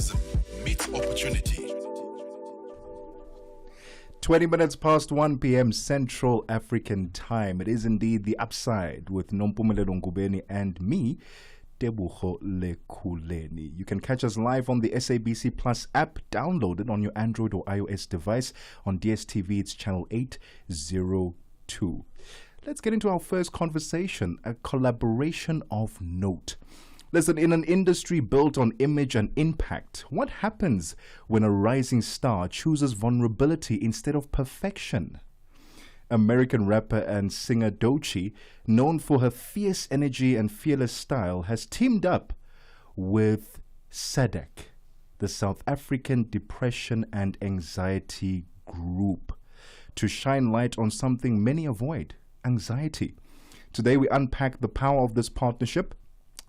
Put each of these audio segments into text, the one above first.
Professionalism meets opportunity. 20 minutes past 1 p.m. Central African Time. It is indeed The Upside with Nompumelelo Ngubeni and me, Tebogo Lekhuleni. You can catch us live on the SABC Plus app, downloaded on your Android or iOS device. On DSTV, it's channel 802. Let's get into our first conversation, a collaboration of note. Listen, in an industry built on image and impact, what happens when a rising star chooses vulnerability instead of perfection? American rapper and singer Doechii, known for her fierce energy and fearless style, has teamed up with SADAG, the South African Depression and Anxiety Group, to shine light on something many avoid: anxiety. Today we unpack the power of this partnership,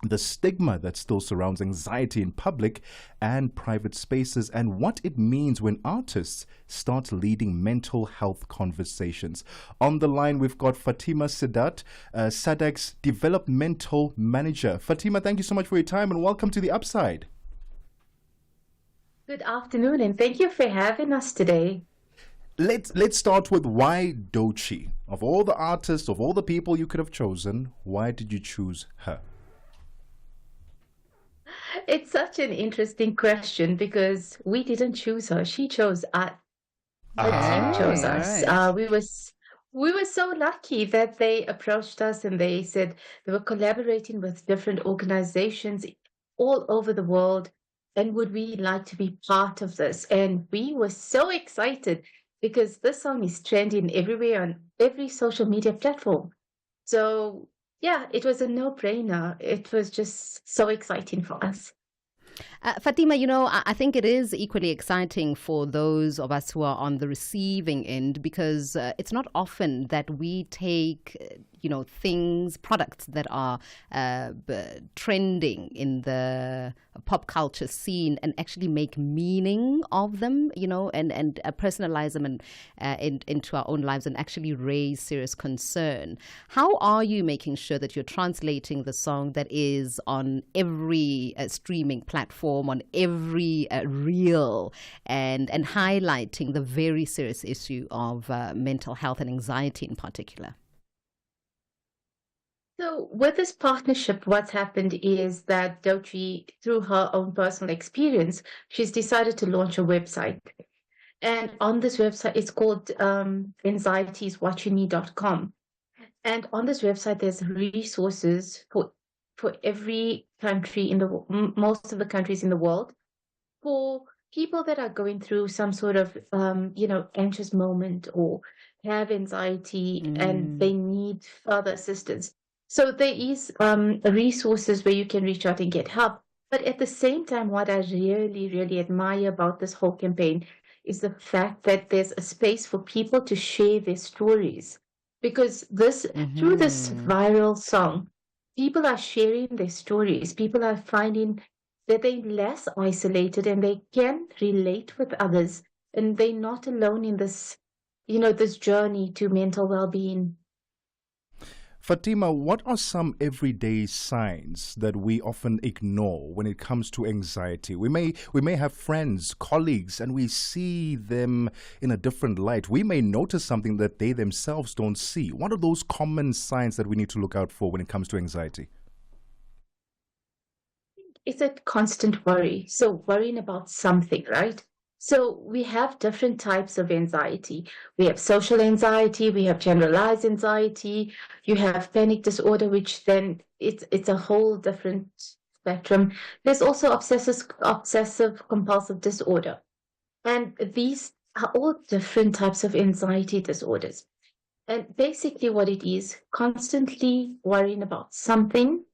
the stigma that still surrounds anxiety in public and private spaces, and what it means when artists start leading mental health conversations. On the line, we've got Fatima Sedat, SADAG's developmental manager. Fatima, thank you so much for your time and welcome to The Upside. Good afternoon, and thank you for having us today. Let's start with why Doechii. Of all the artists, of all the people you could have chosen, why did you choose her? It's such an interesting question because we didn't choose her; she chose us. The team chose us. Right. We were so lucky that they approached us and they said they were collaborating with different organizations all over the world, and would we like to be part of this? And we were so excited because this song is trending everywhere on every social media platform. So yeah, it was a no-brainer. It was just so exciting for us. Fatima, I think it is equally exciting for those of us who are on the receiving end, because it's not often that we take, products that are trending in the pop culture scene and actually make meaning of them, and personalize them into our own lives and actually raise serious concern. How are you making sure that you're translating the song that is on every streaming platform, on every reel, and highlighting the very serious issue of mental health and anxiety in particular? So with this partnership, what's happened is that Doechii, through her own personal experience, she's decided to launch a website. And on this website, it's called anxietieswhatyounneed.com. And on this website, there's resources for every country most of the countries in the world, for people that are going through some sort of, anxious moment or have anxiety and they need further assistance. So there is resources where you can reach out and get help. But at the same time, what I really, really admire about this whole campaign is the fact that there's a space for people to share their stories. Because through this viral song, people are sharing their stories. People are finding that they're less isolated and they can relate with others. And they're not alone in this, this journey to mental well-being. Fatima, what are some everyday signs that we often ignore when it comes to anxiety? We may have friends, colleagues, and we see them in a different light. We may notice something that they themselves don't see. What are those common signs that we need to look out for when it comes to anxiety? It's a constant worry. So worrying about something, right? So we have different types of anxiety. We have social anxiety, we have generalized anxiety, you have panic disorder, which then it's a whole different spectrum. There's also obsessive compulsive disorder. And these are all different types of anxiety disorders. And basically what it is, constantly worrying about something,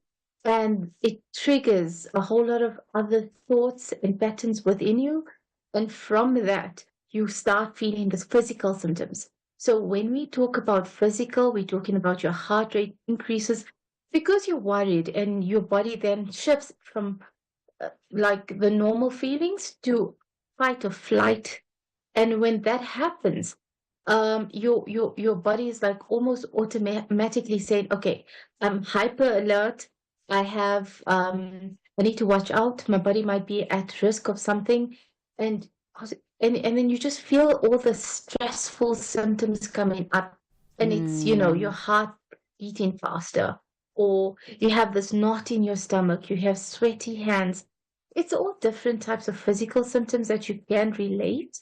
and it triggers a whole lot of other thoughts and patterns within you. And from that, you start feeling the physical symptoms. So when we talk about physical, we're talking about your heart rate increases because you're worried, and your body then shifts from like the normal feelings to fight or flight. And when that happens, your body is like almost automatically saying, okay, I'm hyper alert. I have I need to watch out. My body might be at risk of something. And and then you just feel all the stressful symptoms coming up. And it's, your heart beating faster, or you have this knot in your stomach, you have sweaty hands. It's all different types of physical symptoms that you can relate.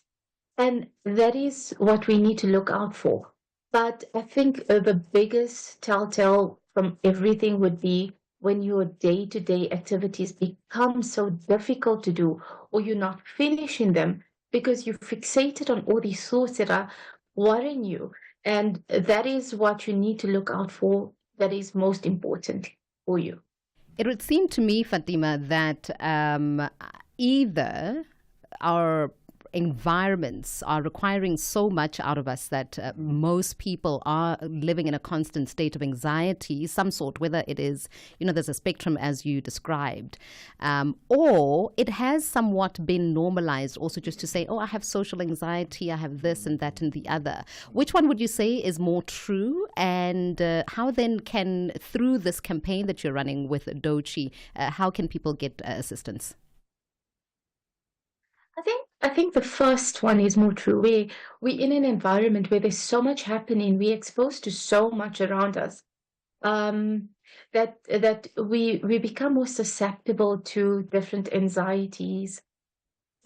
And that is what we need to look out for. But I think the biggest telltale from everything would be when your day-to-day activities become so difficult to do, or you're not finishing them because you're fixated on all these thoughts that are worrying you. And that is what you need to look out for. That is most important for you. It would seem to me, Fatima, that either our environments are requiring so much out of us that most people are living in a constant state of anxiety, some sort, whether it is, there's a spectrum as you described, or it has somewhat been normalized also just to say, oh, I have social anxiety, I have this and that and the other. Which one would you say is more true? And how then can, through this campaign that you're running with Dochi, how can people get assistance? I think the first one is more true. We're in an environment where there's so much happening. We're exposed to so much around us, that we become more susceptible to different anxieties.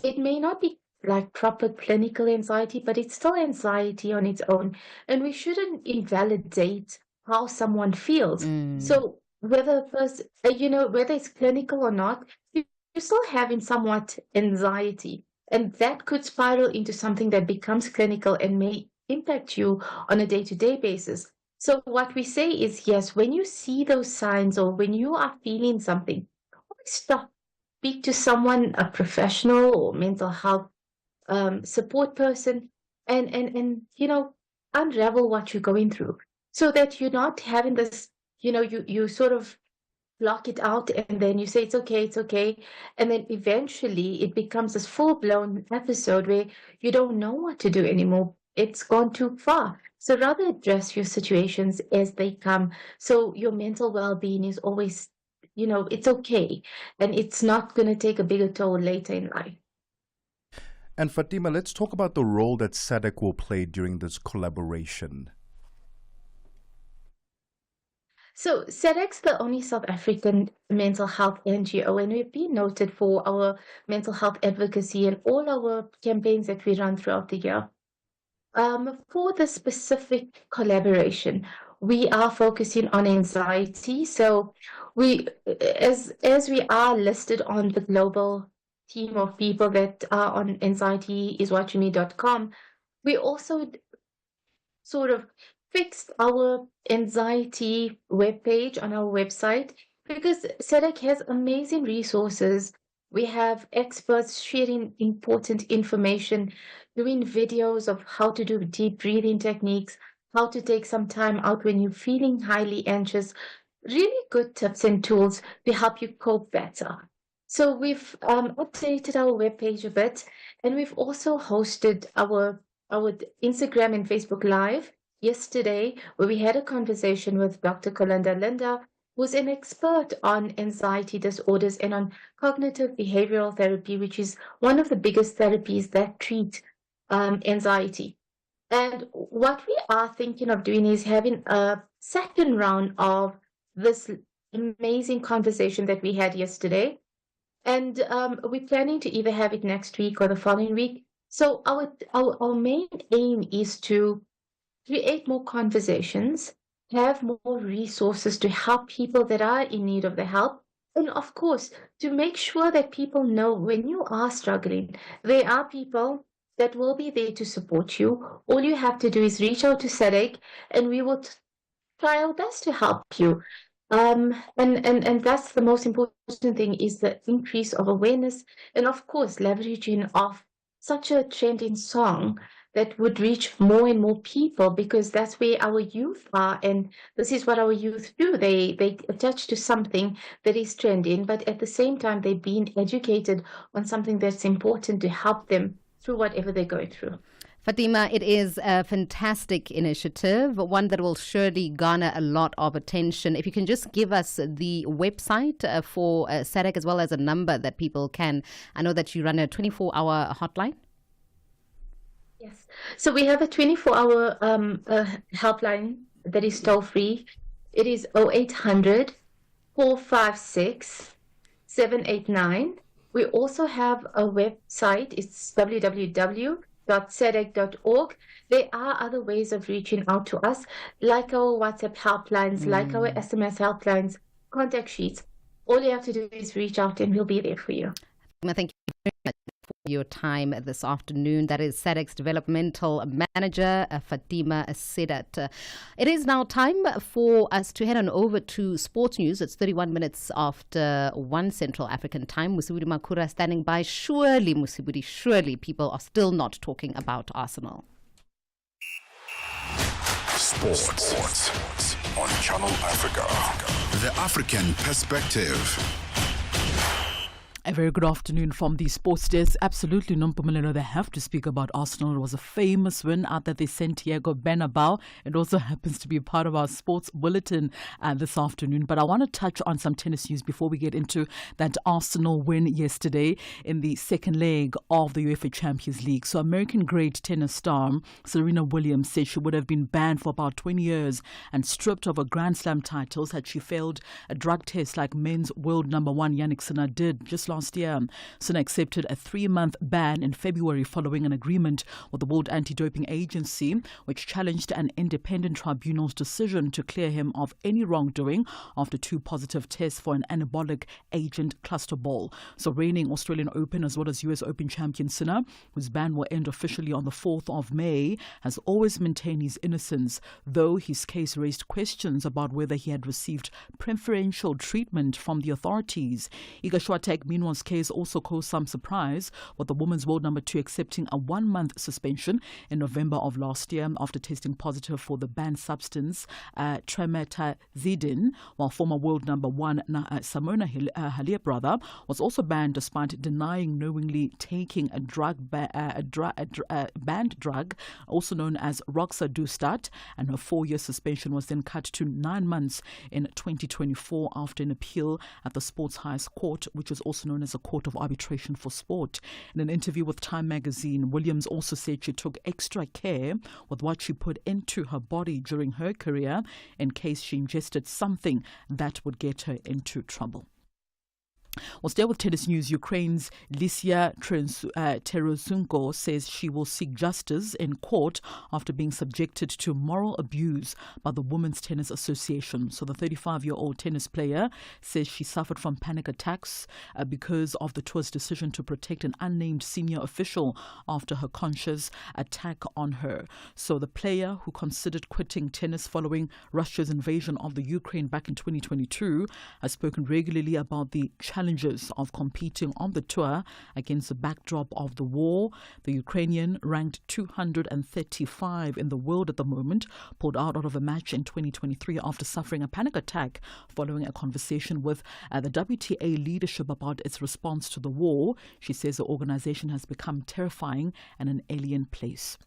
It may not be like proper clinical anxiety, but it's still anxiety on its own, and we shouldn't invalidate how someone feels. So whether first, whether it's clinical or not, you're still having somewhat anxiety. And that could spiral into something that becomes clinical and may impact you on a day-to-day basis. So what we say is, yes, when you see those signs or when you are feeling something, always stop, speak to someone, a professional or mental health support person, and unravel what you're going through, so that you're not having this, you sort of block it out, and then you say it's okay, and then eventually it becomes this full-blown episode where you don't know what to do anymore. It's gone too far. So rather address your situations as they come, so your mental well-being is always, it's okay, and it's not going to take a bigger toll later in life. And Fatima, let's talk about the role that SADC will play during this collaboration. So SADC's the only South African mental health NGO, and we've been noted for our mental health advocacy and all our campaigns that we run throughout the year. For the specific collaboration, we are focusing on anxiety. So we, as we are listed on the global team of people that are on anxietyiswhatyounmean.com, we also sort of fixed our anxiety webpage on our website, because SADC has amazing resources. We have experts sharing important information, doing videos of how to do deep breathing techniques, how to take some time out when you're feeling highly anxious, really good tips and tools to help you cope better. So we've updated our webpage a bit, and we've also hosted our Instagram and Facebook Live yesterday, where we had a conversation with Dr. Kolinda Linda, who's an expert on anxiety disorders and on cognitive behavioral therapy, which is one of the biggest therapies that treat anxiety. And what we are thinking of doing is having a second round of this amazing conversation that we had yesterday. And we're planning to either have it next week or the following week. So our main aim is to create more conversations, have more resources to help people that are in need of the help, and of course, to make sure that people know when you are struggling, there are people that will be there to support you. All you have to do is reach out to SADC, and we will try our best to help you. And that's the most important thing, is the increase of awareness, and of course, leveraging of such a trending song that would reach more and more people, because that's where our youth are, and this is what our youth do. They attach to something that is trending, but at the same time, they're being educated on something that's important to help them through whatever they're going through. Fatima, it is a fantastic initiative, one that will surely garner a lot of attention. If you can just give us the website for SADC as well as a number that people can. I know that you run a 24-hour hotline. Yes. So we have a 24-hour helpline that is toll free. It is 0800 456 789. We also have a website. It's www.sadc.org. There are other ways of reaching out to us, like our WhatsApp helplines, like our SMS helplines, contact sheets. All you have to do is reach out and we'll be there for you. Thank you very much for your time this afternoon. That is SADC's Developmental Manager, Fatima Sedat. It is now time for us to head on over to sports news. It's 31 minutes after 1 Central African time. Musibudi Makura standing by. Surely, Musibudi, surely people are still not talking about Arsenal. Sports on Channel Africa. The African perspective. A very good afternoon from the sports desk. Absolutely, Nompumelelo, they have to speak about Arsenal. It was a famous win out at the Santiago Bernabeu. It also happens to be part of our sports bulletin this afternoon. But I want to touch on some tennis news before we get into that Arsenal win yesterday in the second leg of the UEFA Champions League. So American grade tennis star Serena Williams said she would have been banned for about 20 years and stripped of her Grand Slam titles had she failed a drug test like men's world number one Yannick Sinner did just last year. Sinner accepted a 3-month ban in February following an agreement with the World Anti-Doping Agency, which challenged an independent tribunal's decision to clear him of any wrongdoing after 2 positive tests for an anabolic agent cluster ball. So reigning Australian Open as well as US Open champion Sinner, whose ban will end officially on the 4th of May, has always maintained his innocence, though his case raised questions about whether he had received preferential treatment from the authorities. Iga Swiatek, meanwhile's case also caused some surprise, with the women's world number 2 accepting a 1-month suspension in November of last year after testing positive for the banned substance tremetazidine, while former world number 1 Simona Halep was also banned despite denying knowingly taking a banned drug, also known as roxadustat, and her 4-year suspension was then cut to 9 months in 2024 after an appeal at the sport's highest court, which is also known as a court of arbitration for sport. In an interview with Time magazine, Williams also said she took extra care with what she put into her body during her career in case she ingested something that would get her into trouble. We'll stay with tennis news. Ukraine's Lysia Terezhenko says she will seek justice in court after being subjected to moral abuse by the Women's Tennis Association. So the 35-year-old tennis player says she suffered from panic attacks because of the tour's decision to protect an unnamed senior official after her conscious attack on her. So the player, who considered quitting tennis following Russia's invasion of the Ukraine back in 2022, has spoken regularly about the challenges of competing on the tour against the backdrop of the war. The Ukrainian, ranked 235 in the world at the moment, pulled out of a match in 2023 after suffering a panic attack following a conversation with the WTA leadership about its response to the war. She says the organization has become terrifying and an alien place.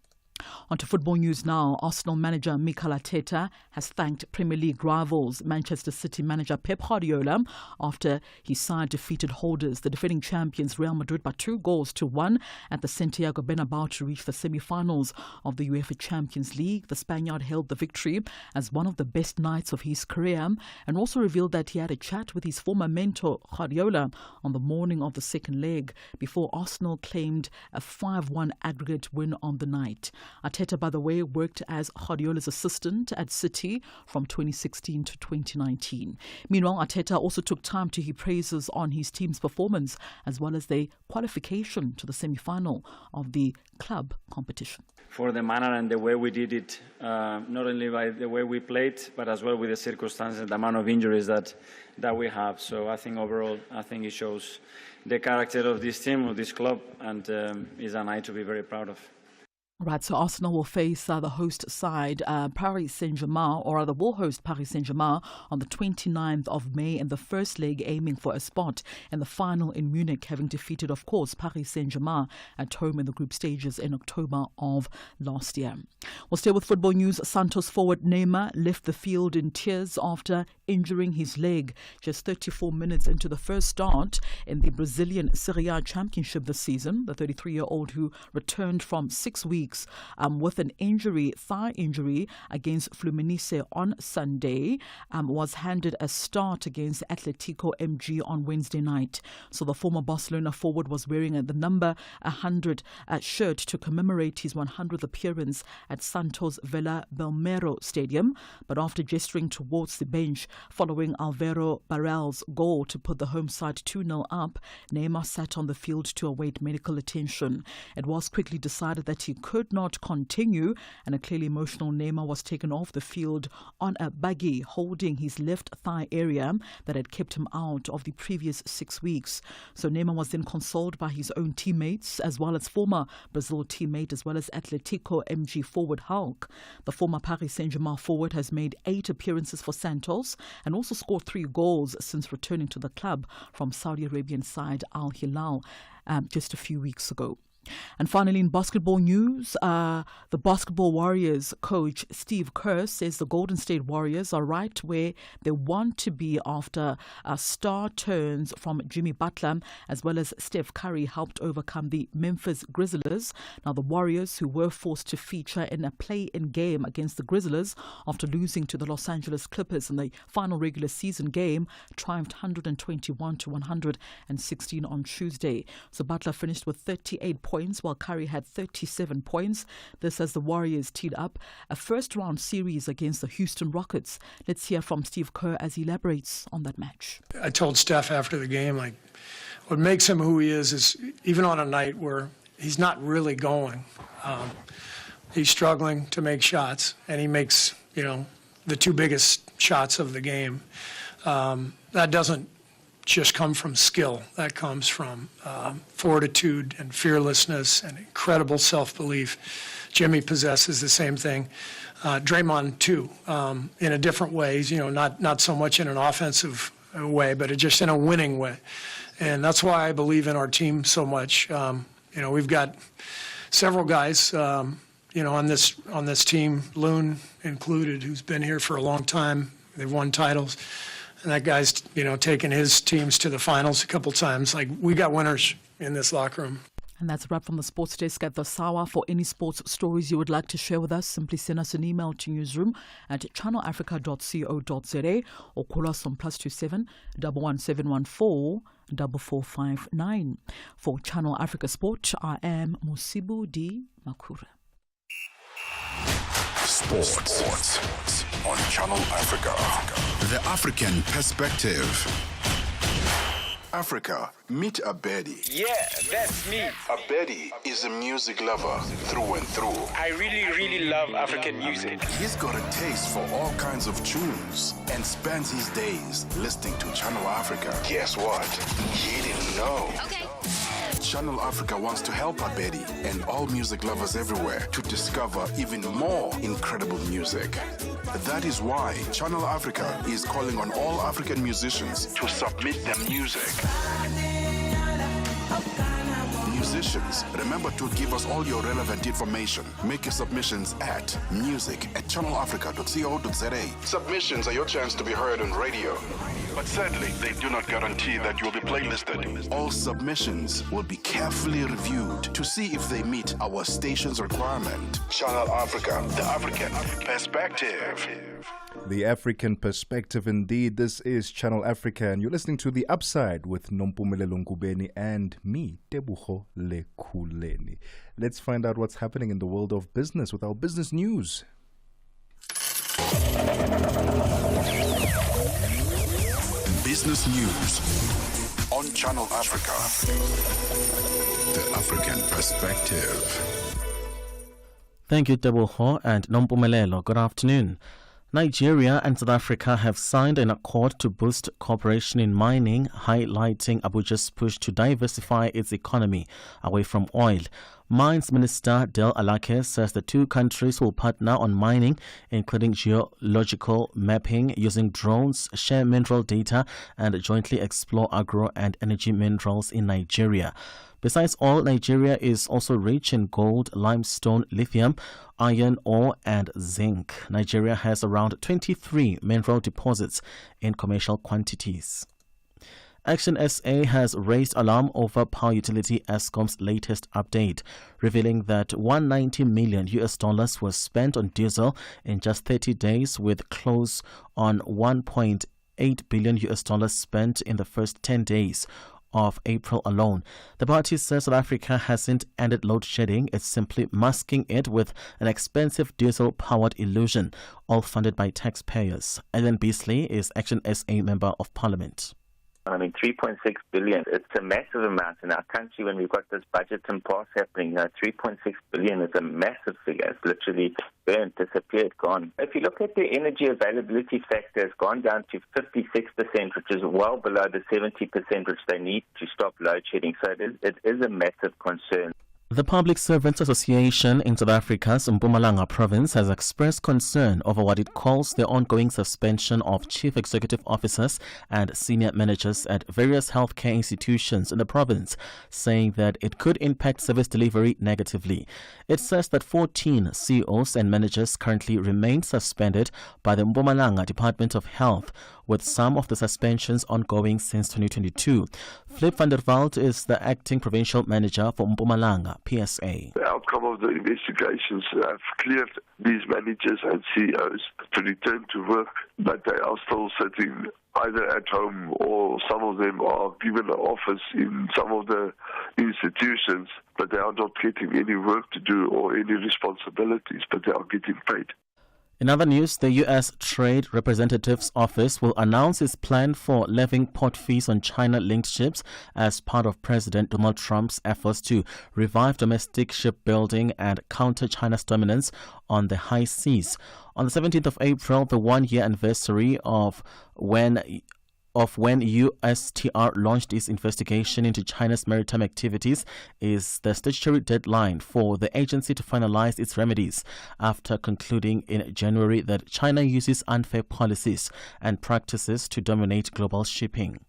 On to football news now. Arsenal manager Mikel Arteta has thanked Premier League rivals Manchester City manager Pep Guardiola after his side defeated holders, the defending champions Real Madrid, by 2-1 at the Santiago Bernabeu to reach the semi-finals of the UEFA Champions League. The Spaniard hailed the victory as one of the best nights of his career and also revealed that he had a chat with his former mentor Guardiola on the morning of the second leg before Arsenal claimed a 5-1 aggregate win on the night. Arteta, by the way, worked as Guardiola's assistant at City from 2016 to 2019. Meanwhile, Arteta also took time to heap praises on his team's performance as well as their qualification to the semi-final of the club competition. For the manner and the way we did it, not only by the way we played, but as well with the circumstances, the amount of injuries that we have. So I think overall, it shows the character of this team, of this club, and is a night to be very proud of. Right, so Arsenal will face the host side, Paris Saint-Germain, or rather will host Paris Saint-Germain on the 29th of May in the first leg, aiming for a spot in the final in Munich, having defeated, of course, Paris Saint-Germain at home in the group stages in October of last year. We'll stay with football news. Santos forward Neymar left the field in tears after injuring his leg just 34 minutes into the first start in the Brazilian Serie A Championship this season. The 33-year-old, who returned from 6 weeks with an thigh injury against Fluminense on Sunday, was handed a start against Atletico MG on Wednesday night. So the former Barcelona forward was wearing the number 100 shirt to commemorate his 100th appearance at Santos Vila Belmiro Stadium. But after gesturing towards the bench following Alvaro Barral's goal to put the home side 2-0 up, Neymar sat on the field to await medical attention. It was quickly decided that he could not continue, and a clearly emotional Neymar was taken off the field on a buggy holding his left thigh area that had kept him out of the previous 6 weeks. So Neymar was then consoled by his own teammates as well as former Brazil teammate as well as Atletico MG forward Hulk. The former Paris Saint-Germain forward has made 8 appearances for Santos and also scored 3 goals since returning to the club from Saudi Arabian side Al Hilal just a few weeks ago. And finally, in basketball news, the Basketball Warriors coach Steve Kerr says the Golden State Warriors are right where they want to be after star turns from Jimmy Butler as well as Steph Curry helped overcome the Memphis Grizzlies. Now, the Warriors, who were forced to feature in a play-in game against the Grizzlies after losing to the Los Angeles Clippers in the final regular season game, triumphed 121-116 on Tuesday. So Butler finished with 38 points while Curry had 37 points. This as the Warriors teed up a first-round series against the Houston Rockets. Let's hear from Steve Kerr as he elaborates on that match. I told Steph after the game, what makes him who he is even on a night where he's not really going, he's struggling to make shots, and he makes, the 2 biggest shots of the game. That doesn't just come from skill. That comes from fortitude and fearlessness and incredible self-belief. Jimmy possesses the same thing. Draymond, too, in a different ways, not so much in an offensive way, but just in a winning way. And that's why I believe in our team so much. We've got several guys, on this team, Loon included, who's been here for a long time. They've won titles. And that guy's, taken his teams to the finals a couple times. We got winners in this locker room. And that's a wrap from the sports desk at the Sawa. For any sports stories you would like to share with us, simply send us an email to newsroom@channelafrica.co.za or call us on +27 11714 4459. For Channel Africa Sport, I am Musibu D. Makura. Sports on Channel Africa. The African Perspective. Africa, meet Abedi. Yeah, that's me. Abedi is a music lover through and through. I really love African music. He's got a taste for all kinds of tunes and spends his days listening to Channel Africa. Guess what? He didn't know. Okay. Channel Africa wants to help Abedi and all music lovers everywhere to discover even more incredible music. That is why Channel Africa is calling on all African musicians to submit their music. Musicians, remember to give us all your relevant information. Make your submissions at music@channelafrica.co.za. Submissions are your chance to be heard on radio. But sadly, they do not guarantee that you will be playlisted. All submissions will be carefully reviewed to see if they meet our station's requirement. Channel Africa, the African Perspective. The African Perspective, indeed. This is Channel Africa, and you're listening to The Upside with Nompumelelo Ngubeni and me, Tebogo Lekhuleni. Let's find out what's happening in the world of business with our business news. Business news on Channel Africa. The African Perspective. Thank you, Tebogo and Nompumelelo. Good afternoon. Nigeria and South Africa have signed an accord to boost cooperation in mining, highlighting Abuja's push to diversify its economy away from oil. Mines Minister Del Alake says the two countries will partner on mining, including geological mapping using drones, share mineral data, and jointly explore agro and energy minerals in Nigeria. Besides oil, Nigeria is also rich in gold, limestone, lithium, iron ore, and zinc. Nigeria has around 23 mineral deposits in commercial quantities. Action SA has raised alarm over power utility Eskom's latest update, revealing that $190 million was spent on diesel in just 30 days, with close on $1.8 billion spent in the first 10 days of April alone. The party says South Africa hasn't ended load shedding, it's simply masking it with an expensive diesel-powered illusion, all funded by taxpayers. Ellen Beasley is Action SA Member of Parliament. I mean, 3.6 billion, it's a massive amount in our country when we've got this budget impasse happening. 3.6 billion is a massive figure. It's literally burnt, disappeared, gone. If you look at the energy availability factor, it's gone down to 56%, which is well below the 70% which they need to stop load shedding. So it is a massive concern. The Public Servants Association in South Africa's Mpumalanga province has expressed concern over what it calls the ongoing suspension of chief executive officers and senior managers at various healthcare institutions in the province, saying that it could impact service delivery negatively. It says that 14 CEOs and managers currently remain suspended by the Mpumalanga Department of Health, with some of the suspensions ongoing since 2022. Flip van der Walt is the acting provincial manager for Mpumalanga PSA. The outcome of the investigations have cleared these managers and CEOs to return to work, but they are still sitting either at home or some of them are given an office in some of the institutions, but they are not getting any work to do or any responsibilities, but they are getting paid. In other news, the U.S. Trade Representative's Office will announce its plan for levying port fees on China-linked ships as part of President Donald Trump's efforts to revive domestic shipbuilding and counter China's dominance on the high seas. On the 17th of April, the one-year anniversary of when USTR launched its investigation into China's maritime activities, is the statutory deadline for the agency to finalize its remedies after concluding in January that China uses unfair policies and practices to dominate global shipping.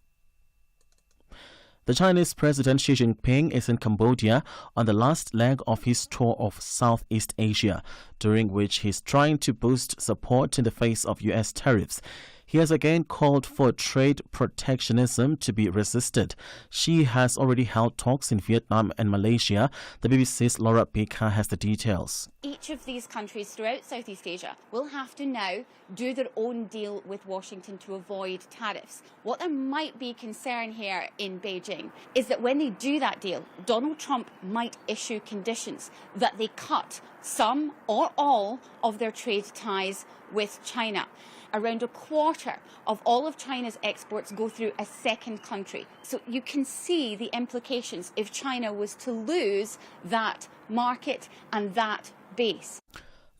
The Chinese President Xi Jinping is in Cambodia on the last leg of his tour of Southeast Asia, during which he is trying to boost support in the face of U.S. tariffs. He has again called for trade protectionism to be resisted. Xi has already held talks in Vietnam and Malaysia. The BBC's Laura Baker has the details. Each of these countries throughout Southeast Asia will have to now do their own deal with Washington to avoid tariffs. What there might be concern here in Beijing is that when they do that deal, Donald Trump might issue conditions that they cut some or all of their trade ties with China. Around a quarter of all of China's exports go through a second country. So you can see the implications if China was to lose that market and that base.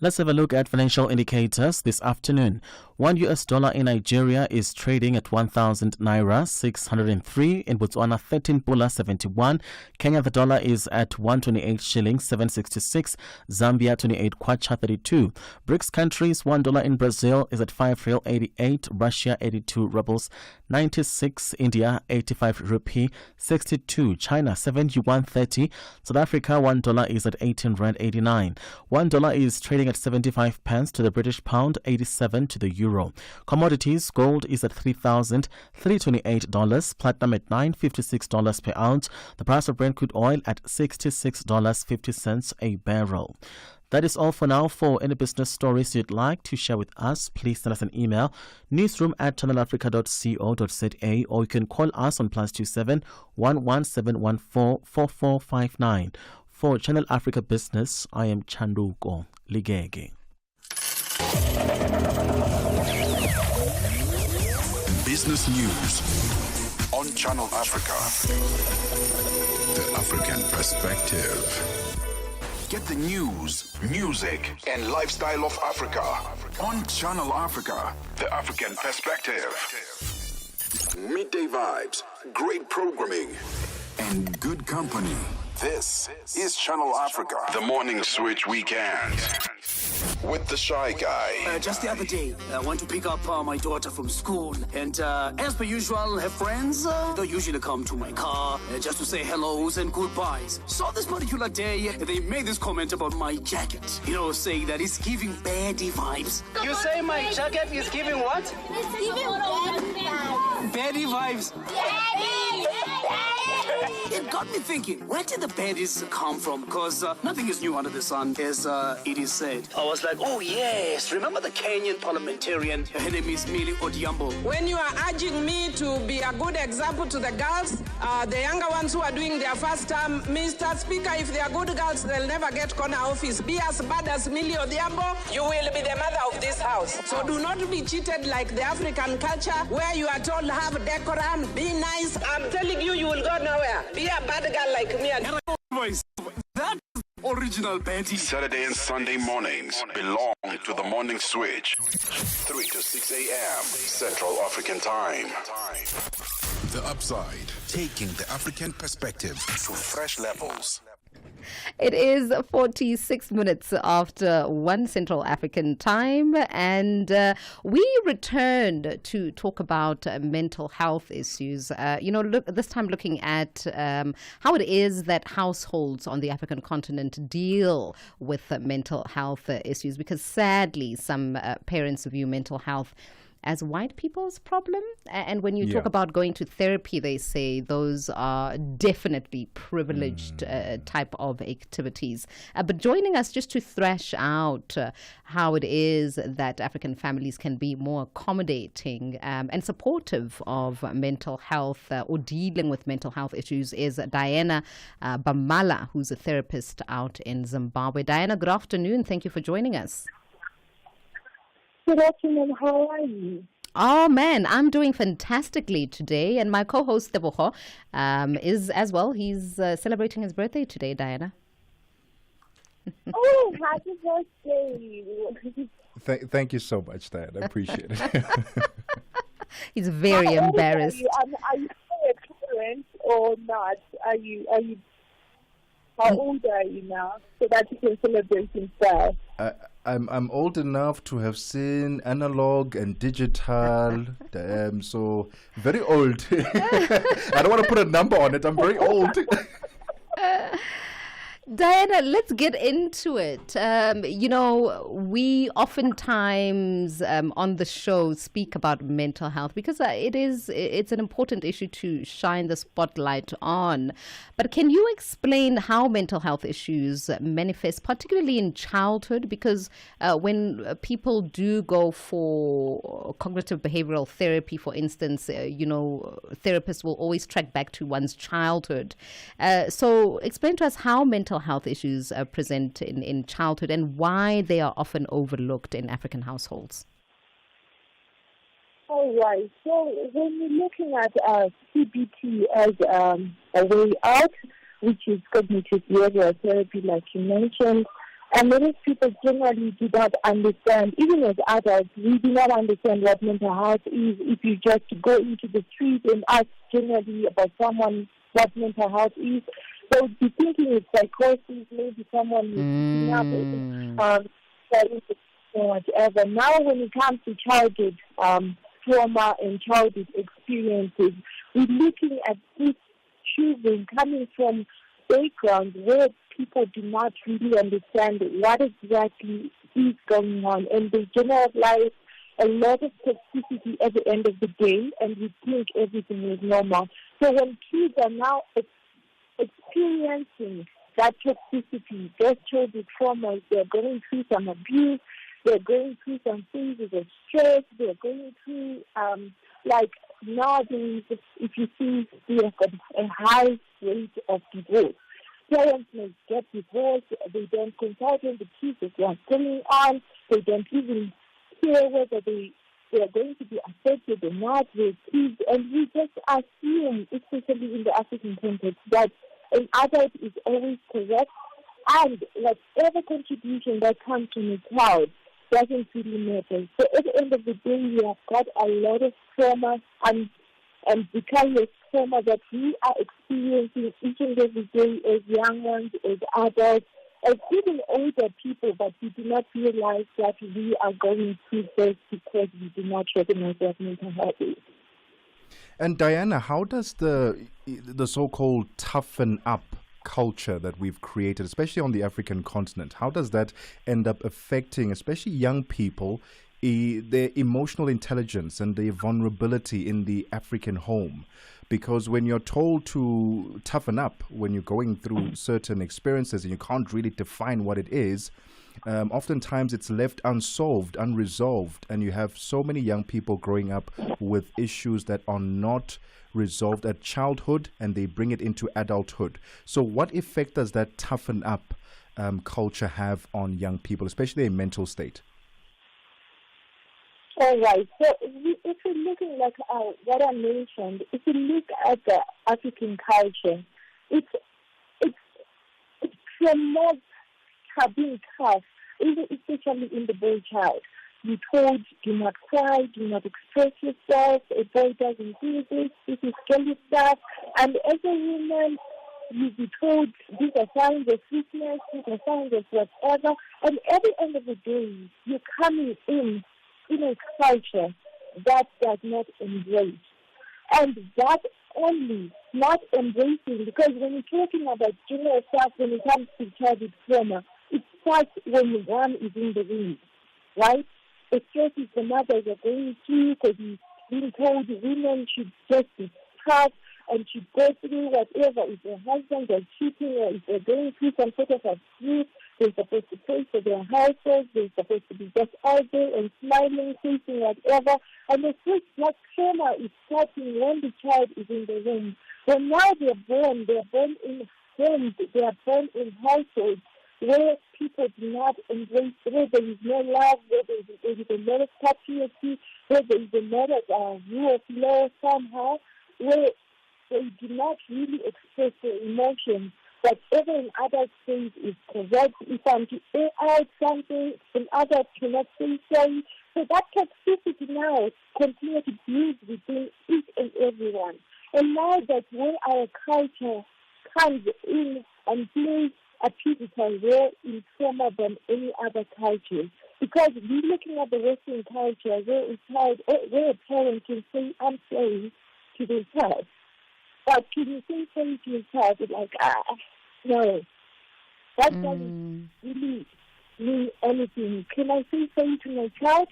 Let's have a look at financial indicators this afternoon. $1 in Nigeria is trading at 1,000 naira 603. In Botswana, 13 pula 71. Kenya, the dollar is at 128 shillings 766. Zambia, 28 kwacha 32. BRICS countries, $1 in Brazil is at 5 real 88. Russia, 82 rubles 96. India, 85 rupee 62. China, 7 yuan 30. South Africa, $1 is at 18 rand 89. $1 is trading at 75 pence to the British pound, 87 to the euro. Commodities, gold is at $3,328, platinum at $956 per ounce, the price of Brent crude oil at $66.50 a barrel. That is all for now. For any business stories you'd like to share with us, please send us an email, newsroom@channelafrica.co.za, or you can call us on +27 11714 4459. For Channel Africa Business, I am Chanduko Ligege. Business News on Channel Africa. The African Perspective. Get the news, music, and lifestyle of Africa on Channel Africa, the African perspective. Midday vibes, great programming, and good company. This is Channel Africa, the Morning Switch Weekend. With the Shy Guy. Just the other day, I went to pick up my daughter from school. And as per usual, her friends, they usually come to my car just to say hellos and goodbyes. So this particular day, they made this comment about my jacket. You know, saying that it's giving baddie vibes. You say my jacket is giving what? It's giving Baddie vibes. Daddy! It got me thinking, where did the baddies come from? Because nothing is new under the sun, as it is said. I was like, oh yes, remember the Kenyan parliamentarian? Her name is Millie Odhiambo. When you are urging me to be a good example to the girls, the younger ones who are doing their first term, Mr. Speaker, if they are good girls, they'll never get corner office. Be as bad as Millie Odhiambo, you will be the mother of this house. So do not be cheated like the African culture, where you are told have decorum, be nice. I'm telling you, you will go nowhere. Be a bad girl like me. That original baddie. Saturday and Sunday mornings belong to the Morning Switch. 3 to 6 a.m. Central African Time. The Upside, taking the African perspective to fresh levels. It is 46 minutes after 1 Central African Time, and we returned to talk about mental health issues. This time looking at how it is that households on the African continent deal with mental health issues, because sadly some parents view mental health as white people's problem. And when you talk about going to therapy, they say those are definitely privileged type of activities. But joining us just to thrash out how it is that African families can be more accommodating and supportive of mental health or dealing with mental health issues is Diana Bamala, who's a therapist out in Zimbabwe. Diana, good afternoon. Thank you for joining us. Good afternoon. How are you? Oh, man, I'm doing fantastically today. And my co-host, Tebogo, is as well. He's celebrating his birthday today, Diana. Oh, happy birthday. Thank you so much, Diana. I appreciate it. He's very embarrassed. Are you a parent or not? How old are you now so that you can celebrate in style? I'm old enough to have seen analog and digital, so very old. I don't want to put a number on it. I'm very old. Diana, let's get into it. We oftentimes on the show speak about mental health because it's an important issue to shine the spotlight on. But can you explain how mental health issues manifest, particularly in childhood? Because when people do go for cognitive behavioral therapy, for instance, therapists will always track back to one's childhood. So explain to us how mental health issues are present in childhood and why they are often overlooked in African households. All right. So when we're looking at CBT as a way out, which is cognitive behavioral therapy, like you mentioned, and many people generally do not understand, even as adults, we do not understand what mental health is. If you just go into the street and ask generally about someone what mental health is, they would be thinking it's psychosis, maybe someone is or whatever. Now, when it comes to childhood trauma and childhood experiences, we're looking at these children coming from backgrounds where people do not really understand what exactly is going on, and they generalize a lot of toxicity at the end of the day, and we think everything is normal. So when kids are now experiencing that toxicity, those childhood traumas, they're going through some abuse, they're going through some phases of stress, they're going through, like nowadays, if you see, we have got a high rate of divorce. Parents may get divorced, they don't consult on the kids that they are going on, they don't even care whether they are going to be affected or not with kids, and we just assume, especially in the African context, that an adult is always correct And whatever contribution that comes from a child doesn't really matter. So at the end of the day, we have got a lot of trauma and vicarious trauma that we are experiencing each and every day as young ones, as adults, as even older people, but we do not realize that we are going through this because we do not recognize that mental health is. And Diana, how does the so-called toughen up culture that we've created, especially on the African continent, how does that end up affecting, especially young people, their emotional intelligence and their vulnerability in the African home? Because when you're told to toughen up, when you're going through certain experiences and you can't really define what it is, oftentimes it's left unsolved, unresolved, and you have so many young people growing up with issues that are not resolved at childhood and they bring it into adulthood. So what effect does that toughen up culture have on young people, especially their mental state? All right. So if we're looking like what I mentioned, if you look at the African culture, it promotes being tough, especially in the boy child. You're told, do not cry, do not express yourself, a boy doesn't do this is girly stuff. And as a woman, you'll be told these are signs of weakness, these are signs of whatever. And at the end of the day, you're coming in a culture that does not embrace. And that only not embracing, because when you're talking about general stuff, when it comes to childhood trauma, it starts when one is in the room, right? The stresses the mothers are going through because he's being told women should just be tough and should go through whatever. If their husband is cheating or if they're going through some sort of abuse, they're supposed to pay for their households, they're supposed to be just out there and smiling, facing whatever. And the first black trauma is starting when the child is in the womb. When now they're born in homes, they are born in households where people do not embrace, where there is no love, where there is a lot of patriarchy, where there is a lot of rule of law somehow, where they do not really express their emotions. Whatever an adult says is correct. If I'm to say out something, an adult cannot say sorry. So that toxicity now continues to build within each and everyone. And now that when our culture comes in and plays a pivotal role in trauma than any other culture, because we're looking at the Western culture where a parent can say I'm sorry to their child. But can you say sorry to your child? It's like, no. That doesn't really mean anything. Can I say sorry to my child?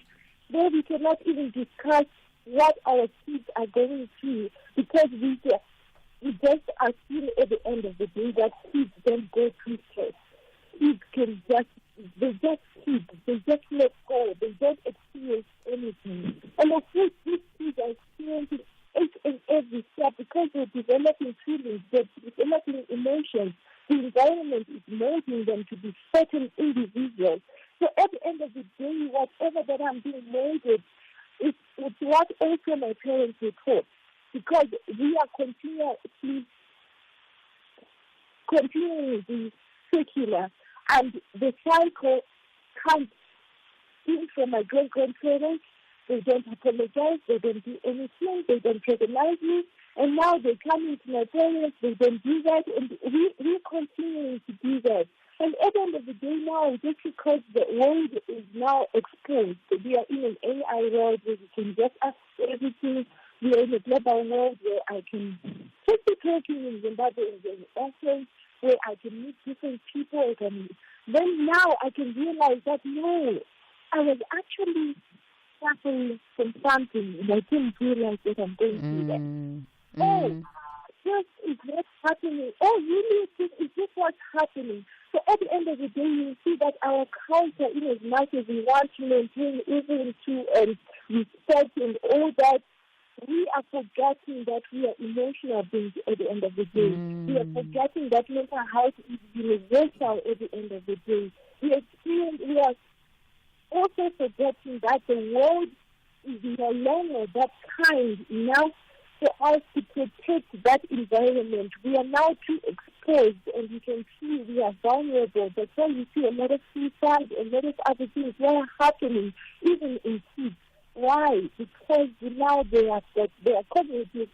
There we cannot even discuss what our kids are going through because we just assume at the end of the day that kids don't go through stress. Kids they just keep, they just let go, they don't experience anything. And of course, these kids are experiencing each and every step because they're developing feelings, they're developing emotions. The environment is molding them to be certain individuals. So at the end of the day, whatever that I'm being molded, it's what also my parents were taught. Because we are continuing the circular, and the cycle comes in from my great-grandparents. They don't apologize, they don't do anything, they don't recognize me, and now they come into my parents, they don't do that, and we're continuing to do that. And at the end of the day now, just because the world is now exposed, we are in an AI world where we can just ask everything. We are in a global world where I can just be talking in Zimbabwe in essays, where I can meet different people. Then now I can realize that, no, I was actually suffering from something, and I didn't realize that I'm going through that. Oh, this is what's happening. Oh, really? Is this what's happening? So at the end of the day, you see that our culture, in as much as we want to maintain even to and respect and all that, we are forgetting that we are emotional beings at the end of the day. We are forgetting that mental health is universal at the end of the day. We are also forgetting that the world is no longer that kind enough for us to protect that environment. We are now too exposed, and you can see we are vulnerable. That's why you see a lot of suicide, a lot of other things that are happening, even in kids. Why? Because now their cognitive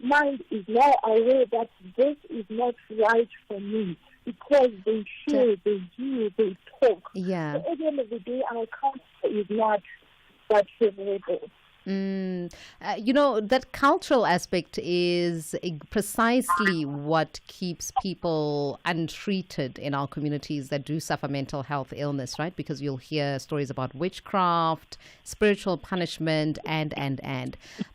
mind is now aware that this is not right for me, because they share, they hear, they talk. Yeah. So at the end of the day, our culture is not that favorable. That cultural aspect is precisely what keeps people untreated in our communities that do suffer mental health illness, right? Because you'll hear stories about witchcraft, spiritual punishment, and.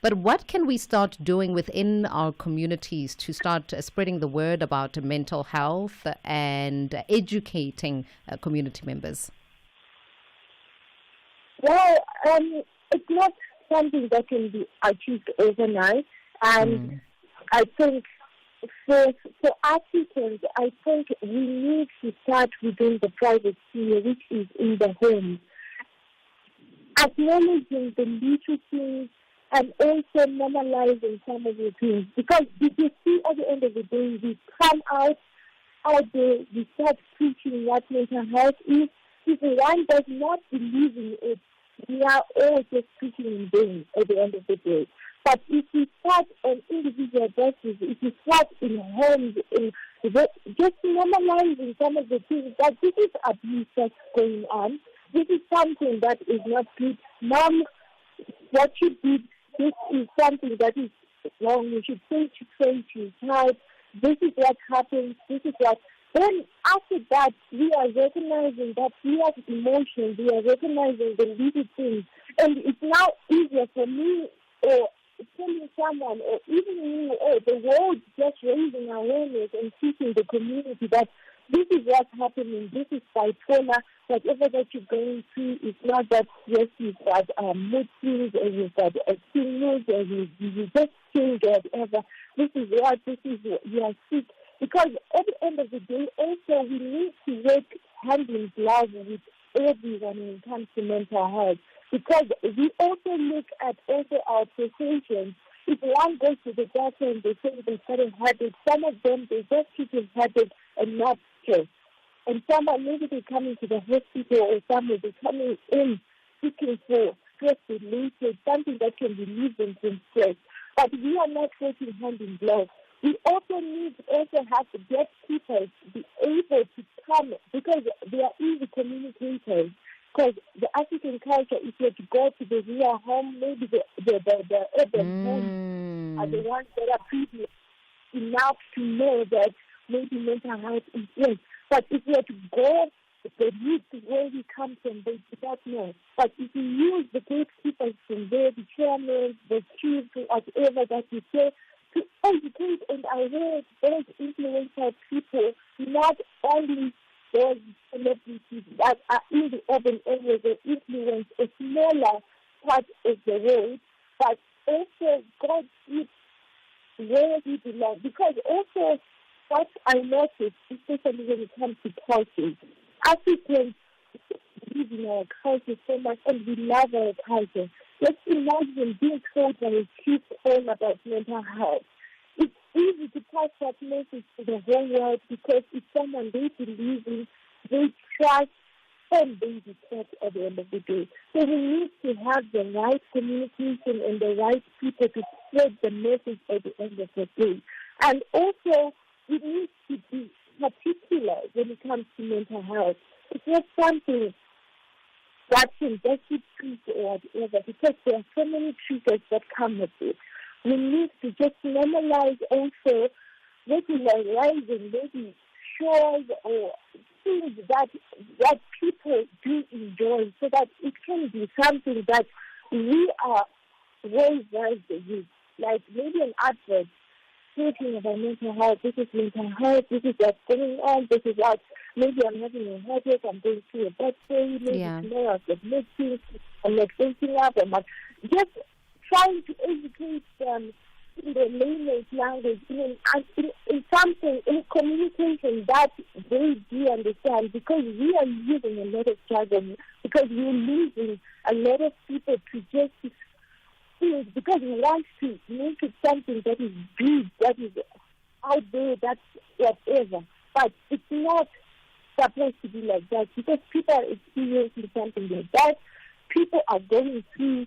But what can we start doing within our communities to start spreading the word about mental health and educating community members? Well, it's not something that can be achieved overnight, and I think for Africans, I think we need to start within the private sphere, which is in the home, acknowledging the little things and also normalizing some of the things. Because if you see at the end of the day, we come out there, we start preaching what mental health is. If one does not believe in it, we are all just speaking in vain at the end of the day. But if we start on individual basis, if we start in homes, just normalizing some of the things, that this is abuse that's going on, this is something that is not good. Mom, what you did, this is something that is wrong. You should say to your child, this is what happens, this is what. Then after that, we are recognizing that we have emotions, we are recognizing the little things. And it's now easier for me or telling someone or even me or the world just raising awareness and teaching the community that this is what's happening, this is bipolar, whatever that you're going through, it's not that, yes, you've got mood swings or you've got a sickness or you just change or whatever. This is what you are sick. Because at the end of the day, also, we need to work hand in glove with everyone when it comes to mental health. Because we also look at also our professions. If one goes to the doctor and they say they started habits, some of them, they just keep in habits and not stress. And some are maybe they coming to the hospital or some will be coming in seeking for stress-related, something that can relieve them from stress. But we are not working hand in glove. We also need to also have the gatekeepers be able to come, because they are easy communicators. Because the African culture, if you have to go to the real home, maybe the urban homes are the ones that are privileged enough to know that maybe mental health is in. But if you have to go the root where we come from, they do not know. But if you use the gatekeepers from there, the chairmen, the chiefs, whatever that you say, to educate and aware those influential people, not only those celebrities that are in the urban areas that influence a smaller part of the world, but also God is where we belong. Because also what I noticed, especially when it comes to culture, Africans live in our culture so much and we love our culture. Just imagine being told by a chief all about mental health. It's easy to pass that message to the whole world because it's someone they believe in, they trust, and they respect at the end of the day. So we need to have the right communication and the right people to spread the message at the end of the day. And also, we need to be particular when it comes to mental health. It's not something that can just be treated or whatever, because there are so many triggers that come with it. We need to just normalize also regularizing maybe shows or things that people do enjoy, so that it can be something that we are well versed with. Like maybe an advert talking about mental health, this is mental health, this is what's going on, this is what, maybe I'm having a headache, I'm going through a bad day, maybe tomorrow I've got medicine, I'm not waking up, just trying to educate them in the layman's language, in something, in communication that they do understand, because we are using a lot of jargon, because we're losing a lot of people to just speak things because we want to make it something that is big, that is out there, that's whatever. But it's not supposed to be like that because people are experiencing something like that. People are going through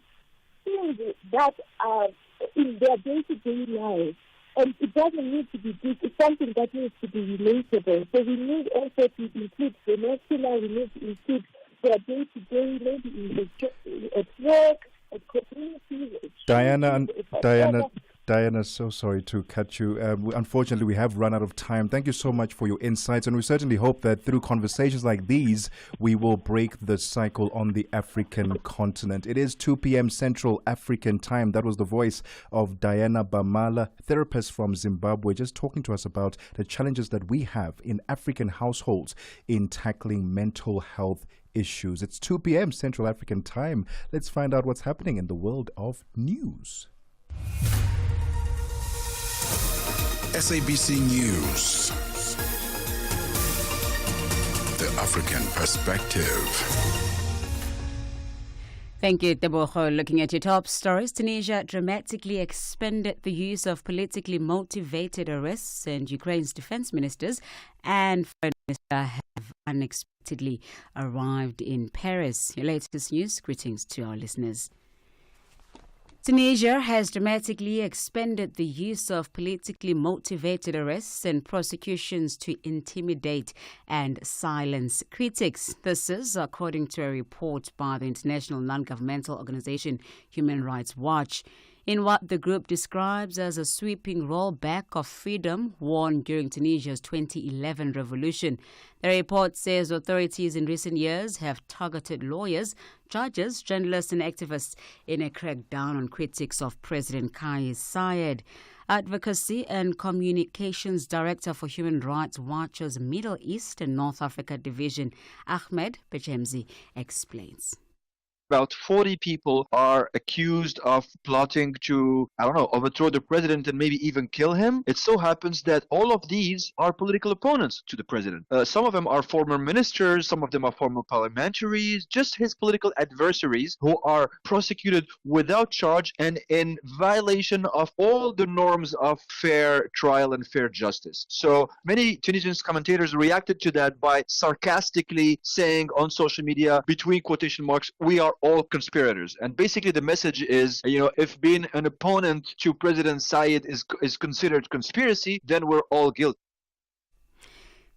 things that are in their day-to-day lives. And it doesn't need to be big. It's something that needs to be relatable. So we need also to include the national, we need to include their day-to-day, maybe at work, at communities. Diana, so sorry to cut you. Unfortunately, we have run out of time. Thank you so much for your insights. And we certainly hope that through conversations like these, we will break the cycle on the African continent. It is 2 p.m. Central African time. That was the voice of Diana Bamala, therapist from Zimbabwe, just talking to us about the challenges that we have in African households in tackling mental health issues. It's 2 p.m. Central African time. Let's find out what's happening in the world of news. SABC News. The African Perspective. Thank you, Tebogo. Looking at your top stories, Tunisia dramatically expanded the use of politically motivated arrests, and Ukraine's defense ministers and foreign minister have unexpectedly arrived in Paris. Your latest news, greetings to our listeners. Tunisia has dramatically expanded the use of politically motivated arrests and prosecutions to intimidate and silence critics. This is according to a report by the international non-governmental organization Human Rights Watch. In what the group describes as a sweeping rollback of freedom won during Tunisia's 2011 revolution. The report says authorities in recent years have targeted lawyers, judges, journalists and activists in a crackdown on critics of President Kais Saied. Advocacy and Communications Director for Human Rights Watch's Middle East and North Africa Division, Ahmed Bechemzi, explains. About 40 people are accused of plotting to, overthrow the president and maybe even kill him. It so happens that all of these are political opponents to the president. Some of them are former ministers, some of them are former parliamentaries, just his political adversaries who are prosecuted without charge and in violation of all the norms of fair trial and fair justice. So many Tunisian commentators reacted to that by sarcastically saying on social media, between quotation marks, we are all conspirators. And basically the message is, if being an opponent to President Saied is considered conspiracy, then we're all guilty.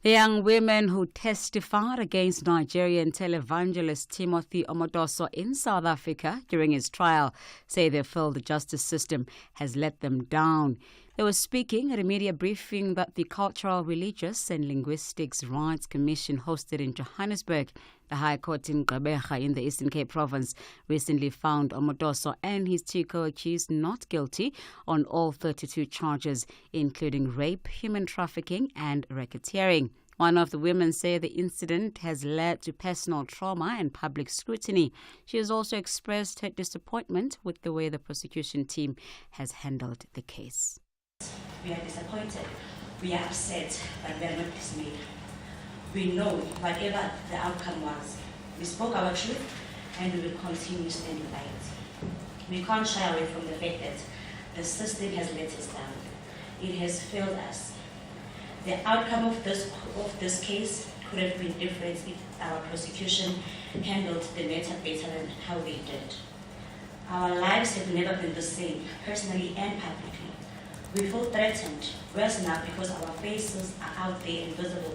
The young women who testified against Nigerian televangelist Timothy Omodoso in South Africa during his trial say they feel the justice system has let them down. They were speaking at a media briefing that the Cultural, Religious and Linguistics Rights Commission hosted in Johannesburg. The High Court in Gqeberha in the Eastern Cape Province recently found Omodoso and his two co-accused not guilty on all 32 charges, including rape, human trafficking and racketeering. One of the women said the incident has led to personal trauma and public scrutiny. She has also expressed her disappointment with the way the prosecution team has handled the case. We are disappointed, we are upset, but we are not dismayed. We know whatever the outcome was, we spoke our truth and we will continue standing by it. We can't shy away from the fact that the system has let us down. It has failed us. The outcome of this case could have been different if our prosecution handled the matter better than how they did. Our lives have never been the same, personally and publicly. We feel threatened, worse now because our faces are out there and visible.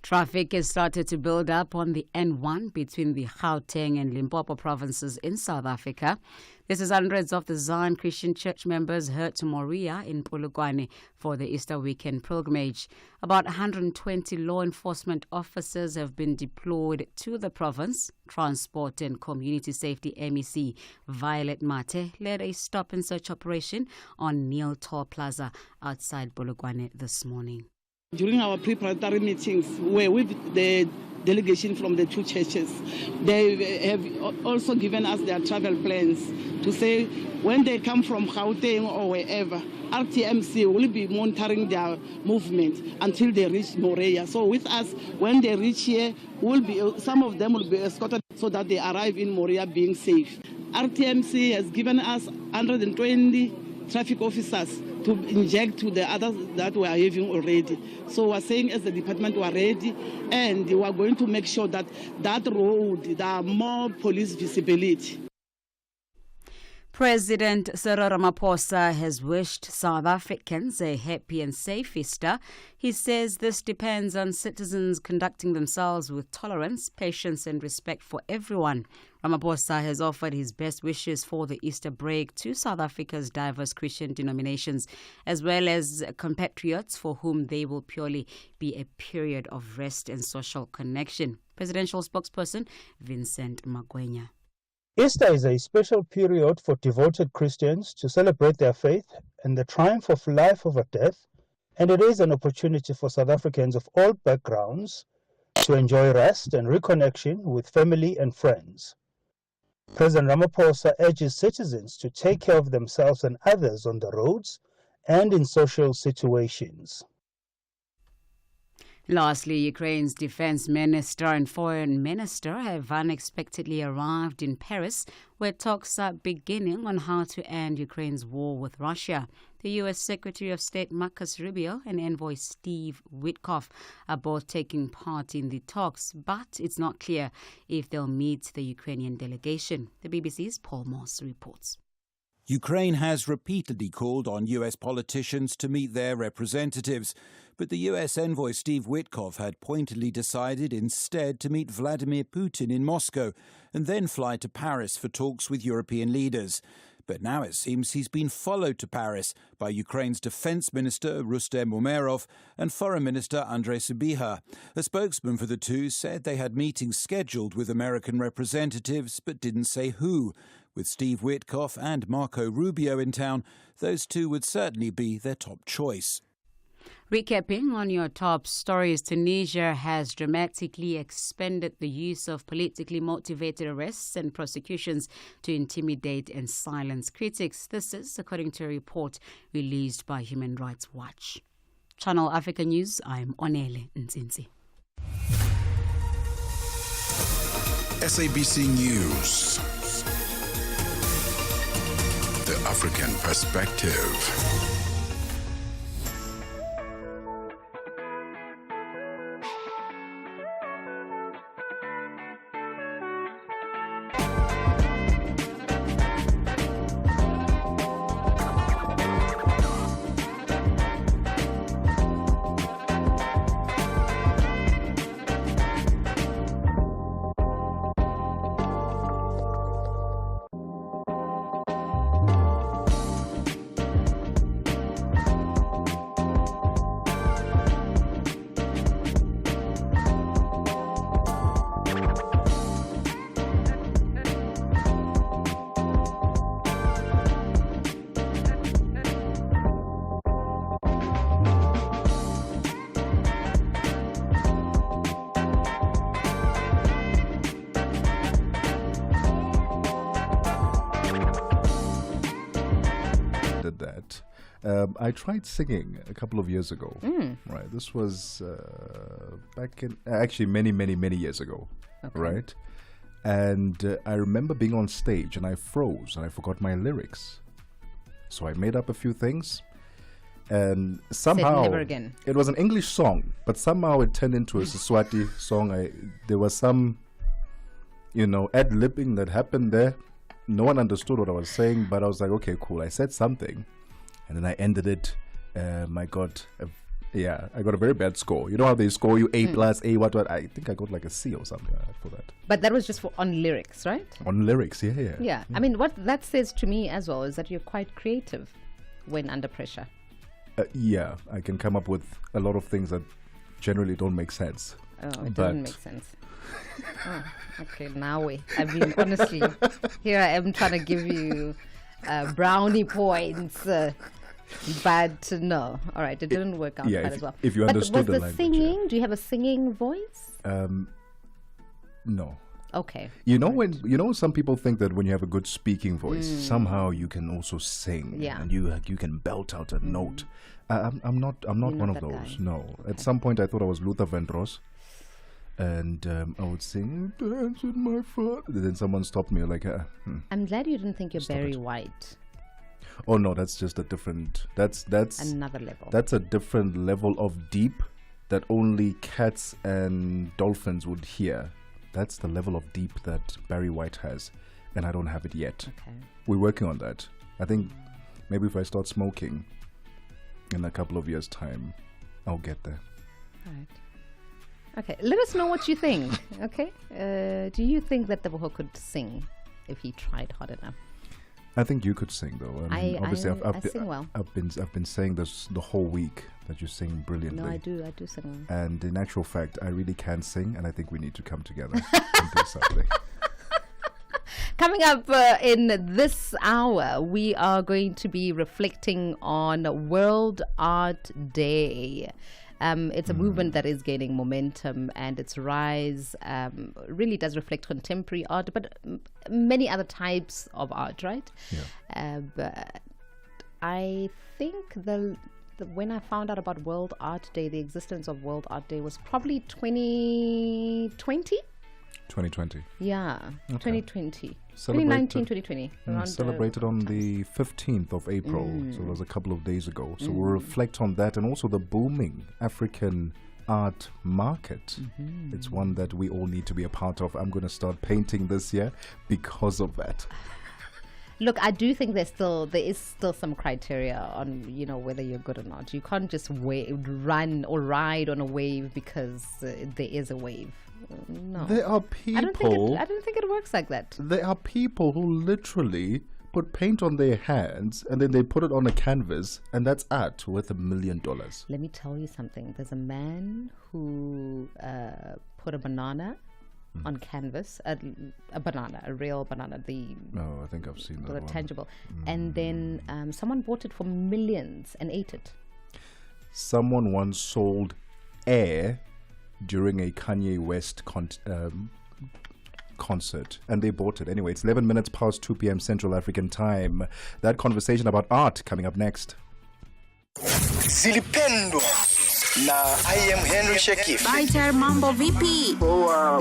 Traffic has started to build up on the N1 between the Gauteng and Limpopo provinces in South Africa. This is hundreds of the Zion Christian Church members heard to Moriah in Polokwane for the Easter weekend pilgrimage. About 120 law enforcement officers have been deployed to the province. Transport and Community Safety MEC Violet Mate led a stop-and-search operation on Neil Toll Plaza outside Polokwane this morning. During our preparatory meetings, we're with the delegation from the two churches. They have also given us their travel plans to say when they come from Gauteng or wherever, RTMC will be monitoring their movement until they reach Moriah. So with us, when they reach here, some of them will be escorted so that they arrive in Moria being safe. RTMC has given us 120 traffic officers to inject to the others that we are having already. So we're saying as the department we are ready, and we are going to make sure that that road, there are more police visibility. President Cyril Ramaphosa has wished South Africans a happy and safe Easter. He says this depends on citizens conducting themselves with tolerance, patience and respect for everyone. Ramaphosa has offered his best wishes for the Easter break to South Africa's diverse Christian denominations, as well as compatriots for whom they will purely be a period of rest and social connection. Presidential spokesperson Vincent Magwenya. Easter is a special period for devoted Christians to celebrate their faith and the triumph of life over death, and it is an opportunity for South Africans of all backgrounds to enjoy rest and reconnection with family and friends. President Ramaphosa urges citizens to take care of themselves and others on the roads and in social situations. Lastly, Ukraine's defense minister and foreign minister have unexpectedly arrived in Paris, where talks are beginning on how to end Ukraine's war with Russia. The U.S. Secretary of State Marcus Rubio and envoy Steve Witkoff are both taking part in the talks, but it's not clear if they'll meet the Ukrainian delegation. The BBC's Paul Moss reports. Ukraine has repeatedly called on U.S. politicians to meet their representatives, but the U.S. envoy Steve Witkoff had pointedly decided instead to meet Vladimir Putin in Moscow and then fly to Paris for talks with European leaders. But now it seems he's been followed to Paris by Ukraine's Defense Minister Rustem Umerov and Foreign Minister Andrei Sybiha. A spokesman for the two said they had meetings scheduled with American representatives but didn't say who. With Steve Witkoff and Marco Rubio in town, those two would certainly be their top choice. Recapping on your top stories, Tunisia has dramatically expanded the use of politically motivated arrests and prosecutions to intimidate and silence critics. This is according to a report released by Human Rights Watch. Channel Africa News, I'm Onele Nzinzi. SABC News. The African Perspective. I tried singing a couple of years ago. Right, this was back in actually many years ago. Okay. Right, and I remember being on stage and I froze and I forgot my lyrics. So I made up a few things, and somehow Said never again. It was an English song, but somehow it turned into a Siswati song. There was some, ad-libbing that happened there. No one understood what I was saying, but I was like, okay, cool. I said something. And then I ended it. I got a very bad score. You know how they score you A+, A, what? I think I got like a C or something like that for that. But that was just on lyrics, right? On lyrics, yeah. Yeah. I mean, what that says to me as well is that you're quite creative when under pressure. Yeah, I can come up with a lot of things that generally don't make sense. Oh, it doesn't make sense. Oh, okay, now honestly, here I am trying to give you brownie points. But no, all right, it didn't work out quite as well. If you understood the language. Singing, do you have a singing voice? No. Okay. Some people think that when you have a good speaking voice, somehow you can also sing. Yeah. And you can belt out a note. I'm not one of those. Guy. No. Okay. At some point I thought I was Luther Vandross. And I would sing, dance with my father. Then someone stopped me like, I'm glad you didn't think you're Barry White. Oh no, that's just a different. That's another level. That's a different level of deep that only cats and dolphins would hear. That's the level of deep that Barry White has, and I don't have it yet. Okay. We're working on that. I think maybe if I start smoking in a couple of years' time, I'll get there. All right. Okay, let us know what you think. Okay, do you think that Tebogo could sing if he tried hard enough? I think you could sing, though. I mean, obviously, I sing well. I've been saying this the whole week that you sing brilliantly. No, I do sing well. And in actual fact, I really can sing, and I think we need to come together and do something. Coming up in this hour, we are going to be reflecting on World Art Day. It's a movement that is gaining momentum, and its rise really does reflect contemporary art, but many other types of art, right? Yeah. But I think when I found out about World Art Day, the existence of World Art Day was probably 2020. 2020. Yeah, Okay. 2020. 2019, 2020. Celebrated on the 15th of April, so it was a couple of days ago. So we'll reflect on that and also the booming African art market. It's one that we all need to be a part of. I'm going to start painting this year because of that. Look, I do think there is still some criteria on whether you're good or not. You can't just run or ride on a wave because there is a wave. No, There are people. I don't think it works like that. There are people who literally put paint on their hands and then they put it on a canvas, and that's art worth $1 million. Let me tell you something. There's a man who put a banana on canvas, a real banana. I think I've seen that one. Tangible, and then someone bought it for millions and ate it. Someone once sold air during a Kanye West concert, and they bought it. Anyway, it's 11 minutes past 2 p.m. Central African Time. That conversation about art coming up next. Zilipendwa na I am Henry Shekif. Baiter, mambo vipi? Poa.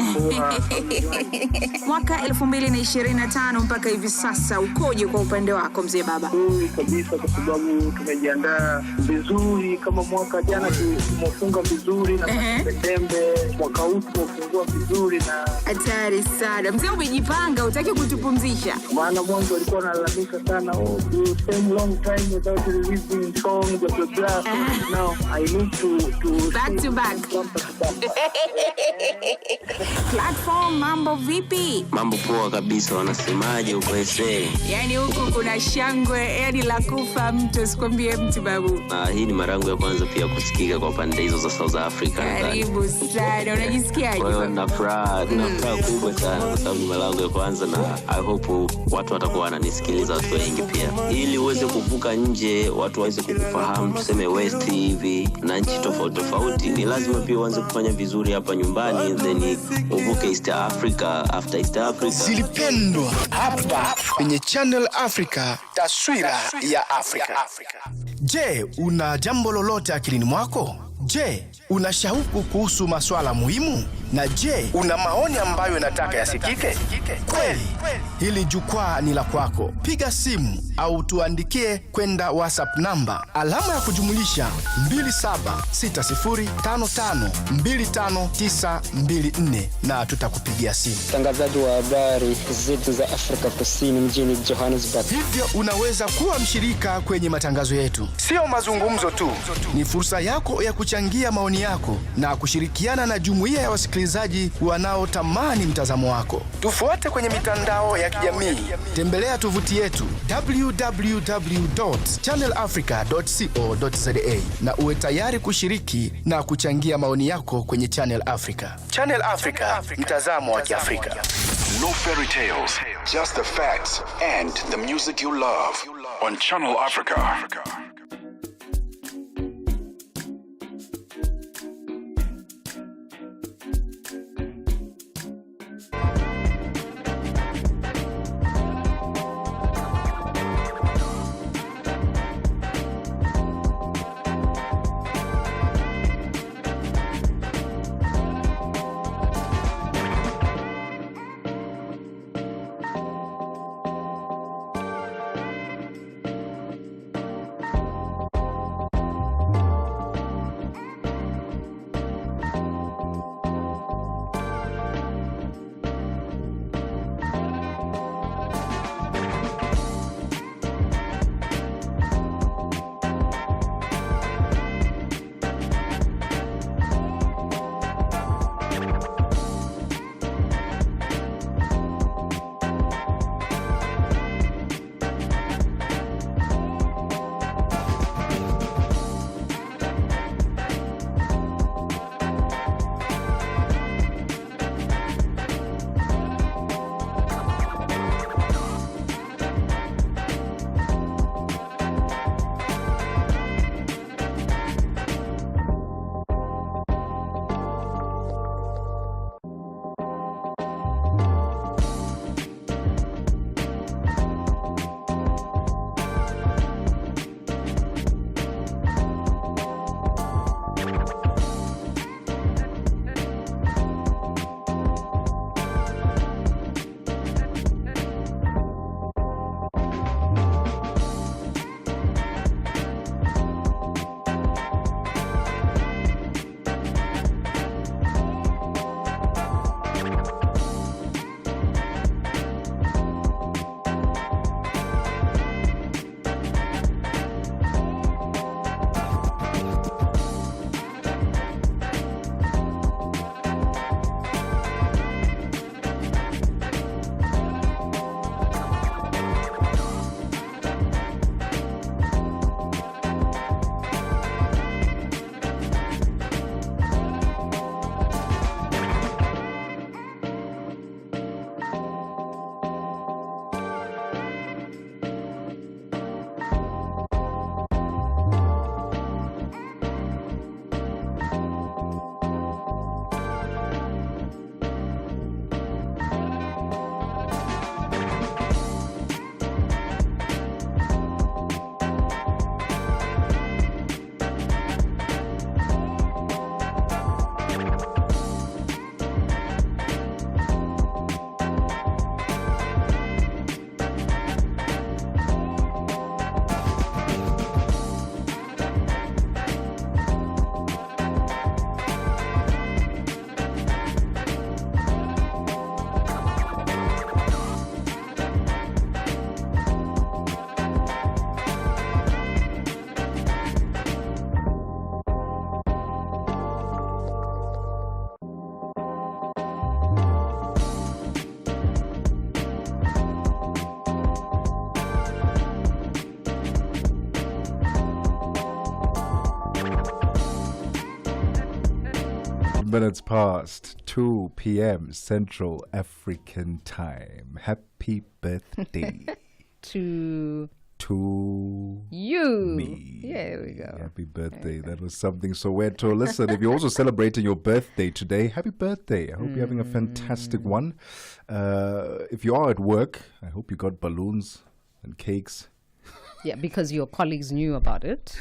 Mwaka 2025 mpaka hivi sasa ukoje kwa upande wako mzee baba? Kabisa, kwa sababu tumejiandaa vizuri. Kama mwaka jana tumefunga vizuri na Septemba, mwaka huu tumefungua vizuri na hatari sana. Mzee umejipanga, utaki kutupumzisha? Maana mwanzo walikuwa wanalalamika sana, you spend long time without releasing songs blah blah. Now I need to back to back. Platform, mambo vipi? Mambo poa kabisa, wanasemaje uko ese? Yani huku kuna shangwe, yani la kufa mtu, sikwambie mtu babu. Hii ni marangu ya kwanza pia kusikika kwa pande hizo za South Africa. Karibu sana, unajisikiaje? Wewe na furaha kubwa sana kwa sababu ni marangu ya kwanza, na I hope watu watakuwa wananisikiliza, watu wengi pia. Ili uweze kuvuka nje, watu waweze kukufahamu, tuseme West hivi na nchi tofauti, ni lazima pia uanze kufanya vizuri hapa nyumbani, then uvuke East Africa. After East Africa, Zilipendwa hapa kwenye Channel Africa, taswira ya Afrika. Je, una jambo lolote akilini mwako? Je, una shauku kuhusu masuala muhimu? Na je, una maoni ambayo unataka yasikike? Kweli, hili jukwaa ni la kwako. Piga simu au tuandikie kwenda WhatsApp namba alama ya kujumulisha 2760552594 na tutakupigia simu. Mtangazaji wa habari zetu za Afrika Kusini mjini Johannesburg. Hivyo unaweza kuwa mshirika kwenye matangazo yetu. Sio mazungumzo tu, ni fursa yako ya kuchangia maoni yako na kushirikiana na jumuiya ya wasikilizaji wanaotamani mtazamo wako. Tufuate kwenye mitandao ya kijamii. Tembelea tovuti yetu www.channelafrica.co.za na uwe tayari kushiriki na kuchangia maoni yako kwenye Channel Africa. Channel Africa, mtazamo wa Kiafrika. No fairy tales, just the facts and the music you love on Channel Africa. minutes past 2 p.m. Central African Time. Happy birthday to you. Me. Yeah, there we go. Happy birthday. That was something Soweto. Listen, if you're also celebrating your birthday today, happy birthday. I hope you're having a fantastic one. If you are at work, I hope you got balloons and cakes. Yeah, because your colleagues knew about it.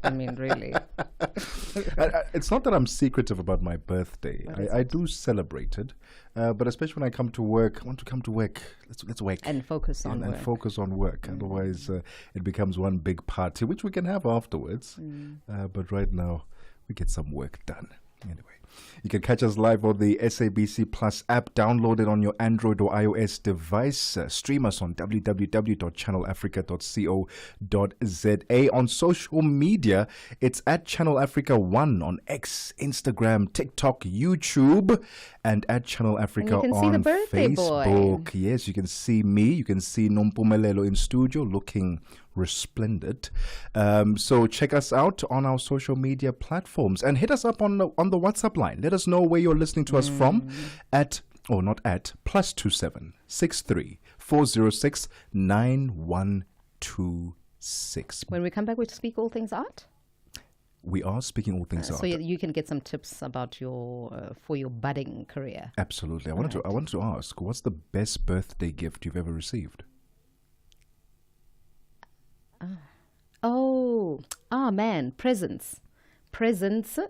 I mean, really. It's not that I'm secretive about my birthday. I do celebrate it. But especially when I come to work, I want to come to work. Let's work. And focus on work. And focus on work. Otherwise, it becomes one big party, which we can have afterwards. But right now, we get some work done. Anyway. You can catch us live on the SABC Plus app. Download it on your Android or iOS device. Stream us on www.channelafrica.co.za. On social media, it's at Channel Africa 1 on X, Instagram, TikTok, YouTube, and at Channel Africa on on the birthday Facebook. Boy. Yes, you can see me. You can see Nompumelelo in studio looking resplendent. So check us out on our social media platforms and hit us up on the WhatsApp line. Let us know where you're listening to us from at +27 63 406 9126. When we come back, we'll speak all things art. We are speaking all things art. So you can get some tips about your for your budding career. Absolutely. I wanted to ask, what's the best birthday gift you've ever received? Man, presents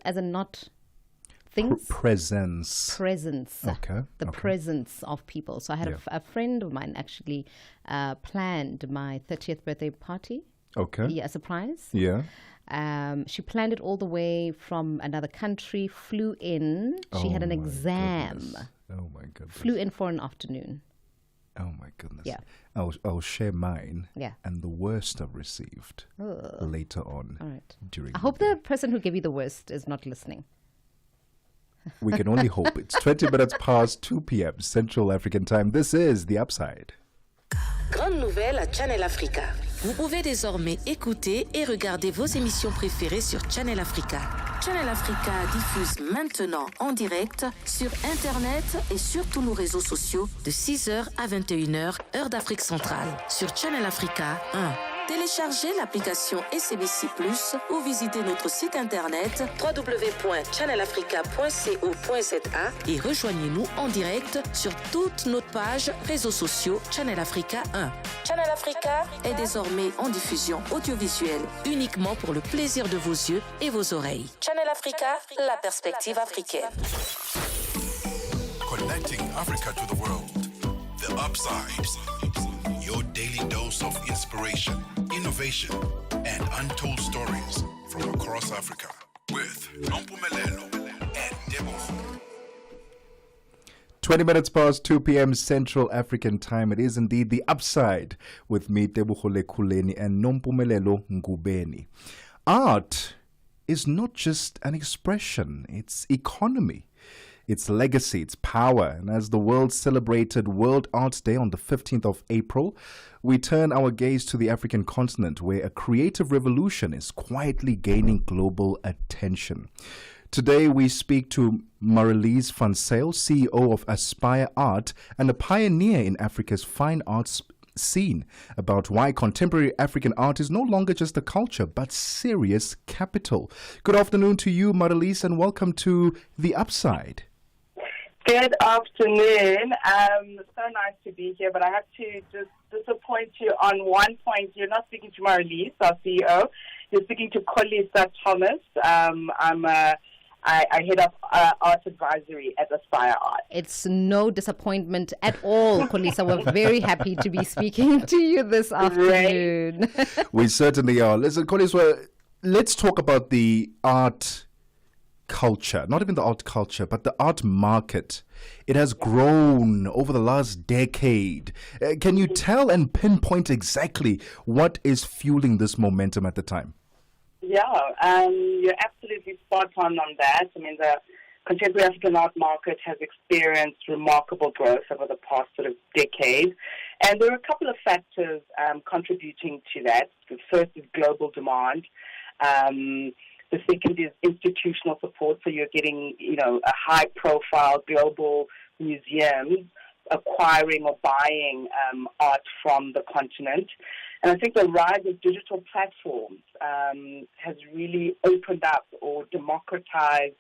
as in not things. Presents. Okay. The presence of people. So I had a friend of mine actually planned my 30th birthday party. Okay. Yeah, a surprise. Yeah. She planned it all the way from another country, flew in. She had an exam. Oh my goodness. Flew in for an afternoon. Oh my goodness. Yeah. I'll share mine. Yeah. And the worst I've received later on. All right. During I hope the person who gave you the worst is not listening. We can only hope. It's 20 minutes past 2 p.m. Central African Time. This is The Upside. Grande nouvelle à Channel Africa. Vous pouvez désormais écouter et regarder vos émissions préférées sur Channel Africa. Channel Africa diffuse maintenant en direct sur Internet et sur tous nos réseaux sociaux de 6h à 21h, heure d'Afrique centrale. Sur Channel Africa 1. Téléchargez l'application SABC Plus ou visitez notre site internet www.channelafrica.co.za et rejoignez-nous en direct sur toutes nos pages réseaux sociaux Channel Africa 1. Channel Africa est désormais en diffusion audiovisuelle uniquement pour le plaisir de vos yeux et vos oreilles. Channel Africa, la perspective africaine. Connecting Africa to the world. The Upside. Your daily dose of inspiration, innovation, and untold stories from across Africa. With Nompumelelo and Tebogo. 20 minutes past 2 p.m. Central African Time. It is indeed The Upside with me, Tebogo Lekhuleni, and Nompumelelo Ngubeni. Art is not just an expression, it's economy. Its legacy, its power. And as the world celebrated World Arts Day on the 15th of April, we turn our gaze to the African continent, where a creative revolution is quietly gaining global attention. Today, we speak to Marelise van Zyl, CEO of Aspire Art and a pioneer in Africa's fine arts scene, about why contemporary African art is no longer just a culture, but serious capital. Good afternoon to you, Marelise, and welcome to The Upside. Good afternoon. So nice to be here, but I have to just disappoint you on one point. You're not speaking to Marelise, our CEO. You're speaking to Kolisa Thomas. I head up art advisory at Aspire Art. It's no disappointment at all, Kolisa. We're very happy to be speaking to you this afternoon. We certainly are. Listen, Kolisa, let's talk about the art culture, not even the art culture, but the art market. It has grown over the last decade. Can you tell and pinpoint exactly what is fueling this momentum at the time? Yeah, you're absolutely spot on that. I mean, the contemporary African art market has experienced remarkable growth over the past sort of decade. And there are a couple of factors contributing to that. The first is global demand. The second is institutional support. So you're getting, a high-profile global museum acquiring or buying art from the continent. And I think the rise of digital platforms has really opened up or democratized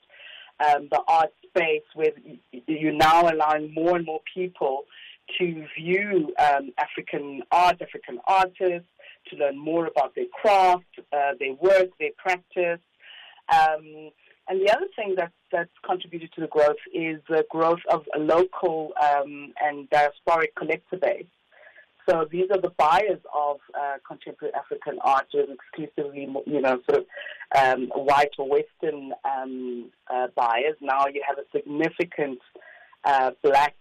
the art space, where you're now allowing more and more people to view African art, African artists, to learn more about their craft, their work, their practice. And the other thing that's contributed to the growth is the growth of a local and diasporic collector base. So these are the buyers of contemporary African art, exclusively, white or Western buyers. Now you have a significant black,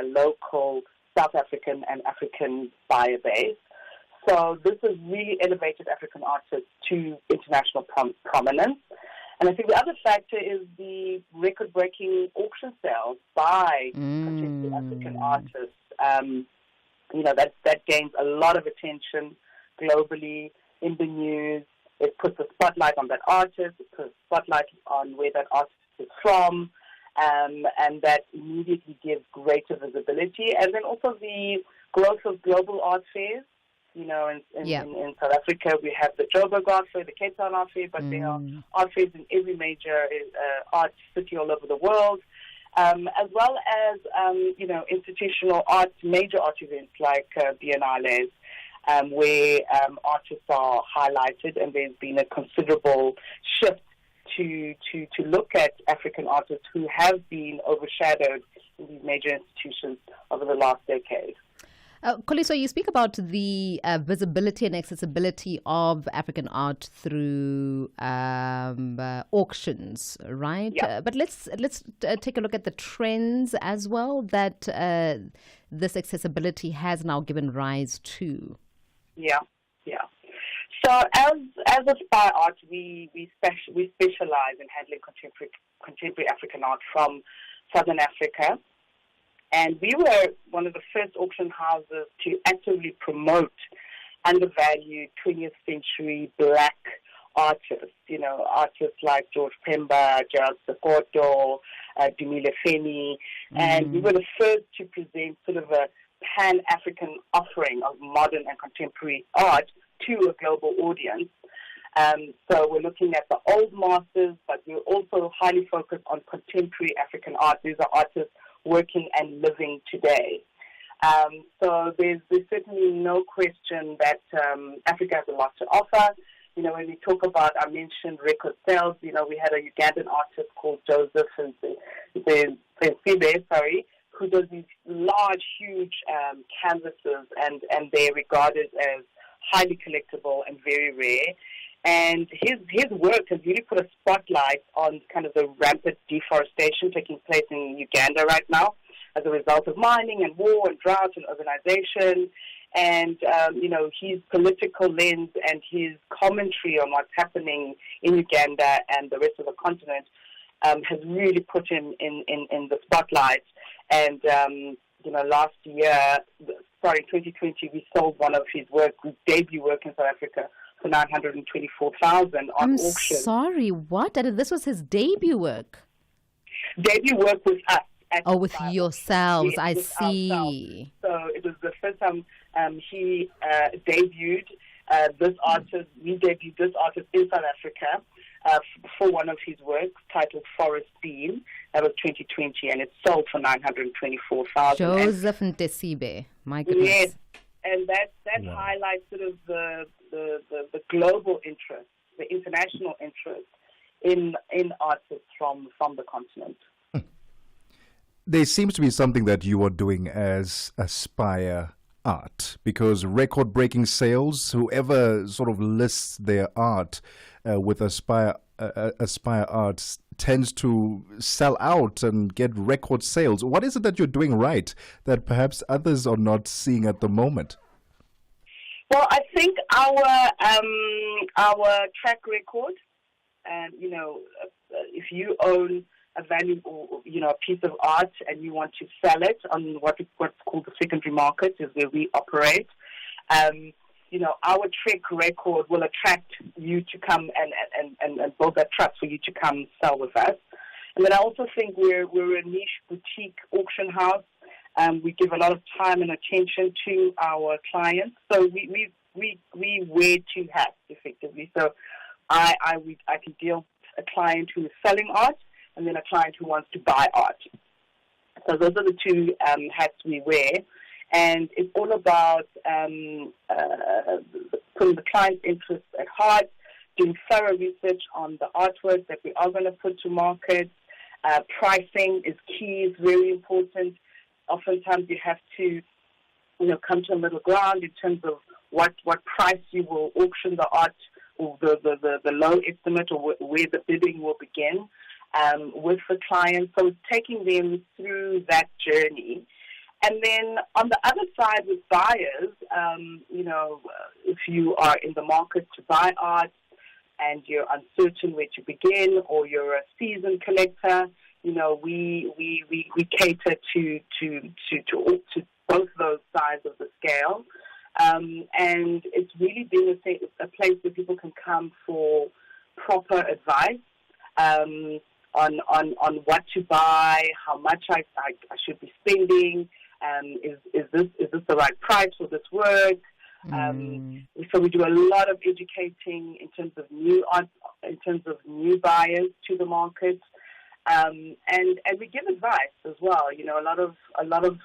local, South African and African buyer base. So this has really elevated African artists to international prominence. And I think the other factor is the record-breaking auction sales by contemporary African artists. That gains a lot of attention globally in the news. It puts a spotlight on that artist. It puts a spotlight on where that artist is from. And that immediately gives greater visibility. And then also the growth of global art fairs. In South Africa, we have the Joburg Art Fair, the Cape Town Art Fair, but there are art fairs in every major art city all over the world, as well as, institutional art, major art events like biennales, where artists are highlighted, and there's been a considerable shift to look at African artists who have been overshadowed in these major institutions over the last decade. Kholiso, you speak about the visibility and accessibility of African art through auctions, right? Yeah. But let's take a look at the trends as well that this accessibility has now given rise to. Yeah. So as Aspire Art, we specialize in handling contemporary African art from Southern Africa. And we were one of the first auction houses to actively promote undervalued 20th century black artists, artists like George Pemba, Gerald Sokoto, Dumile Feni. And we were the first to present sort of a pan-African offering of modern and contemporary art to a global audience. So we're looking at the old masters, but we're also highly focused on contemporary African art. These are artists working and living today. So there's certainly no question that Africa has a lot to offer. When we talk about, I mentioned record sales, we had a Ugandan artist called Joseph Nsibe, who does these large, huge canvases, and they're regarded as highly collectible and very rare. And his work has really put a spotlight on kind of the rampant deforestation taking place in Uganda right now as a result of mining and war and drought and urbanization. And, his political lens and his commentary on what's happening in Uganda and the rest of the continent has really put him in the spotlight. And, last year, 2020, we sold one of his debut work in South Africa for $924,000 on auction. Sorry, what? This was his debut work? Debut work with us. With yourselves, yes, I with see. Ourselves. So it was the first time he debuted this artist. We debuted this artist in South Africa for one of his works titled Forest Beam. That was 2020, and it sold for $924,000. Joseph Ntesibe, my goodness. Yes, and that highlights sort of the global interest, the international interest in artists from the continent. There seems to be something that you are doing as Aspire Art, because record-breaking sales, whoever sort of lists their art with Aspire Art tends to sell out and get record sales. What is it that you're doing right that perhaps others are not seeing at the moment? Well, I think our track record, if you own a valuable, a piece of art and you want to sell it on what's called the secondary market, is where we operate. our track record will attract you to come and build that trust for you to come sell with us. And then I also think we're a niche boutique auction house. We give a lot of time and attention to our clients. So we wear two hats effectively. So I can deal with a client who is selling art and then a client who wants to buy art. So those are the two hats we wear. And it's all about putting the client's interests at heart, doing thorough research on the artwork that we are going to put to market. Pricing is key, is very important. Oftentimes you have to, come to a middle ground in terms of what price you will auction the art, or the low estimate, or where the bidding will begin with the client. So it's taking them through that journey. And then on the other side with buyers, if you are in the market to buy art and you're uncertain where to begin, or you're a seasoned collector, we cater to both those sides of the scale. And it's really been a place where people can come for proper advice on what to buy, how much I should be spending. Is this the right price for this work? So we do a lot of educating in terms of new buyers to the market, and we give advice as well. A lot of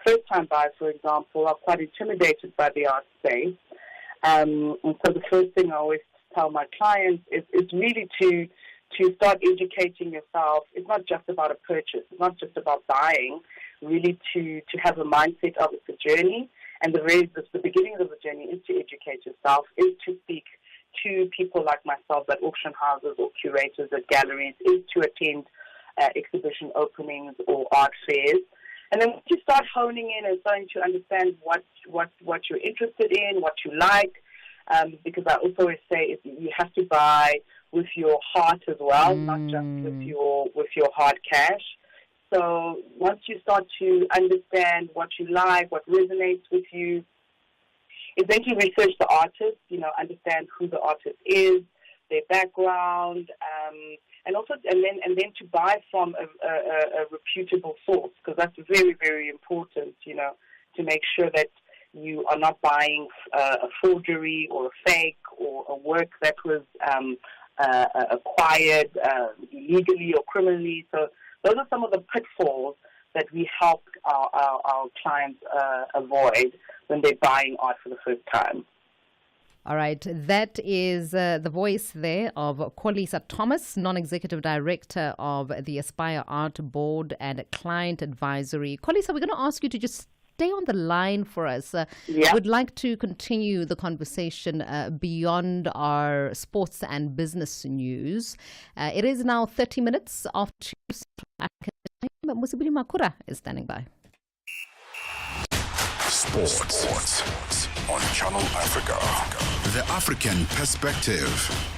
first-time buyers, for example, are quite intimidated by the art space, and so the first thing I always tell my clients is really to start educating yourself. It's not just about a purchase. It's not just about buying. Really, to have a mindset of it's a journey, and the beginning of the journey is to educate yourself, is to speak to people like myself at auction houses or curators at galleries, is to attend exhibition openings or art fairs. And then once you start honing in and starting to understand what you're interested in, what you like, because I also always say you have to buy with your heart as well, not just with your hard cash. So once you start to understand what you like, what resonates with you, is then to research the artist, understand who the artist is, their background, and then to buy from a reputable source, because that's very, very important, to make sure that you are not buying a forgery or a fake or a work that was acquired illegally or criminally. So those are some of the pitfalls that we help our clients avoid when they're buying art for the first time. All right, that is the voice there of Kolisa Thomas, Non-Executive Director of the Aspire Art Board and Client Advisory. Kolisa, we're going to ask you to just stay on the line for us. We'd like to continue the conversation beyond our sports and business news. It is now 30 minutes after Musibili Makura is standing by. Sports on Channel Africa. The African Perspective.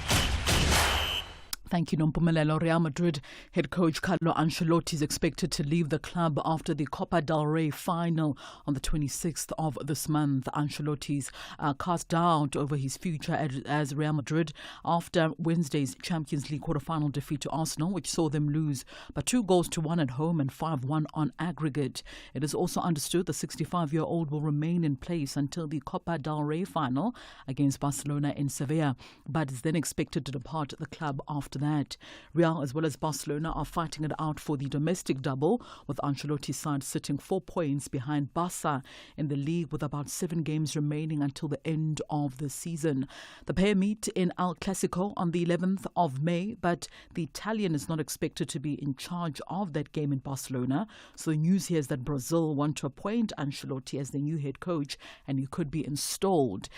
Thank you, Nompumelelo. Real Madrid head coach Carlo Ancelotti is expected to leave the club after the Copa del Rey final on the 26th of this month. Ancelotti's cast doubt over his future as Real Madrid after Wednesday's Champions League quarter-final defeat to Arsenal, which saw them lose by 2-1 at home and 5-1 on aggregate. It is also understood the 65-year-old will remain in place until the Copa del Rey final against Barcelona in Sevilla, but is then expected to depart the club after that. Real as well as Barcelona are fighting it out for the domestic double, with Ancelotti's side sitting 4 points behind Barca in the league with about 7 games remaining until the end of the season. The pair meet in El Clasico on the 11th of May, but the Italian is not expected to be in charge of that game in Barcelona. So the news here is that Brazil want to appoint Ancelotti as the new head coach, and he could be installed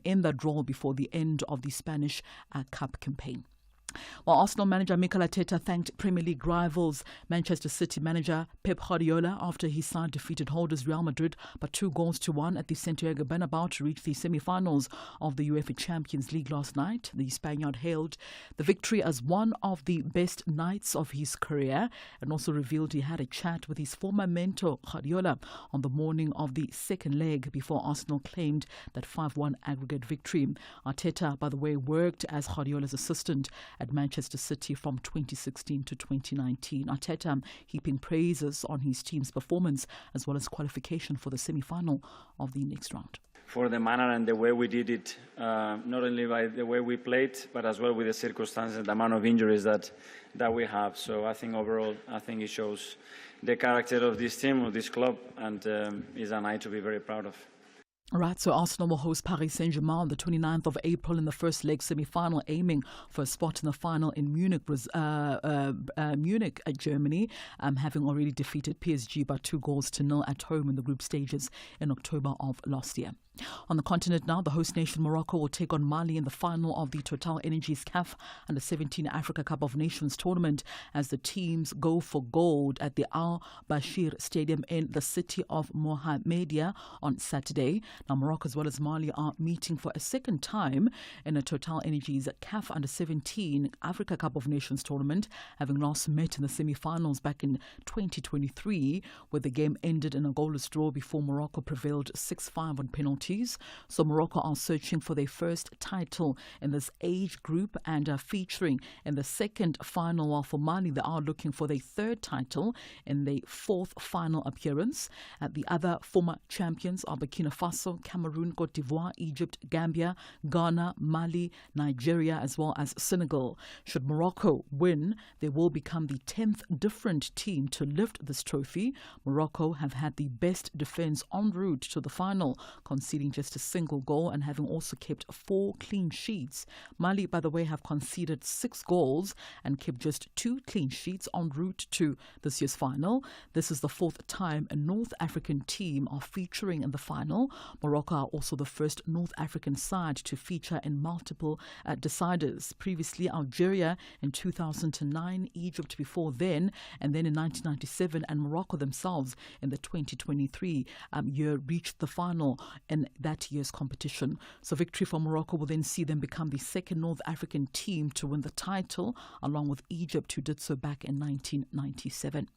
in that role before the end of the Spanish Cup campaign. While Arsenal manager Mikel Arteta thanked Premier League rivals Manchester City manager Pep Guardiola after his side defeated holders Real Madrid by 2-1 at the Santiago Bernabeu to reach the semi-finals of the UEFA Champions League last night. The Spaniard hailed the victory as one of the best nights of his career and also revealed he had a chat with his former mentor Guardiola on the morning of the second leg before Arsenal claimed that 5-1 aggregate victory. Arteta, by the way, worked as Guardiola's assistant at Manchester City from 2016 to 2019. Arteta heaping praises on his team's performance as well as qualification for the semi-final of the next round. For the manner and the way we did it, not only by the way we played, but as well with the circumstances, the amount of injuries that we have. So I think overall, it shows the character of this team, of this club, and is a night to be very proud of. Right, so Arsenal will host Paris Saint-Germain on the 29th of April in the first leg semi-final, aiming for a spot in the final in Munich, Germany, having already defeated PSG by 2-0 at home in the group stages in October of last year. On the continent now, the host nation Morocco will take on Mali in the final of the Total Energies CAF Under-17 Africa Cup of Nations tournament as the teams go for gold at the Al Bashir Stadium in the city of Mohammedia on Saturday. Now, Morocco as well as Mali are meeting for a second time in a Total Energies CAF Under-17 Africa Cup of Nations tournament, having last met in the semi-finals back in 2023, where the game ended in a goalless draw before Morocco prevailed 6-5 on penalties. So Morocco are searching for their first title in this age group and are featuring in the second final, while for Mali they are looking for their third title in their fourth final appearance. The other former champions are Burkina Faso, Cameroon, Cote d'Ivoire, Egypt, Gambia, Ghana, Mali, Nigeria as well as Senegal. Should Morocco win, they will become the 10th different team to lift this trophy. Morocco have had the best defence en route to the final, conceding just a single goal and having also kept 4 clean sheets. Mali, by the way, have conceded 6 goals and kept just 2 clean sheets en route to this year's final. This is the 4th time a North African team are featuring in the final. Morocco are also the first North African side to feature in multiple deciders. Previously, Algeria in 2009, Egypt before then, and then in 1997, and Morocco themselves in the 2023 year reached the final in that year's competition. So victory for Morocco will then see them become the second North African team to win the title, along with Egypt, who did so back in 1997.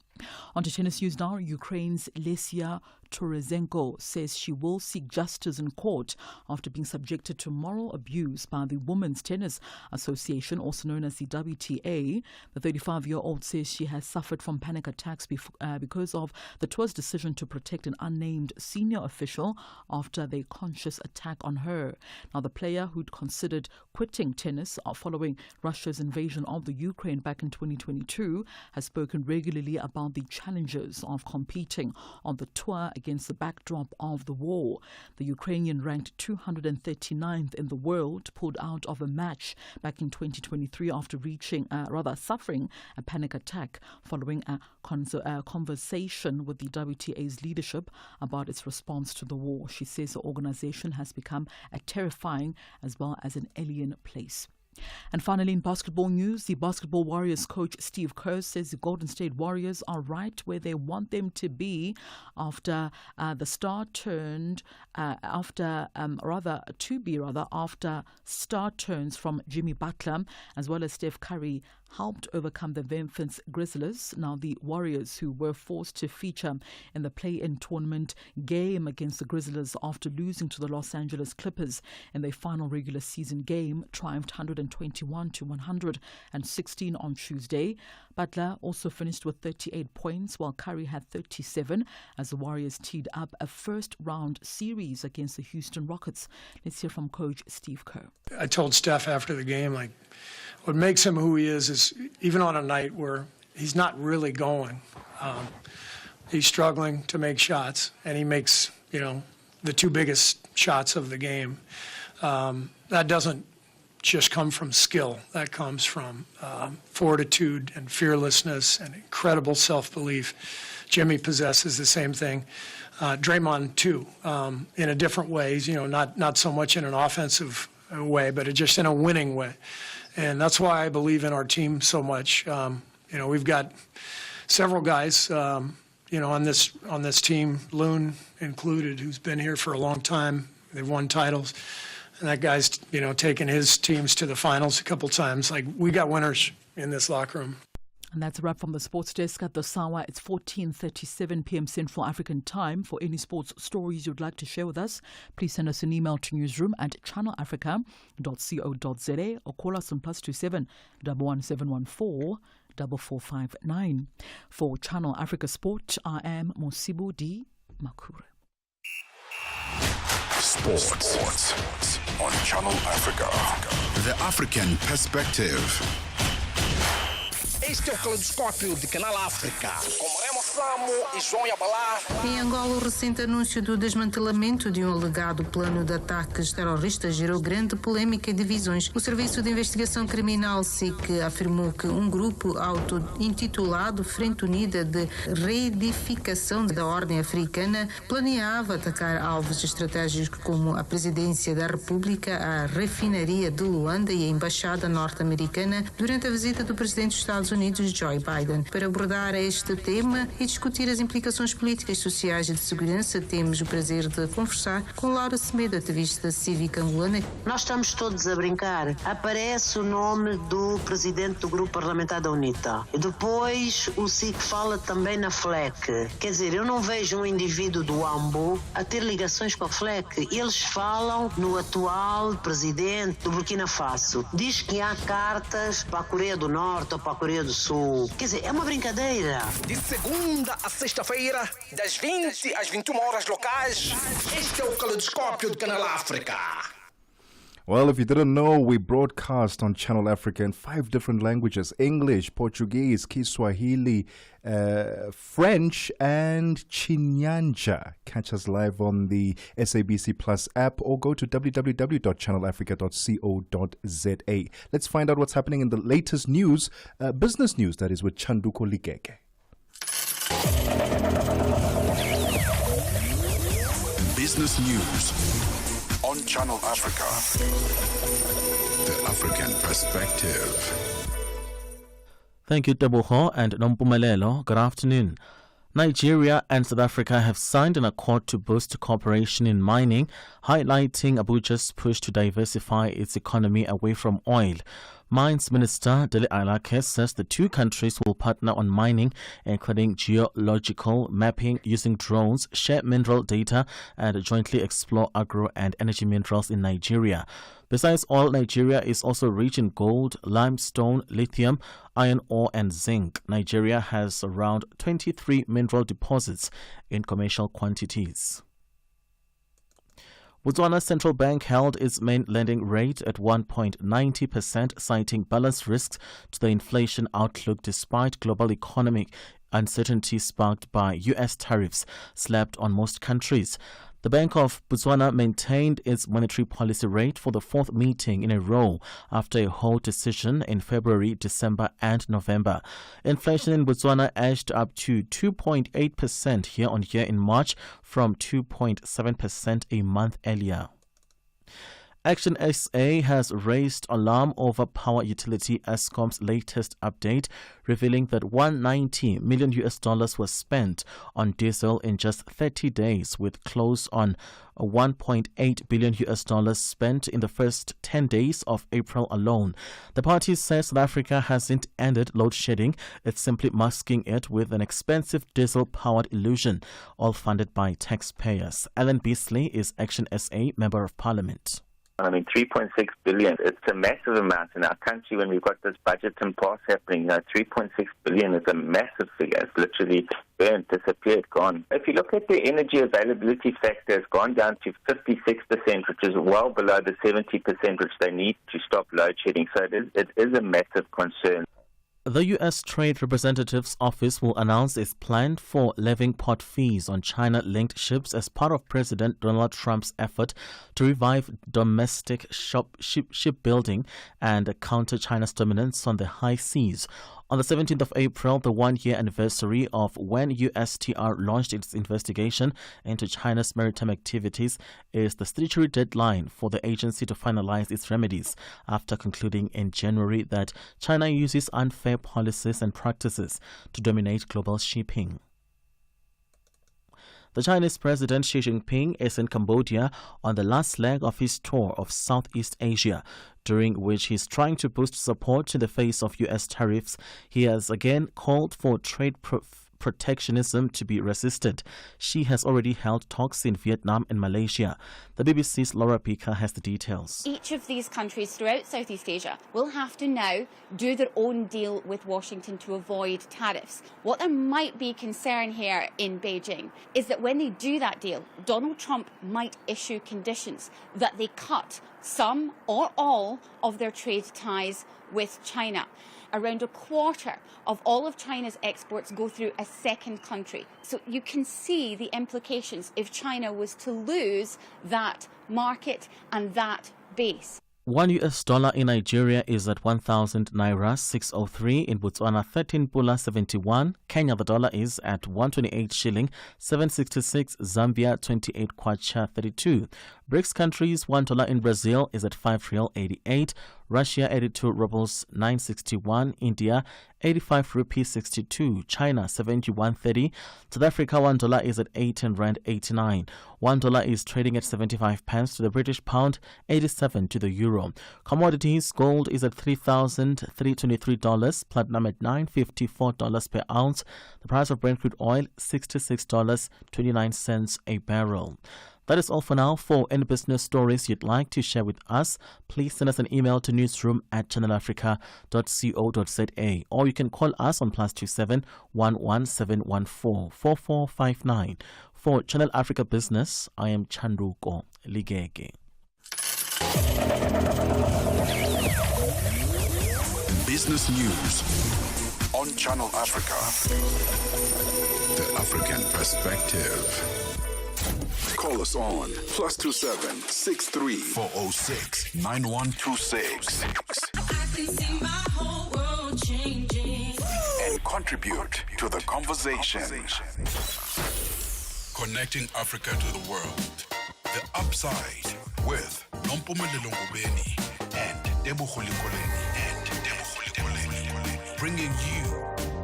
On to tennis news now. Ukraine's Lesia Torezenko says she will seek justice in court after being subjected to moral abuse by the Women's Tennis Association, also known as the WTA. The 35-year-old says she has suffered from panic attacks because of the tour's decision to protect an unnamed senior official after their conscious attack on her. Now, the player who'd considered quitting tennis following Russia's invasion of the Ukraine back in 2022 has spoken regularly about the challenges of competing on the tour against the backdrop of the war. The Ukrainian, ranked 239th in the world, pulled out of a match back in 2023 after suffering a panic attack following a conversation with the WTA's leadership about its response to the war. She says the organization has become a terrifying as well as an alien place. And finally, in basketball news, the Basketball Warriors coach Steve Kerr says the Golden State Warriors are right where they want them to be after star turns from Jimmy Butler as well as Steph Curry helped overcome the Memphis Grizzlies. Now, the Warriors, who were forced to feature in the play-in tournament game against the Grizzlies after losing to the Los Angeles Clippers in their final regular season game, triumphed 121-116 on Tuesday. Butler also finished with 38 points, while Curry had 37, as the Warriors teed up a first-round series against the Houston Rockets. Let's hear from Coach Steve Kerr. I told Steph after the game, what makes him who he is even on a night where he's not really going, he's struggling to make shots, and he makes, the 2 biggest shots of the game. That doesn't just come from skill. That comes from fortitude and fearlessness and incredible self-belief. Jimmy possesses the same thing. Draymond, too, in a different ways, not so much in an offensive way, but just in a winning way. And that's why I believe in our team so much. We've got several guys, on this team, Loon included, who's been here for a long time. They've won titles. And that guy's, taken his teams to the finals a couple times. Like, we got winners in this locker room. And that's a wrap from the sports desk at the Sawa. It's 14:37 p.m. Central African Time. For any sports stories you'd like to share with us, please send us an email to newsroom@channelafrica.co.za or call us on +27 11714 4459. For Channel Africa Sport, I am Mosibu D. Makure. Sports on Channel Africa. The African Perspective. Este é o Caleidoscópio de Canal África, com Remo Samo e João Yabalá. Em Angola, o recente anúncio do desmantelamento de um alegado plano de ataques terroristas gerou grande polêmica e divisões. O Serviço de Investigação Criminal, SIC, afirmou que um grupo auto-intitulado Frente Unida de Reedificação da Ordem Africana planeava atacar alvos estratégicos como a Presidência da República, a Refinaria de Luanda e a Embaixada Norte-Americana durante a visita do Presidente dos Estados Unidos, Joe Biden. Para abordar este tema e discutir as implicações políticas, sociais e de segurança, temos o prazer de conversar com Laura Semedo, ativista cívica angolana. Nós estamos todos a brincar. Aparece o nome do presidente do grupo parlamentar da UNITA. E depois o SIC fala também na FLEC. Quer dizer, eu não vejo um indivíduo do AMBO a ter ligações com a FLEC. Eles falam no atual presidente do Burkina Faso. Diz que há cartas para a Coreia do Norte ou para a Coreia do Sul. Quer dizer, é uma brincadeira. De segunda a sexta-feira, das 20 às 21 horas locais, este é o Caleidoscópio de Canal África. Well, if you didn't know, we broadcast on Channel Africa in 5 different languages: English, Portuguese, Kiswahili, French, and Chinyanja. Catch us live on the SABC Plus app or go to www.channelafrica.co.za. Let's find out what's happening in the latest news, business news, that is with Chanduko Likeke. Business news on Channel Africa. The African Perspective. Thank you, Tebogo and Nompumelelo. Good afternoon. Nigeria and South Africa have signed an accord to boost cooperation in mining, highlighting Abuja's push to diversify its economy away from oil. Mines Minister Dele Alake says the two countries will partner on mining, including geological mapping using drones, share mineral data, and jointly explore agro and energy minerals in Nigeria. Besides oil, Nigeria is also rich in gold, limestone, lithium, iron ore, and zinc. Nigeria has around 23 mineral deposits in commercial quantities. Botswana's central bank held its main lending rate at 1.90%, citing balanced risks to the inflation outlook despite global economic uncertainty sparked by U.S. tariffs slapped on most countries. The Bank of Botswana maintained its monetary policy rate for the 4th meeting in a row after a hold decision in February, December and November. Inflation in Botswana edged up to 2.8% year-on-year in March from 2.7% a month earlier. Action SA has raised alarm over power utility Eskom's latest update, revealing that $190 million was spent on diesel in just 30 days, with close on $1.8 billion spent in the first 10 days of April alone. The party says South Africa hasn't ended load shedding, it's simply masking it with an expensive diesel-powered illusion, all funded by taxpayers. Alan Beasley is Action SA Member of Parliament. I mean, 3.6 billion, it's a massive amount in our country when we've got this budget impasse happening. 3.6 billion is a massive figure. It's literally burnt, disappeared, gone. If you look at the energy availability factor, it's gone down to 56%, which is well below the 70% which they need to stop load shedding. So it is a massive concern. The U.S. Trade Representative's office will announce its plan for levying port fees on China-linked ships as part of President Donald Trump's effort to revive domestic shipbuilding and counter China's dominance on the high seas. On the 17th of April, the one-year anniversary of when USTR launched its investigation into China's maritime activities, is the statutory deadline for the agency to finalize its remedies after concluding in January that China uses unfair policies and practices to dominate global shipping. The Chinese President Xi Jinping is in Cambodia on the last leg of his tour of Southeast Asia, during which he is trying to boost support in the face of U.S. tariffs. He has again called for trade protectionism to be resisted. Xi has already held talks in Vietnam and Malaysia. The BBC's Laura Pica has the details. Each of these countries throughout Southeast Asia will have to now do their own deal with Washington to avoid tariffs. What there might be concern here in Beijing is that when they do that deal, Donald Trump might issue conditions that they cut some or all of their trade ties with China. Around a quarter of all of China's exports go through a second country. So you can see the implications if China was to lose that market and that base. $1 in Nigeria is at 1,000 naira 603. In Botswana, 13 pula 71. Kenya, the dollar is at 128 shilling 766. Zambia, 28 kwacha 32. BRICS countries, $1 in Brazil is at 5 real 88. Russia, 82 rubles 961. India, 85 rupees 62. China, 71.30. South Africa, $1 is at 18 rand 89. $1 is trading at 75 pence to the British pound, 87 to the euro. Commodities, gold is at $3,323. Platinum at $954 per ounce. The price of Brent crude oil, $66.29 a barrel. That is all for now. For any business stories you'd like to share with us, please send us an email to newsroom@channelafrica.co.za, or you can call us on +27 11714 4459. For Channel Africa Business, I am Chanduko Ligege. Business news on Channel Africa. The African perspective. Call us on +27 63 406 9126 and contribute to the conversation. Connecting Africa to the world. The Upside with Nompumelelo Ngubeni and Tebogo Lekhuleni bringing you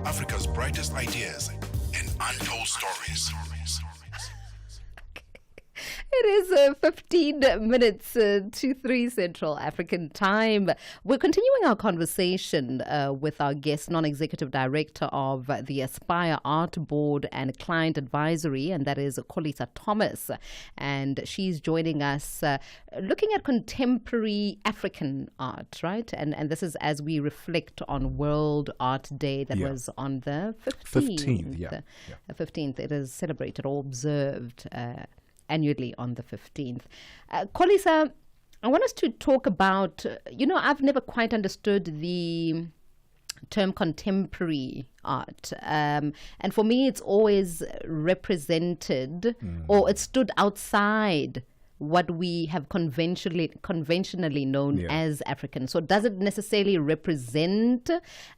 Africa's brightest ideas and untold stories. It is 15 minutes to 3 Central African time. We're continuing our conversation with our guest, non-executive director of the Aspire Art Board and Client Advisory, and that is Kolisa Thomas. And she's joining us looking at contemporary African art, right? And this is as we reflect on World Art Day that was on the 15th. The 15th. It is celebrated or observed annually on the 15th. Kolisa, I want us to talk about, I've never quite understood the term contemporary art. And for me, it's always represented or it stood outside what we have conventionally known as African. So does it necessarily represent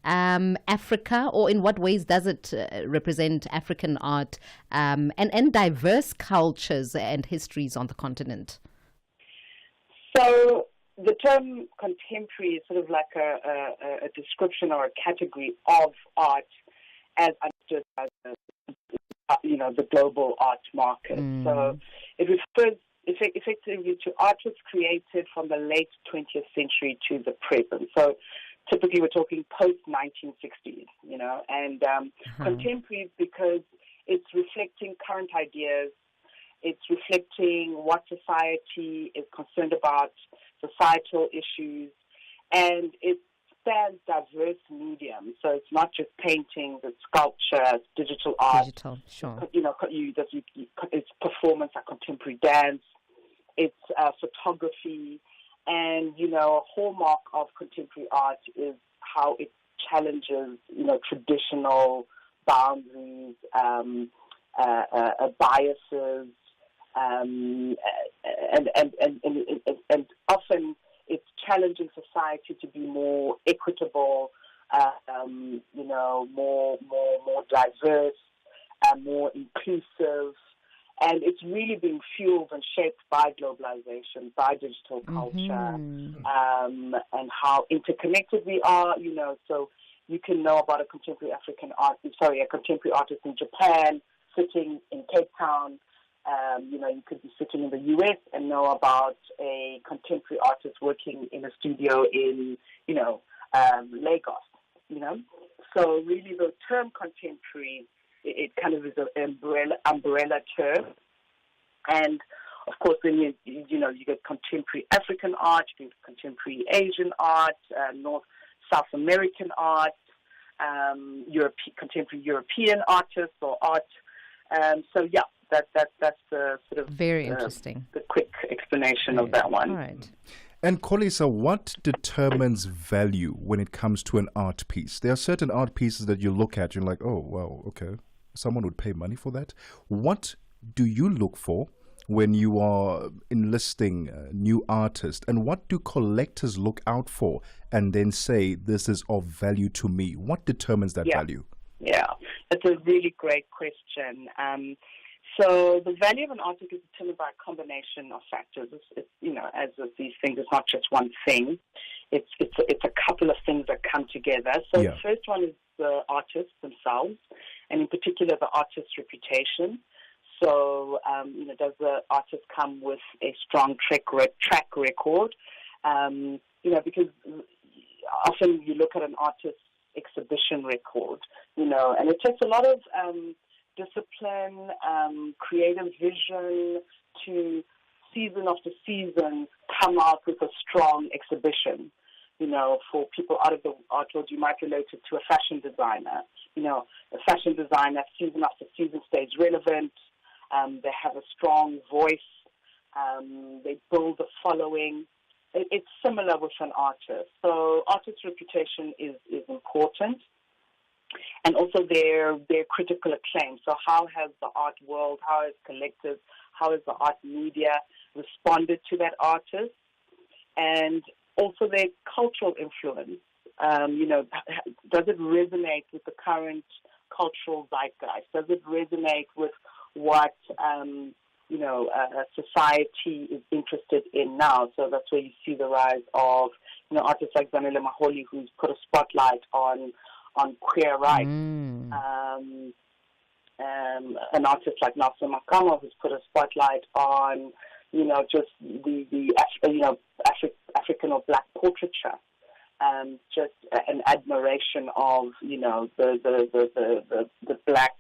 Africa, or in what ways does it represent African art and diverse cultures and histories on the continent? So the term contemporary is sort of like a description or a category of art as understood by the global art market. So it refers effectively to art was created from the late 20th century to the present. So typically we're talking post-1960s, and contemporary because it's reflecting current ideas, it's reflecting what society is concerned about, societal issues, and it spans diverse mediums. So it's not just painting, it's sculpture, it's digital art. Digital, sure. It's performance, like contemporary dance, it's photography, and, a hallmark of contemporary art is how it challenges, traditional boundaries, biases, and often it's challenging society to be more equitable, more diverse, more inclusive. And it's really being fueled and shaped by globalization, by digital culture, and how interconnected we are, so you can know about a contemporary artist in Japan sitting in Cape Town. You could be sitting in the US and know about a contemporary artist working in a studio in, Lagos, So really the term contemporary, it kind of is an umbrella term. And of course, then you get contemporary African art, you get contemporary Asian art, South American art, contemporary European artists or art. That's the sort of very interesting. The quick explanation of that one. All right. And Kolisa, what determines value when it comes to an art piece? There are certain art pieces that you look at, you're like, oh, wow, okay, someone would pay money for that. What do you look for when you are enlisting new artists? And what do collectors look out for and then say, this is of value to me? What determines that value? Yeah, that's a really great question. So the value of an artwork is determined by a combination of factors. It's as with these things, it's not just one thing. It's a couple of things that come together. So the first one is the artists themselves, and in particular the artist's reputation. So, does the artist come with a strong track record? Because often you look at an artist's exhibition record, and it takes a lot of discipline, creative vision to season after season come out with a strong exhibition. For people out of the art world, you might relate it to a fashion designer. A fashion designer season after season stays relevant. They have a strong voice. They build a following. It's similar with an artist. So artist reputation is important. And also their critical acclaim. So how has the art world, how has collectors, how has the art media responded to that artist? And also their cultural influence. Does it resonate with the current cultural zeitgeist? Does it resonate with what society is interested in now? So that's where you see the rise of artists like Zanele Maholi, who's put a spotlight on queer rights. An artist like Nelson Makama, who's put a spotlight on just the African or black portraiture. Just an admiration of the black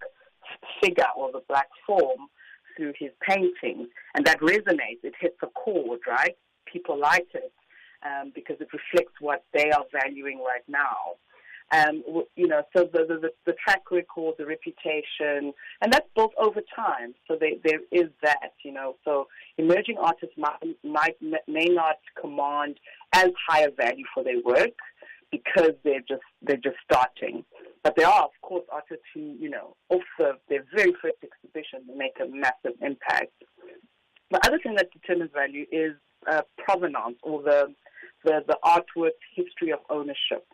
figure or the black form through his paintings, and that resonates. It hits a chord, right? People like it because it reflects what they are valuing right now. So the track record, the reputation, and that's built over time. So there is that, So emerging artists may not command as high a value for their work because they're just starting. But there are, of course, artists who, off their very first exhibition, make a massive impact. The other thing that determines value is provenance, or the artwork's history of ownership.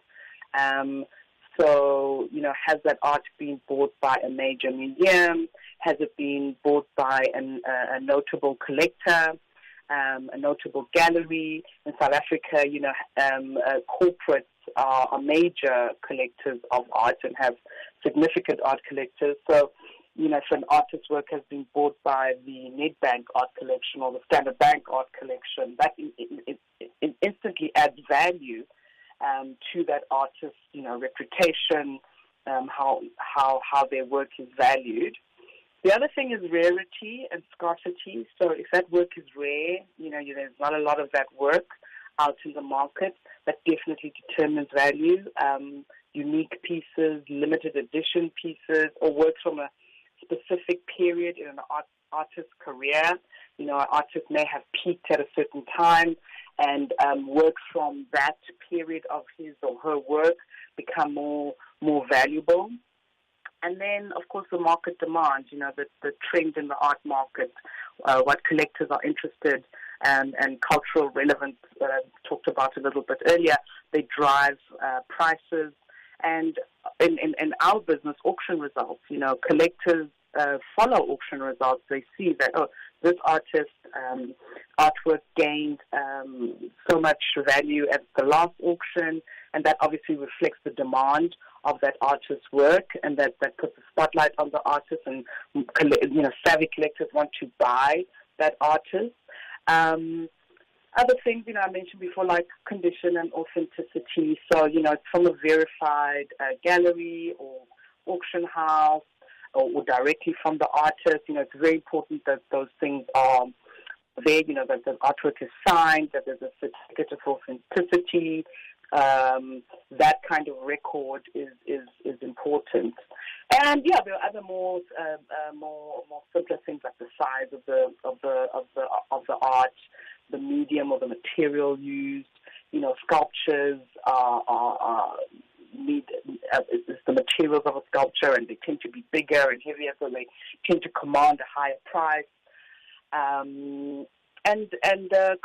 So, has that art been bought by a major museum? Has it been bought by a notable collector, a notable gallery? In South Africa, corporates are major collectors of art and have significant art collectors. So, if an artist's work has been bought by the Nedbank Art Collection or the Standard Bank Art Collection, that it instantly adds value to that artist's, reputation, how their work is valued. The other thing is rarity and scarcity. So if that work is rare, there's not a lot of that work out in the market, that definitely determines value. Unique pieces, limited edition pieces, or works from a specific period in an artist's career. An artist may have peaked at a certain time, and works from that period of his or her work become more valuable. And then, of course, the market demand, the trend in the art market, what collectors are interested and cultural relevance that I talked about a little bit earlier, they drive prices, And in our business, auction results, collectors follow auction results. They see that, this artist artwork gained so much value at the last auction, and that obviously reflects the demand of that artist's work, and that puts a spotlight on the artist, and savvy collectors want to buy that artist. Other things, I mentioned before, like condition and authenticity. So, it's from a verified gallery or auction house or directly from the artist. It's very important that those things are there, that the artwork is signed, that there's a certificate of authenticity. That kind of record is important. And there are other more simpler things like the size of the art, the medium or the material used. Sculptures need the materials of a sculpture, and they tend to be bigger and heavier, so they tend to command a higher price. And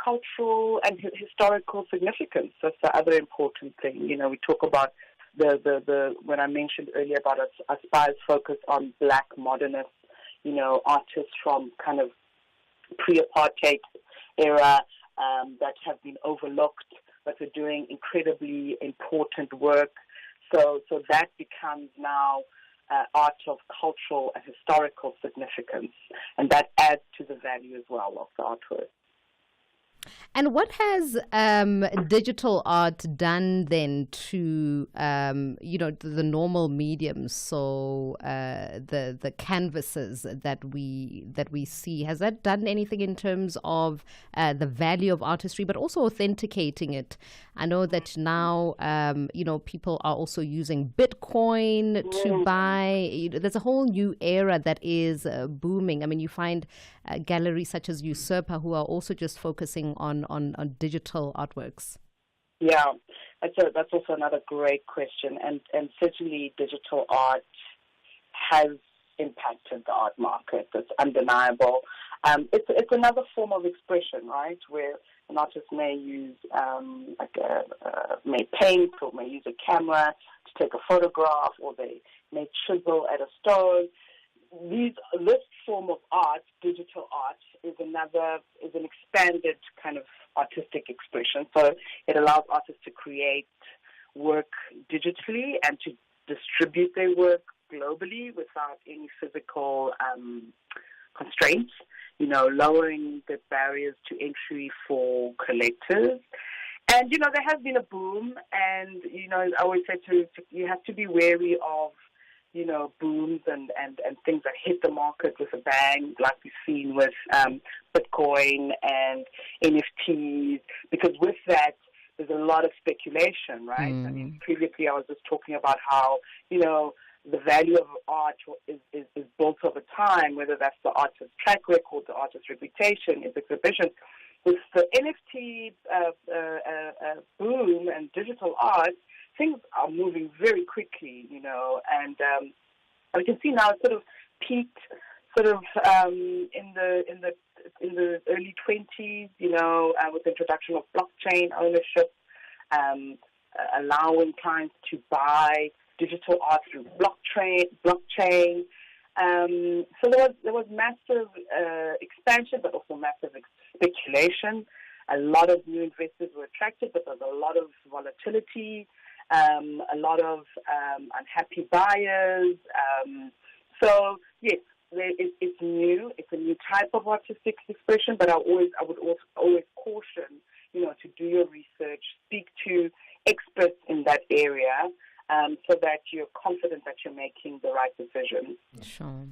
cultural and historical significance. That's the other important thing. We talk about the when I mentioned earlier about Aspire's focus on Black modernist, artists from kind of pre-apartheid era that have been overlooked, but are doing incredibly important work. So that becomes now art of cultural and historical significance, and that adds to the value as well of the artwork. And what has digital art done then to the normal mediums? So the canvases that we see, has that done anything in terms of the value of artistry, but also authenticating it? I know that now people are also using Bitcoin to buy. There's a whole new era that is booming. I mean, you find galleries such as Usurper who are also just focusing on digital artworks. Yeah, that's also another great question, and certainly digital art has impacted the art market. It's undeniable. It's another form of expression, right? Where an artist may use may paint or may use a camera to take a photograph, or they may chisel at a stone. This form of art, digital art, is an expanded kind of artistic expression. So it allows artists to create work digitally and to distribute their work globally without any physical constraints, lowering the barriers to entry for collectors. And, there has been a boom, and, I always say you have to be wary of booms and things that hit the market with a bang, like we've seen with Bitcoin and NFTs, because with that, there's a lot of speculation, right? I mean, previously I was just talking about how, the value of art is built over time, whether that's the artist's track record, the artist's reputation, its exhibition. With the NFT boom and digital art, things are moving very quickly, and we can see now it sort of peaked in the early 20s, with the introduction of blockchain ownership, allowing clients to buy digital art through blockchain. So there was massive expansion, but also massive speculation. A lot of new investors were attracted, but there's a lot of volatility, a lot of unhappy buyers. So yes, it's new. It's a new type of artistic expression. But I would always caution, to do your research, speak to experts in that area, so that you're confident that you're making the right decision. Sure.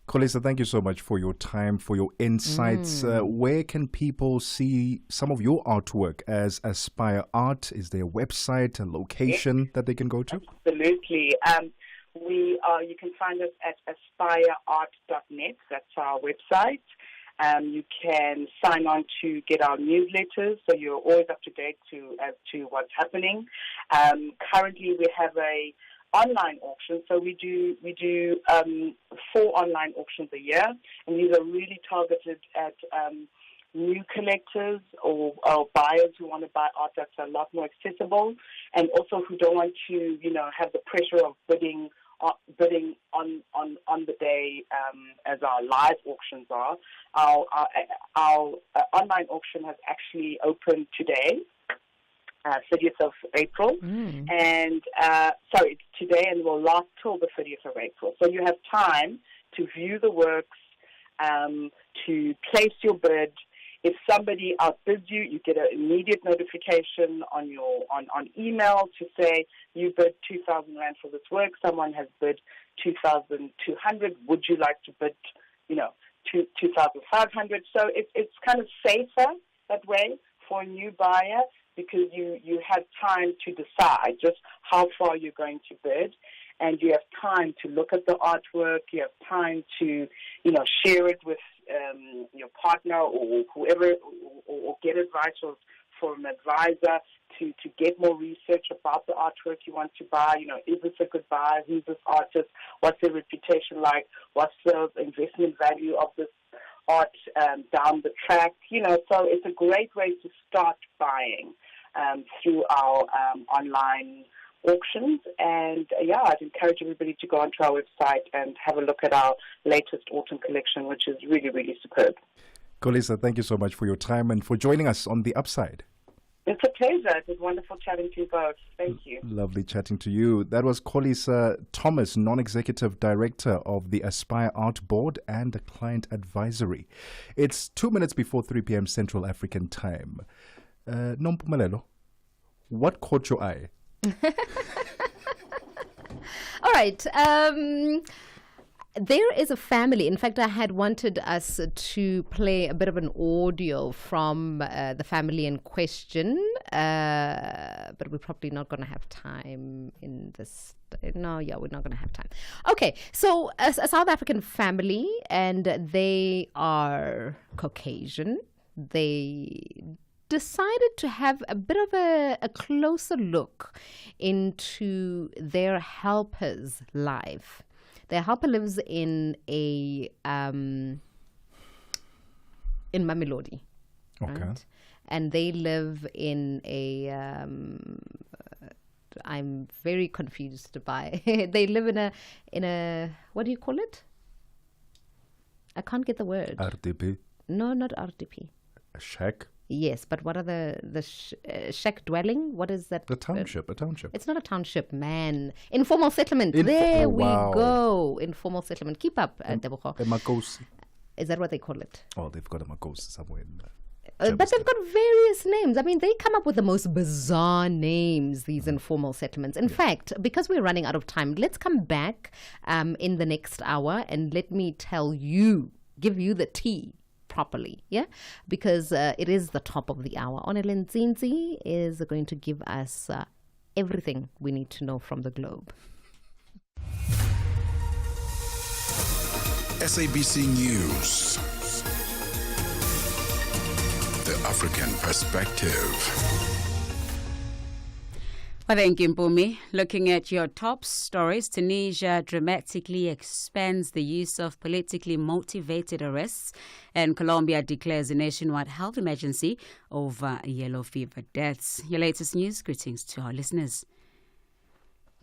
Kolisa, thank you so much for your time, for your insights. Where can people see some of your artwork as Aspire Art? Is there a website, a location that they can go to? Absolutely. You can find us at aspireart.net. That's our website. You can sign on to get our newsletters, so you're always up to date as to what's happening. Currently, we have a online auction, so we do 4 online auctions a year, and these are really targeted at new collectors or buyers who want to buy art that's a lot more accessible, and also who don't want to, have the pressure of bidding on the day as our live auctions are. Our online auction has actually opened today, 30th of April, and it's today and will last till the 30th of April. So you have time to view the works, to place your bid. If somebody outbids you, you get an immediate notification on email to say you bid 2,000 Rand for this work. Someone has bid 2,200. Would you like to bid, 2,500? So it's kind of safer that way for a new buyer, because you have time to decide just how far you're going to bid, and you have time to look at the artwork. You have time to, share it with your partner or whoever, or get advice from an advisor to get more research about the artwork you want to buy. Is this a good buy? Who's this artist? What's their reputation like? What's the investment value of this art down the track? So it's a great way to start buying through our online auctions. And I'd encourage everybody to go onto our website and have a look at our latest autumn collection, which is really, really superb. Kolisa, thank you so much for your time and for joining us on The Upside. It's a pleasure. It was wonderful chatting to you both. Thank you. Lovely chatting to you. That was Kolisa Thomas, Non-Executive Director of the Aspire Art Board and Client Advisory. It's 2 minutes before 3 p.m. Central African Time. Nompumelelo, what caught your eye? All right. There is a family. In fact, I had wanted us to play a bit of an audio from the family in question, but we're probably not going to have time in this. We're not going to have time. Okay, so a South African family, and they are Caucasian. They decided to have a bit of a closer look into their helper's life. Their helper lives in in Mamelodi, okay, right? And they live in a. I'm very confused by. They live in a what do you call it? I can't get the word. RDP. No, not RDP. A shack. Yes, but what are the shack dwelling? What is that? A township. It's not a township, man. Informal settlement. There we go. Informal settlement. Keep up, Tebogo. A Makosi. Is that what they call it? Oh, they've got a Makosi somewhere in but they've got various names. I mean, they come up with the most bizarre names, these informal settlements. In fact, because we're running out of time, let's come back in the next hour and let me give you the tea properly, because it is the top of the hour. Onele Nzinzi is going to give us everything we need to know from the globe. SABC News, the African perspective. Well, thank you, Mpumi. Looking at your top stories, Tunisia dramatically expands the use of politically motivated arrests, and Colombia declares a nationwide health emergency over yellow fever deaths. Your latest news, greetings to our listeners.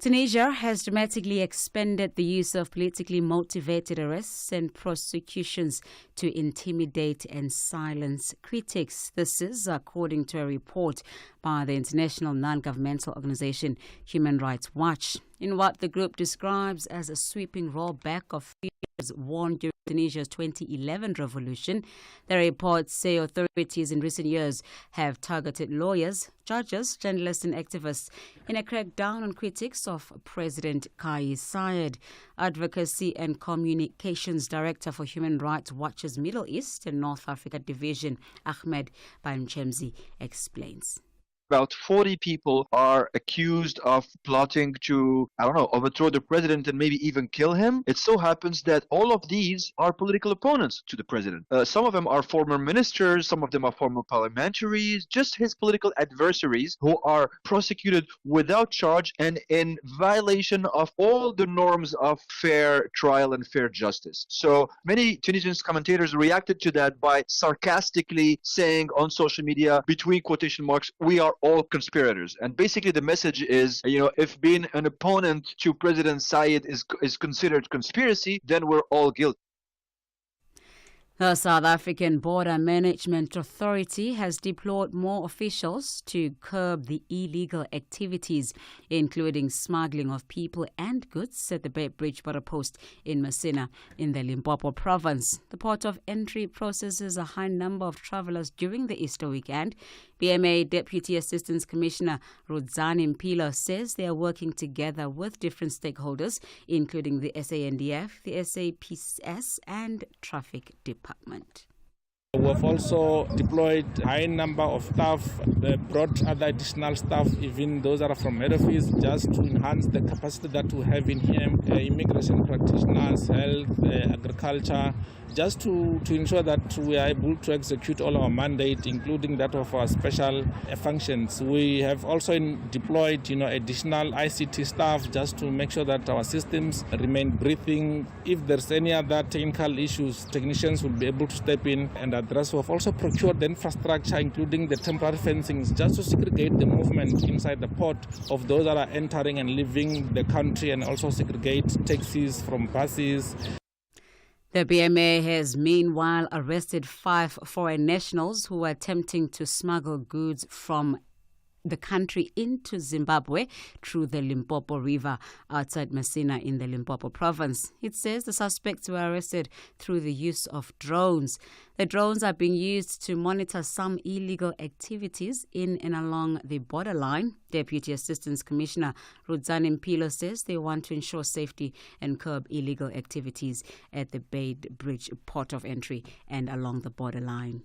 Tunisia has dramatically expanded the use of politically motivated arrests and prosecutions to intimidate and silence critics. This is according to a report by the international non-governmental organization Human Rights Watch. In what the group describes as a sweeping rollback of fears worn during Tunisia's 2011 revolution, the reports say authorities in recent years have targeted lawyers, judges, journalists and activists in a crackdown on critics of President Kais Saied. Advocacy and Communications Director for Human Rights Watch's Middle East and North Africa Division, Ahmed Banchemzi, explains. About 40 people are accused of plotting to, overthrow the president and maybe even kill him. It so happens that all of these are political opponents to the president. Some of them are former ministers, some of them are former parliamentaries, just his political adversaries who are prosecuted without charge and in violation of all the norms of fair trial and fair justice. So many Tunisian commentators reacted to that by sarcastically saying on social media, between quotation marks, we are all conspirators. And basically the message is, if being an opponent to President Said is considered conspiracy, then we're all guilty. The South African Border Management Authority has deployed more officials to curb the illegal activities, including smuggling of people and goods at the Bay Bridge border post in Messina in the Limpopo province. The port of entry processes a high number of travelers during the Easter weekend. BMA Deputy Assistant Commissioner Rudzani Mpilo says they are working together with different stakeholders, including the SANDF, the SAPS and Traffic Department. We've also deployed a high number of staff, brought other additional staff, even those that are from head office, just to enhance the capacity that we have in here, immigration practitioners, health, agriculture, just to ensure that we are able to execute all our mandate, including that of our special functions. We have also deployed, additional ICT staff just to make sure that our systems remain breathing. If there's any other technical issues, technicians will be able to step in and address. We've also procured the infrastructure, including the temporary fencings, just to segregate the movement inside the port of those that are entering and leaving the country, and also segregate taxis from buses. The BMA has meanwhile arrested 5 foreign nationals who were attempting to smuggle goods from the country into Zimbabwe through the Limpopo River outside Messina in the Limpopo province. It says the suspects were arrested through the use of drones. The drones are being used to monitor some illegal activities in and along the borderline. Deputy Assistant Commissioner Rudzani Mpilo says they want to ensure safety and curb illegal activities at the Bay Bridge port of entry and along the borderline.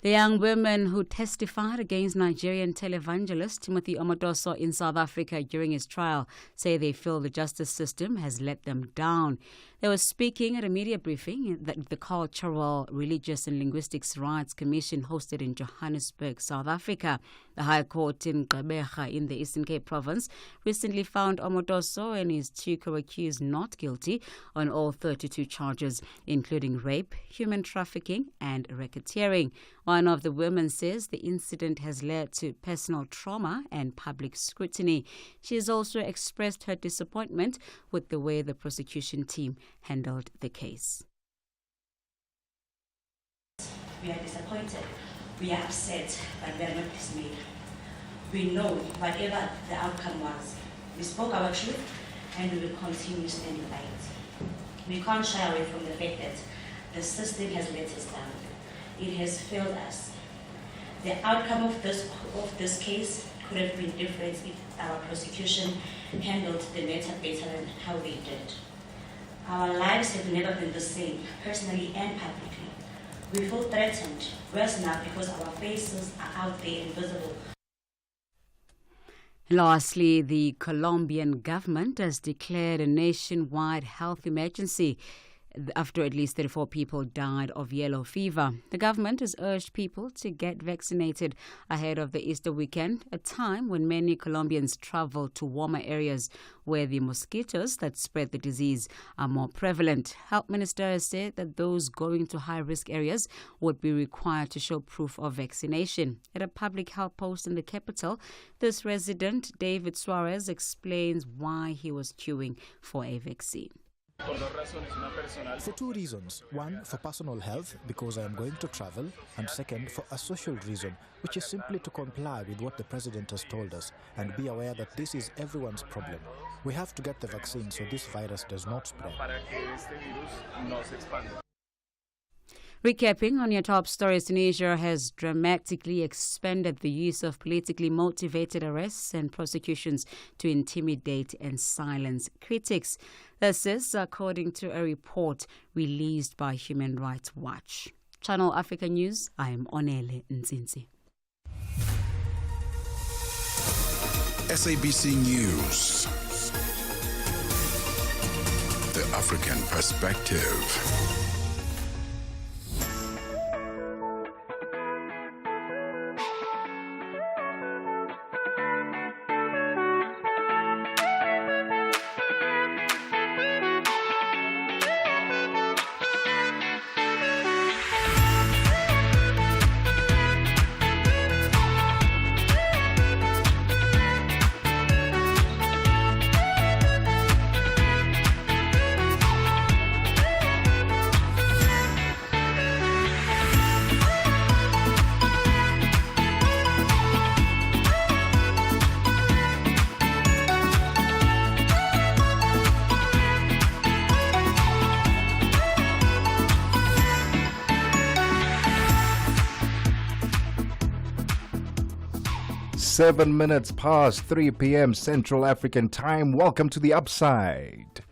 The young women who testified against Nigerian televangelist Timothy Omodoso in South Africa during his trial say they feel the justice system has let them down. They were speaking at a media briefing that the Cultural, Religious and Linguistics Rights Commission hosted in Johannesburg, South Africa. The High Court in Gqeberha in the Eastern Cape province recently found Omodoso and his 2 co-accused not guilty on all 32 charges, including rape, human trafficking and racketeering. One of the women says the incident has led to personal trauma and public scrutiny. She has also expressed her disappointment with the way the prosecution team handled the case. We are disappointed, we are upset, but we are not dismayed. We know whatever the outcome was, we spoke our truth and we will continue standing by it. We can't shy away from the fact that the system has let us down. It has failed us. The outcome of this case could have been different if our prosecution handled the matter better than how they did. Our lives have never been the same, personally and publicly. We feel threatened, worse now because our faces are out there and visible. Lastly, the Colombian government has declared a nationwide health emergency after at least 34 people died of yellow fever. The government has urged people to get vaccinated ahead of the Easter weekend, a time when many Colombians travel to warmer areas where the mosquitoes that spread the disease are more prevalent. Health Minister has said that those going to high-risk areas would be required to show proof of vaccination. At a public health post in the capital, this resident, David Suarez, explains why he was queuing for a vaccine. For 2 reasons. One, for personal health, because I am going to travel, and second, for a social reason, which is simply to comply with what the president has told us and be aware that this is everyone's problem. We have to get the vaccine so this virus does not spread. Recapping on your top stories, Tunisia has dramatically expanded the use of politically motivated arrests and prosecutions to intimidate and silence critics. This is according to a report released by Human Rights Watch. Channel Africa News, I am Onele Nzinzi. SABC News. The African Perspective. Seven minutes past 3 p.m. Central African Time. Welcome to The Upside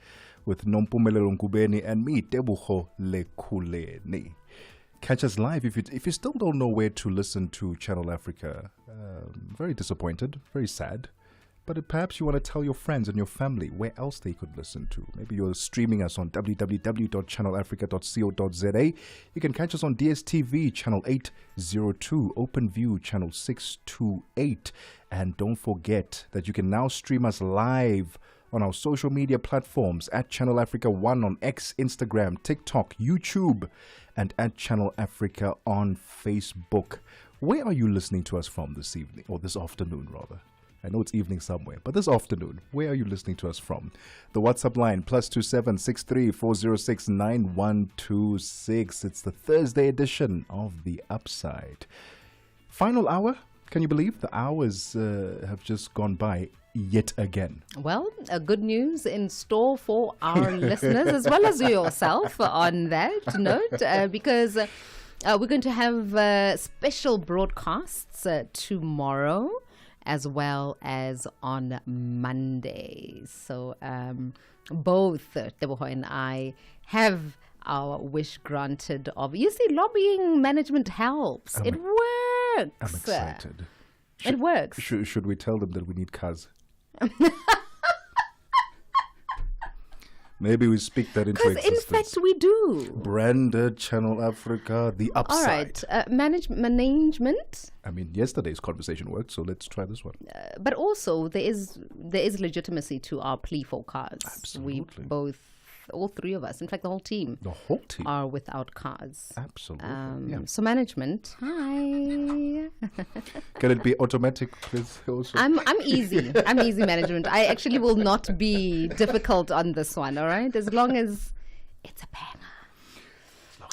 with Nompumelelo Ngubeni and me, Tebogo Lekhuleni. Catch us live if you still don't know where to listen to Channel Africa. Very disappointed, very sad. But perhaps you want to tell your friends and your family where else they could listen to. Maybe you're streaming us on www.channelafrica.co.za. You can catch us on DSTV channel 802, OpenView channel 628. And don't forget that you can now stream us live on our social media platforms at Channel Africa 1 on X, Instagram, TikTok, YouTube, and at Channel Africa on Facebook. Where are you listening to us from this evening, or this afternoon rather? I know it's evening somewhere, but this afternoon, where are you listening to us from? The WhatsApp line, +27 63 406 9126. It's the Thursday edition of The Upside. Final hour. Can you believe the hours have just gone by yet again? Well, good news in store for our listeners as well as yourself on that note, because we're going to have special broadcasts tomorrow, as well as on Monday. So both Tebogo and I have our wish granted of, you see, lobbying management helps. It works. I'm excited. It works. Should we tell them that we need cars? Maybe we speak that into existence. Because in fact we do. Branded Channel Africa, The Upside. All right. Management. I mean, yesterday's conversation worked, so let's try this one. But also, there is legitimacy to our plea for cars. Absolutely. All three of us, in fact, the whole team. The whole team? Are without cars. Absolutely. So management, hi. Can it be automatic, please? Also? I'm easy. I'm easy management. I actually will not be difficult on this one, all right? As long as it's a banger.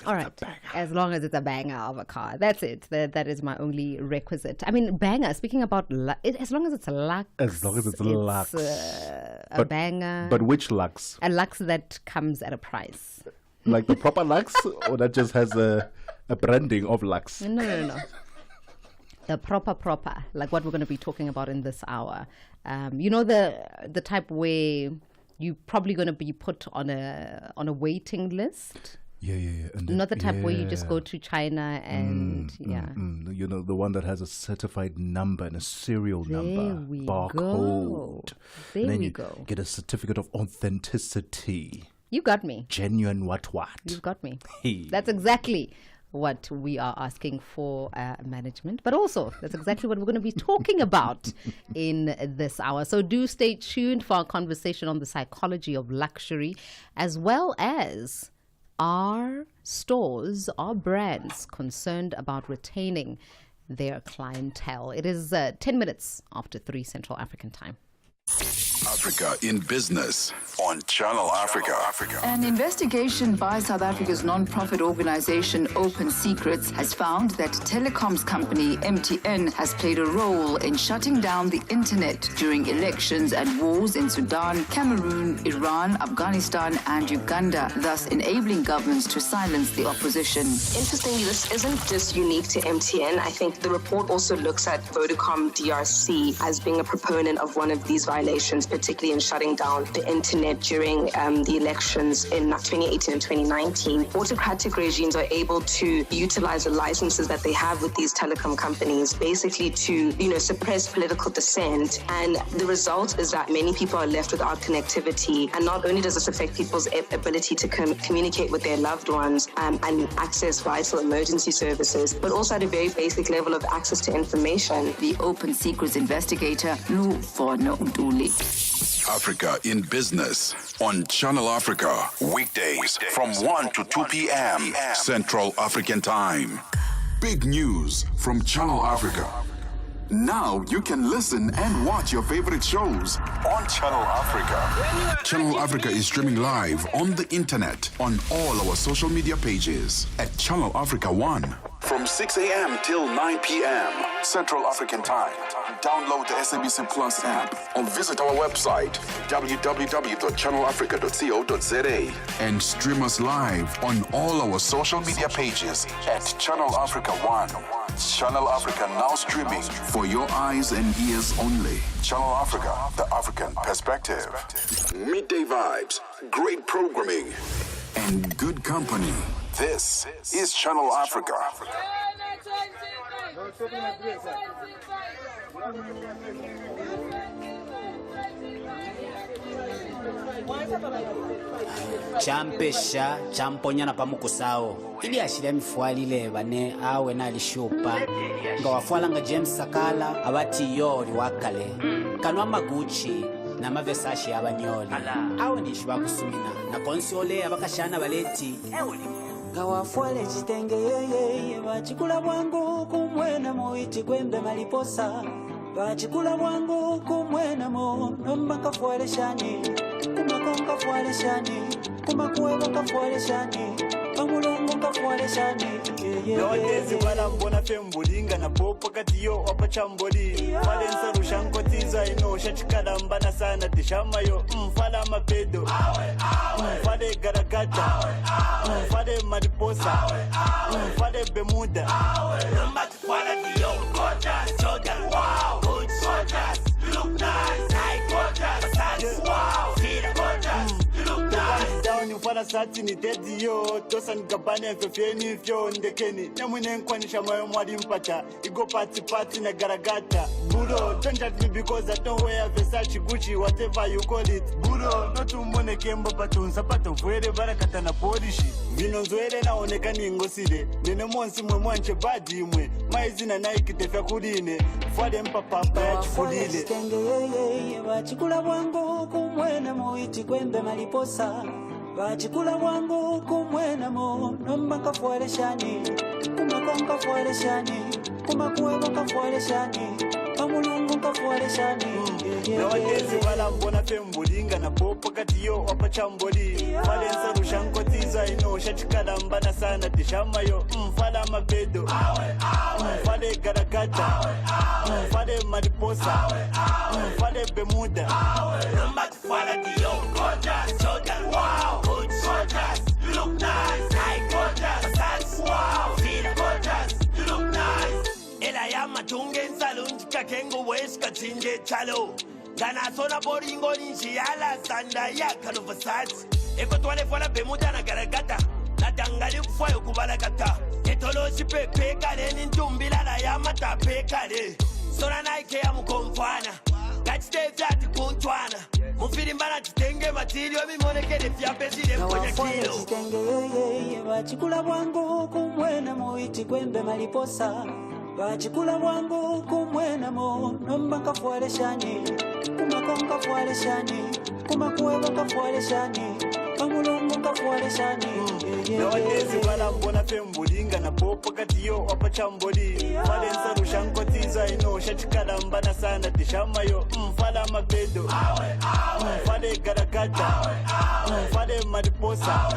All right, as long as it's a banger of a car. That's it. That is my only requisite. I mean, banger, speaking about as long as it's a Lux. As long as it's Lux. A banger. But which Lux? A Lux that comes at a price. Like the proper Lux, or that just has a branding of Lux? No. The proper, like what we're going to be talking about in this hour. You know, the type where you're probably going to be put on a waiting list. Yeah. And not the type where you just go to China and You know, the one that has a certified number and a serial number, barcode. There and then we go. Get a certificate of authenticity. You got me. Genuine what? You've got me. Hey. That's exactly what we are asking for management, but also that's exactly what we're going to be talking about in this hour. So do stay tuned for our conversation on the psychology of luxury, as well as are stores, are brands concerned about retaining their clientele? It is 10 minutes after 3 Central African Time. Africa in Business on Channel Africa. An investigation by South Africa's non-profit organization Open Secrets has found that telecoms company MTN has played a role in shutting down the internet during elections and wars in Sudan, Cameroon, Iran, Afghanistan and Uganda, thus enabling governments to silence the opposition. Interestingly, this isn't just unique to MTN. I think the report also looks at Vodacom DRC as being a proponent of one of these violations. particularly in shutting down the internet during the elections in 2018 and 2019. Autocratic regimes are able to utilize the licenses that they have with these telecom companies, basically to, suppress political dissent. And the result is that many people are left without connectivity. And not only does this affect people's ability to communicate with their loved ones and access vital emergency services, but also at a very basic level of access to information. The Open Secrets investigator, Lu Forno Ntuli. Africa in Business on Channel Africa. Weekdays from 1 to 2 p.m. Central African Time. Big news from Channel Africa. Now you can listen and watch your favorite shows on Channel Africa. Channel Africa is streaming live on the internet on all our social media pages at Channel Africa 1 from 6 a.m. till 9 p.m. Central African Time. Download the SABC Plus app or visit our website www.channelafrica.co.za and stream us live on all our social media pages at Channel Africa 1. Channel Africa now streaming for your eyes and ears only. Channel Africa, the African perspective. Midday vibes, great programming, and good company. This is Channel Africa. champesha champonyana pamukusao ili ashile mfualile bane awe nalishupa nga wafualanga James Sakala abati yori wakale kanwa maguchi na mavesashi abanyoli awe nishwa kusumina na konsole abakashana baleti nga wafuale chitenge yeye bachikula bwangu kumwena muiti kwembe maliposa bachikula bwangu kumwena mo nomba kafuale shani kumakonga fuale shani kumakuweba kafuale shani pamulungu kafuale shani nowadays balambona fembulinga na popo katiyo wapachamboli valensa rushankotiza inosha chikalambana sana tishamayo mfala mapedo mfale garagata mfale mariposa mfale bemuda nombatufala diyo gorgeous Jordan wow good soldiers you look nice high gorgeous wow feel gorgeous you look nice down ufala sati ni dedi yo tosa nikabane fefeni fyo ndekeni nemwine nkwanisha moyo mwadi mpata igo party na garagata Budo don't judge me because I don't wear Versace Gucci whatever you call it Budo not umbone kemba patunza pato fuere barakata na polishi vino nzoele naoneka ningosile nene monsi mwe mwanche badi mwe maizi na Nike tefya kuline fwade mpapapa ya chifulile bachikula bwangu kumwena muiti kwembe maliposa bachikula bwangu kumwena mo nomba kafuale shani kumakonga fuale shani kumakuweba kafuale shani pamulungu kafuale shani nowadays balambona fembulinga na popo katiyo wapachamboli valensa rushankotiza inosha chikalambana sana tishamayo mfala mapedo mfale garagata mfale mariposa mfale bemuda nombatufala diyo gorgeous Jordan wow good soldiers you look nice high gorgeous that's wow feel gorgeous you look nice ela yama tungen salon kakengo west katinje chalo Gana sona boringo ninji ala sanda ya kaluvasat eko twale fwala bemuda na garagata na dangali kufwayo kubalagata etolo sipepe kale nintumbila la yamata pekale sona naike ya mukomfana kachite vyati kuntwana mufiri mbana titenge matilio mimonekele fyapesile mkonya kilo chitenge yeye bachikula bwangu kumwena muiti kwembe maliposa bachikula bwangu kumwena mo nomba kafuale shani kumakonga fuale shani kumakuweba kafuale shani pamulungu kafuale shani nowadays balambona fembulinga na popo katiyo wapachamboli valensa rushankotiza inosha chikalambana sana tishamayo mfala mapedo mfale garagata mfale mariposa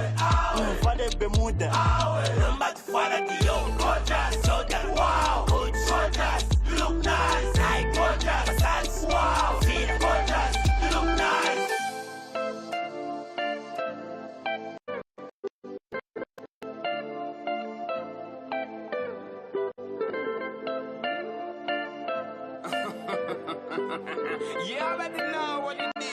mfale bemuda nombatufala diyo gorgeous Jordan wow good soldiers you look nice high gorgeous that's wow feel gorgeous you look nice You already know what it is.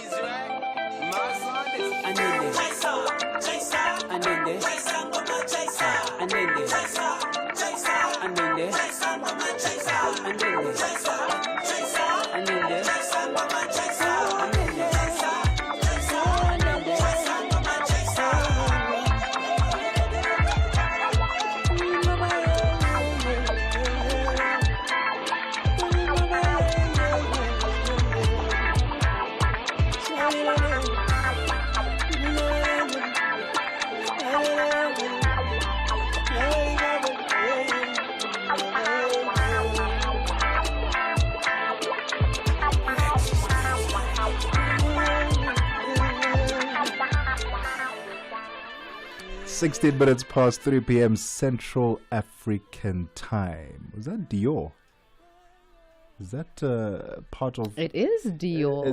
Sixteen minutes past 3 p.m. Central African Time. Was that Dior? Is that part of? It is Dior.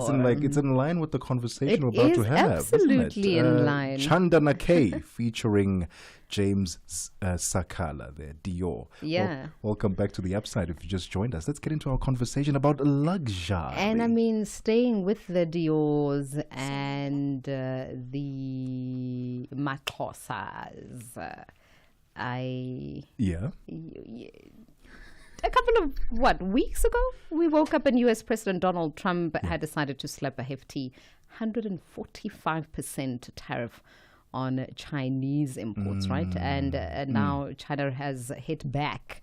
It's in line with the conversation we're It about is to have. absolutely isn't it? in line. Chandana K featuring James Sakala there, Dior. Yeah. Welcome back to the Upside. If you just joined us, let's get into our conversation about luxury. And I mean, staying with the Diors and the Makosas, a couple of, weeks ago, we woke up and US President Donald Trump had decided to slap a hefty 145% tariff on Chinese imports, right? And now China has hit back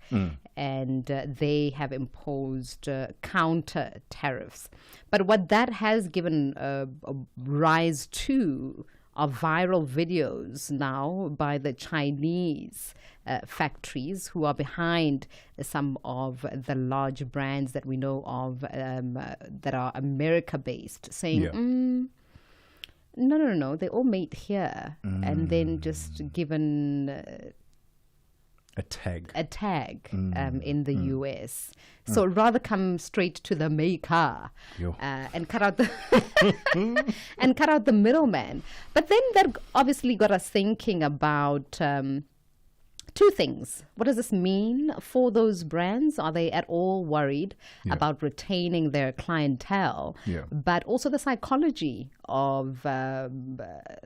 and they have imposed counter tariffs. But what that has given a rise to are viral videos now by the Chinese factories who are behind some of the large brands that we know of that are America-based, saying, no, they're all made here, and then just given a tag in the US. So rather come straight to the maker and cut out the and cut out the middleman. But then that obviously got us thinking about two things. What does this mean for those brands? Are they at all worried about retaining their clientele? But also the psychology of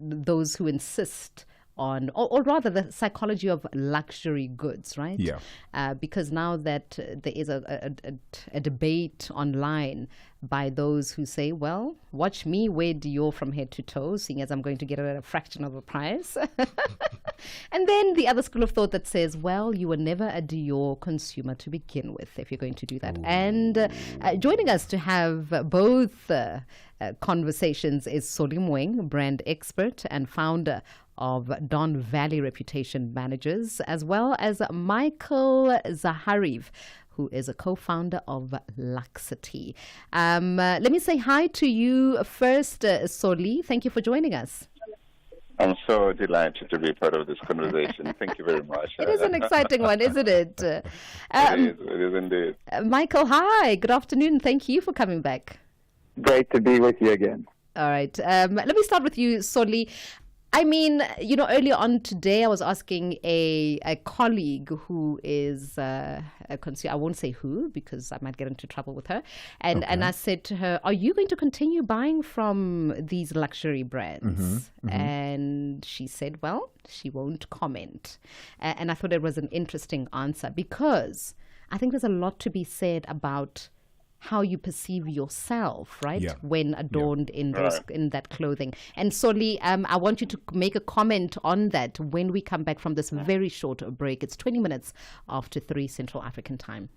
those who insist on, or rather the psychology of luxury goods, right? Because now that there is a debate online by those who say, well, watch me wear Dior from head to toe, seeing as I'm going to get it at a fraction of the price. And then the other school of thought that says, well, you were never a Dior consumer to begin with if you're going to do that. And joining us to have both conversations is Soli Mweng, brand expert and founder of Don Valley Reputation Managers, as well as Michael Zahariv, who is a co-founder of Luxity. Let me say hi to you first, Soli. Thank you for joining us. I'm so delighted to be part of this conversation. Thank you very much. It is an exciting one, isn't it? It is indeed. Michael, hi. Good afternoon. Thank you for coming back. Great to be with you again. All right. Let me start with you, Soli. I mean, earlier on today, I was asking a colleague who is a consumer. I won't say who because I might get into trouble with her. And I said to her, are you going to continue buying from these luxury brands? And she said, well, she won't comment. And I thought it was an interesting answer because I think there's a lot to be said about how you perceive yourself, right? When adorned in that clothing. And Soli, I want you to make a comment on that when we come back from this very short break. It's 20 minutes after 3 Central African Time.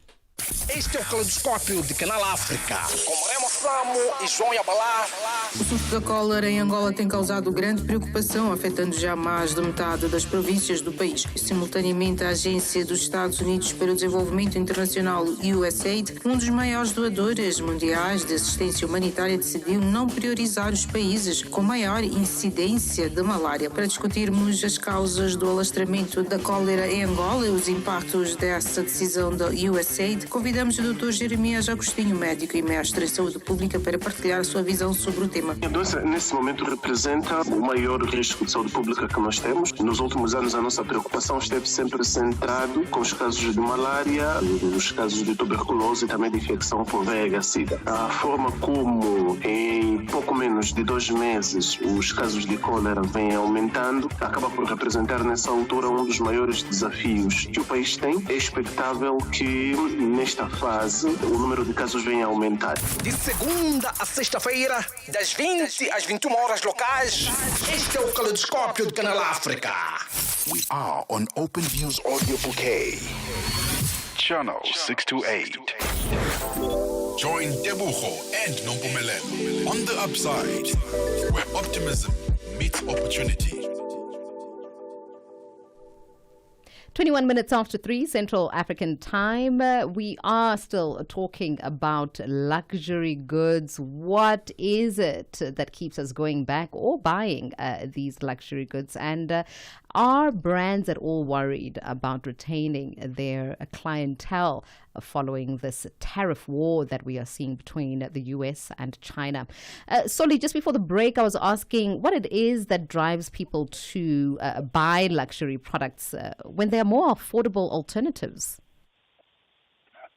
Este é o Caleidoscópio de Canal África, com Remo Samo e João Yabalá. O surto da cólera em Angola tem causado grande preocupação, afetando já mais de metade das províncias do país. Simultaneamente, a Agência dos Estados Unidos para o Desenvolvimento Internacional, USAID, um dos maiores doadores mundiais de assistência humanitária, decidiu não priorizar os países com maior incidência de malária. Para discutirmos as causas do alastramento da cólera em Angola e os impactos dessa decisão da USAID, convidamos o Dr. Jeremias Agostinho, médico e mestre em saúde Pública para partilhar a sua visão sobre o tema. A doença, nesse momento, representa o maior risco de saúde pública que nós temos. Nos últimos anos, a nossa preocupação esteve sempre centrado com os casos de malária, os casos de tuberculose e também de infecção por VIH-Sida. A forma como, em pouco menos de 2 meses, os casos de cólera vêm aumentando, acaba por representar, nessa altura, um dos maiores desafios que o país tem. É expectável que, nesta fase, o número de casos venha a aumentar. De segunda a sexta-feira, das 20 às 21 horas locais, este é o Caleidoscópio do Canal África. We are on Open Views Audio Bouquet. Channel 628. Join Tebogo and Nompumelelo on the upside, where optimism meets opportunity. 21 minutes after 3 Central African Time. We are still talking about luxury goods. What is it that keeps us going back or buying these luxury goods? And are brands at all worried about retaining their clientele following this tariff war that we are seeing between the US and China? Soli, just before the break, I was asking what it is that drives people to buy luxury products when there are more affordable alternatives.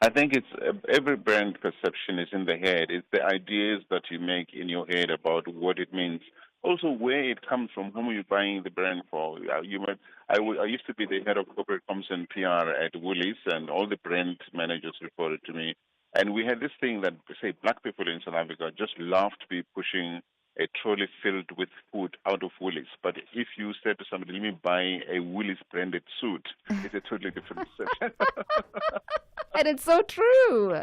I think it's every brand perception is in the head. It's the ideas that you make in your head about what it means. Also, where it comes from, whom are you buying the brand for? I used to be the head of corporate comms and PR at Woolies, and all the brand managers reported to me. And we had this thing that, say, black people in South Africa just love to be pushing a trolley filled with food out of Woolies. But if you said to somebody, let me buy a Woolies branded suit, it's a totally different perception. And it's so true.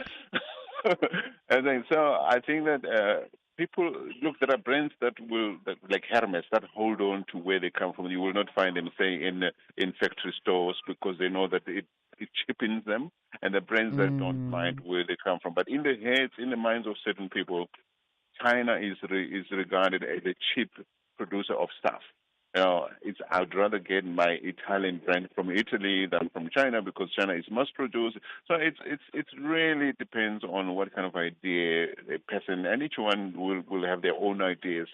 And then, so I think that people, look, there are brands that like Hermes, that hold on to where they come from. You will not find them, say, in factory stores because they know that it cheapens them, and the brands that don't mind where they come from. But in the heads, in the minds of certain people, China is regarded as a cheap producer of stuff. I'd rather get my Italian brand from Italy than from China because China is mass produced. So it really depends on what kind of idea a person, and each one will have their own ideas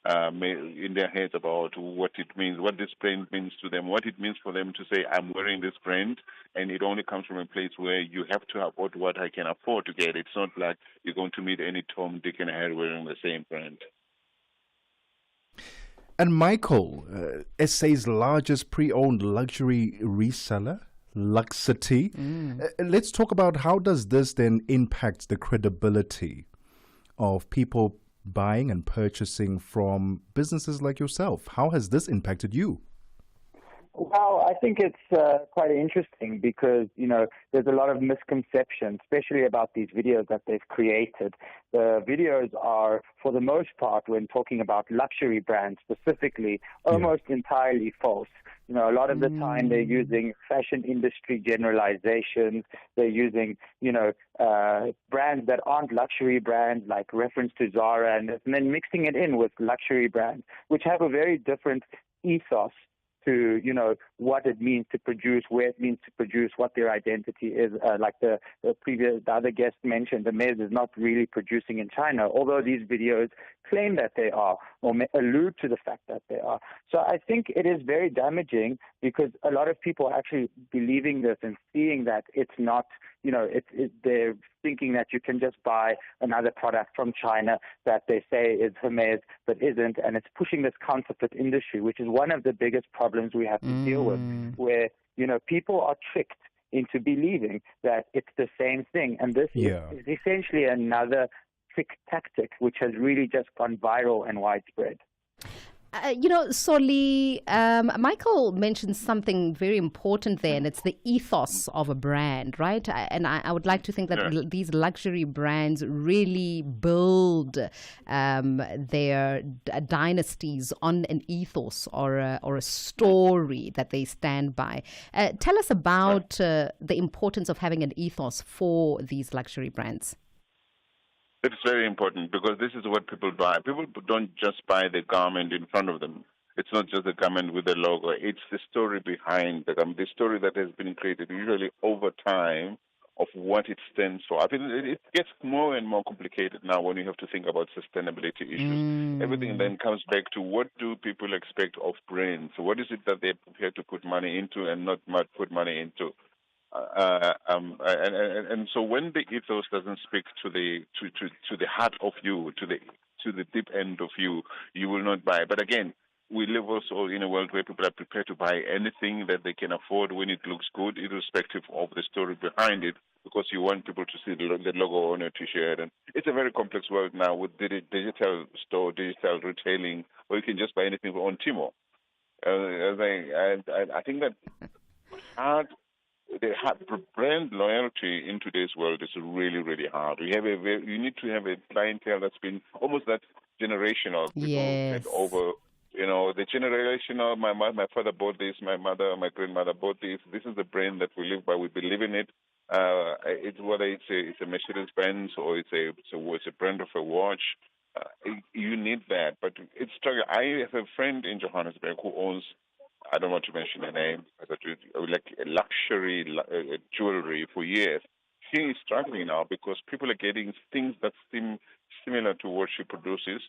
in their heads about what it means, what this brand means to them, what it means for them to say, I'm wearing this brand, and it only comes from a place where you have to afford what I can afford to get. It's not like you're going to meet any Tom, Dick, and Harry wearing the same brand. And Michael, SA's largest pre-owned luxury reseller, Luxity. Let's talk about how does this then impact the credibility of people buying and purchasing from businesses like yourself. How has this impacted you? Well, I think it's quite interesting because, there's a lot of misconception, especially about these videos that they've created. The videos are, for the most part, when talking about luxury brands specifically, almost entirely false. A lot of the time they're using fashion industry generalizations. They're using, brands that aren't luxury brands, like reference to Zara, and then mixing it in with luxury brands, which have a very different ethos to, what it means to produce, where it means to produce, what their identity is. Like the other guest mentioned, the Mez is not really producing in China, although these videos claim that they are or allude to the fact that they are. So I think it is very damaging because a lot of people are actually believing this and seeing that it's not, they're thinking that you can just buy another product from China that they say is Hermes but isn't, and it's pushing this counterfeit industry, which is one of the biggest problems we have to deal with, where, people are tricked into believing that it's the same thing. And this is essentially another trick tactic, which has really just gone viral and widespread. Soli, Michael mentioned something very important there, and it's the ethos of a brand, right? And I would like to think that these luxury brands really build their dynasties on an ethos or a story that they stand by. Tell us about the importance of having an ethos for these luxury brands. It's very important because this is what people buy. People don't just buy the garment in front of them. It's not just the garment with the logo. It's the story behind the garment, the story that has been created usually over time of what it stands for. I mean, it gets more and more complicated now when you have to think about sustainability issues. Everything then comes back to what do people expect of brands? What is it that they're prepared to put money into and not put money into? And so when the ethos doesn't speak to the heart of you, to the deep end of you, you will not buy. But again, we live also in a world where people are prepared to buy anything that they can afford when it looks good, irrespective of the story behind it, because you want people to see the logo on your T-shirt. And it's a very complex world now with digital store, digital retailing, or you can just buy anything on Timo. I think that the brand loyalty in today's world is really, really hard. You need to have a clientele that's been almost that generational. Yes. That over, the generational. My father bought this. My grandmother bought this. This is the brand that we live by. We believe in it. It's whether it's a Mercedes-Benz or it's a brand of a watch. You need that, but it's struggling. I have a friend in Johannesburg who owns, I don't want to mention the name, like luxury jewelry for years. She is struggling now because people are getting things that seem similar to what she produces,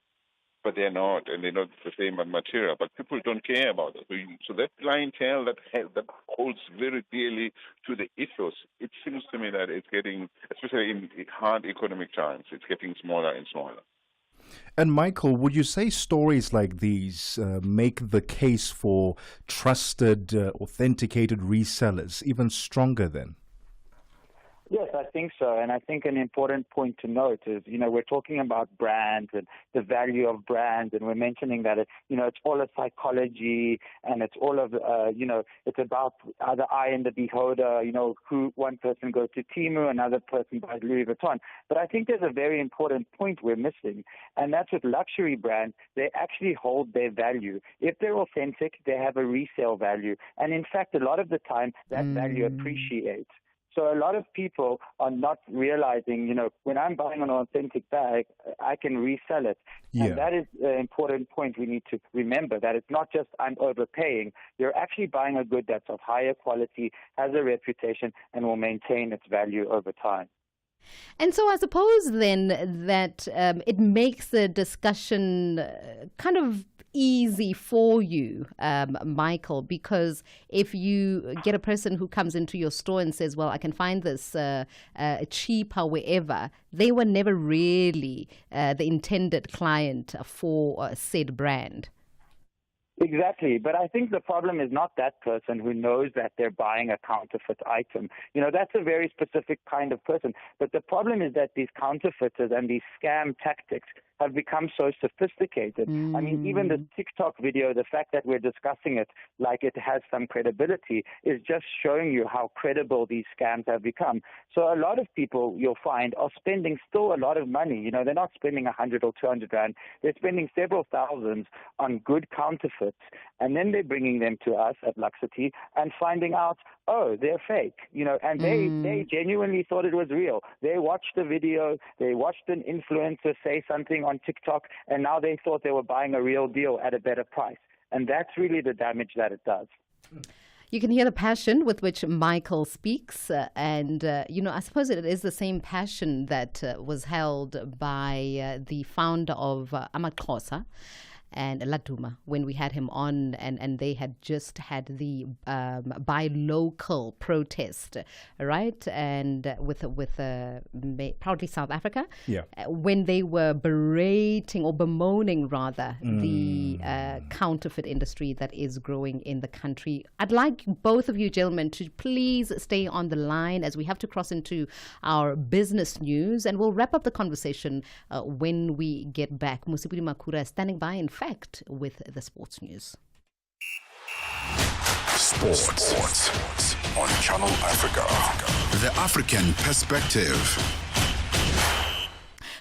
but they're not, and they're not the same material. But people don't care about it. So that clientele that holds very dearly to the ethos, it seems to me that it's getting, especially in hard economic times, it's getting smaller and smaller. And Michael, would you say stories like these make the case for trusted, authenticated resellers even stronger then? Yes, I think so. And I think an important point to note is, we're talking about brands and the value of brands, and we're mentioning that, it's all of psychology, and it's all of, it's about the eye and the beholder, who one person goes to Temu, another person buys Louis Vuitton. But I think there's a very important point we're missing, and that's with luxury brands, they actually hold their value. If they're authentic, they have a resale value. And in fact, a lot of the time, that value appreciates. So a lot of people are not realizing, when I'm buying an authentic bag, I can resell it. Yeah. And that is an important point we need to remember, that it's not just I'm overpaying. You're actually buying a good that's of higher quality, has a reputation, and will maintain its value over time. And so I suppose then that it makes the discussion kind of easy for you, Michael, because if you get a person who comes into your store and says, well, I can find this cheaper wherever, they were never really the intended client for said brand. Exactly. But I think the problem is not that person who knows that they're buying a counterfeit item. That's a very specific kind of person. But the problem is that these counterfeiters and these scam tactics have become so sophisticated. I mean, even the TikTok video, the fact that we're discussing it like it has some credibility is just showing you how credible these scams have become. So a lot of people, you'll find, are spending still a lot of money. They're not spending 100 or 200 rand. They're spending several thousands on good counterfeits, and then they're bringing them to us at Luxity and finding out, oh, they're fake, and they genuinely thought it was real. They watched the video, they watched an influencer say something on TikTok, and now they thought they were buying a real deal at a better price. And that's really the damage that it does. You can hear the passion with which Michael speaks, and I suppose it is the same passion that was held by the founder of Amaxhosa and Laduma when we had him on, and they had just had the buy local protest, right? And with proudly South Africa, when they were berating or bemoaning rather the counterfeit industry that is growing in the country. I'd like both of you gentlemen to please stay on the line as we have to cross into our business news, and we'll wrap up the conversation when we get back. Musipudi Makura is standing by, in fact, with the sports news. Sports on Channel Africa. The African perspective.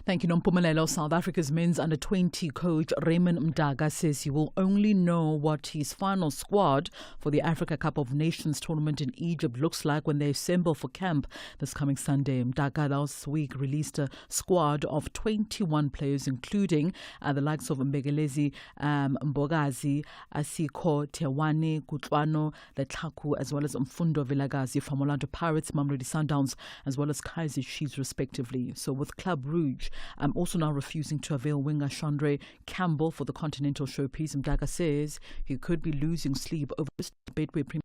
Thank you, Nompumelelo. South Africa's men's under-20 coach Raymond Mdaga says he will only know what his final squad for the Africa Cup of Nations tournament in Egypt looks like when they assemble for camp this coming Sunday. Mdaga last week released a squad of 21 players, including the likes of Mbegelezi, Mbogazi, Asiko, Tewani, Kutlwano, Letlaku, as well as Mfundo Vilagazi from Orlando Pirates, Mamelodi Sundowns, as well as Kaizer Chiefs, respectively. So with Club Rouge also now refusing to avail winger Chandre Campbell for the Continental Showpiece, Mdaga says he could be losing sleep over this debate where Premier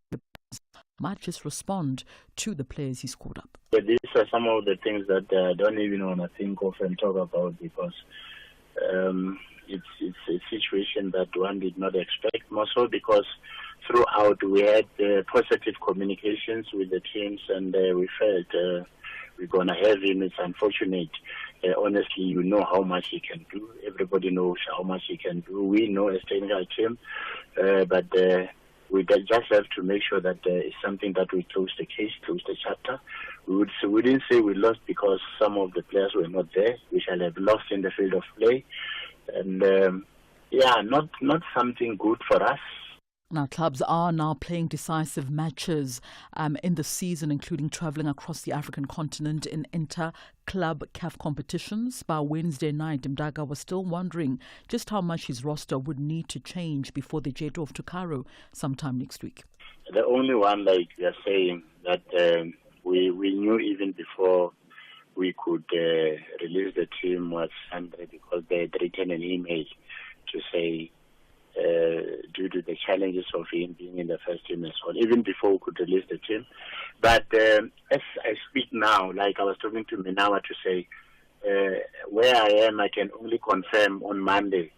might just respond to the players he scored up. But these are some of the things that I don't even want to think of and talk about, because it's a situation that one did not expect, more so because throughout we had positive communications with the teams, and we felt we're going to have him. It's unfortunate. Honestly, you know how much he can do. Everybody knows how much he can do. We know as technical team, but we just have to make sure that it's something that we close the case, close the chapter. We didn't say we lost because some of the players were not there. We shall have lost in the field of play, and not something good for us. Now, clubs are now playing decisive matches in the season, including travelling across the African continent in inter-club CAF competitions. By Wednesday night, Mdaga was still wondering just how much his roster would need to change before they jet off to Cairo sometime next week. The only one, like we are saying, that we knew even before we could release the team was Sandra, because they had written an email to say, due to the challenges of him being in the first team as well, even before we could release the team. But as I speak now, like I was talking to Minawa to say, where I am, I can only confirm on Monday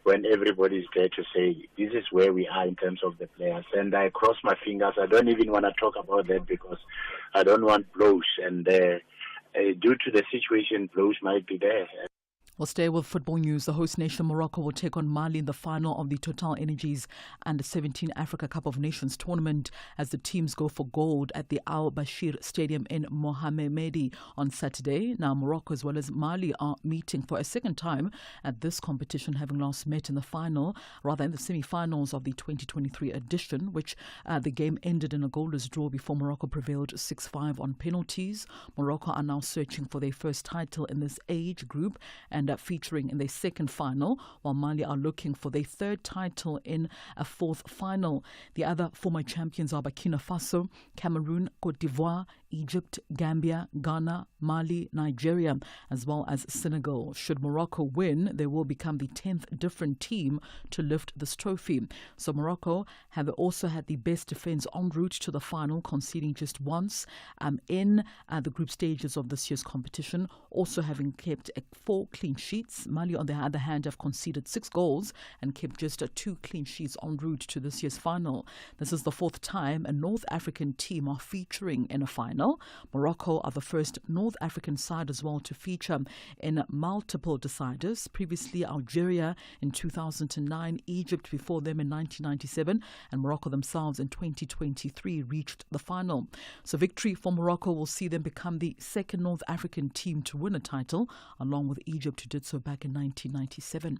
when everybody is there to say, this is where we are in terms of the players. And I cross my fingers. I don't even want to talk about that because I don't want blows. And due to the situation, blows might be there. We'll stay with football news. The host nation Morocco will take on Mali in the final of the Total Energies Under-17 Africa Cup of Nations tournament as the teams go for gold at the Al Bashir Stadium in Mohammed on Saturday. Now, Morocco as well as Mali are meeting for a second time at this competition, having last met in the semi-finals of the 2023 edition, which the game ended in a goalless draw before Morocco prevailed 6-5 on penalties. Morocco are now searching for their first title in this age group and featuring in their second final, while Mali are looking for their third title in a fourth final. The other former champions are Burkina Faso, Cameroon, Cote d'Ivoire, Egypt, Gambia, Ghana, Mali, Nigeria, as well as Senegal. Should Morocco win, they will become the 10th different team to lift this trophy. So Morocco have also had the best defence en route to the final, conceding just once in the group stages of this year's competition, also having kept 4 clean sheets. Mali, on the other hand, have conceded 6 goals and kept just 2 clean sheets en route to this year's final. This is the 4th time a North African team are featuring in a final. Morocco are the first North African side as well to feature in multiple deciders. Previously, Algeria in 2009, Egypt before them in 1997, and Morocco themselves in 2023 reached the final. So victory for Morocco will see them become the second North African team to win a title, along with Egypt, who did so back in 1997.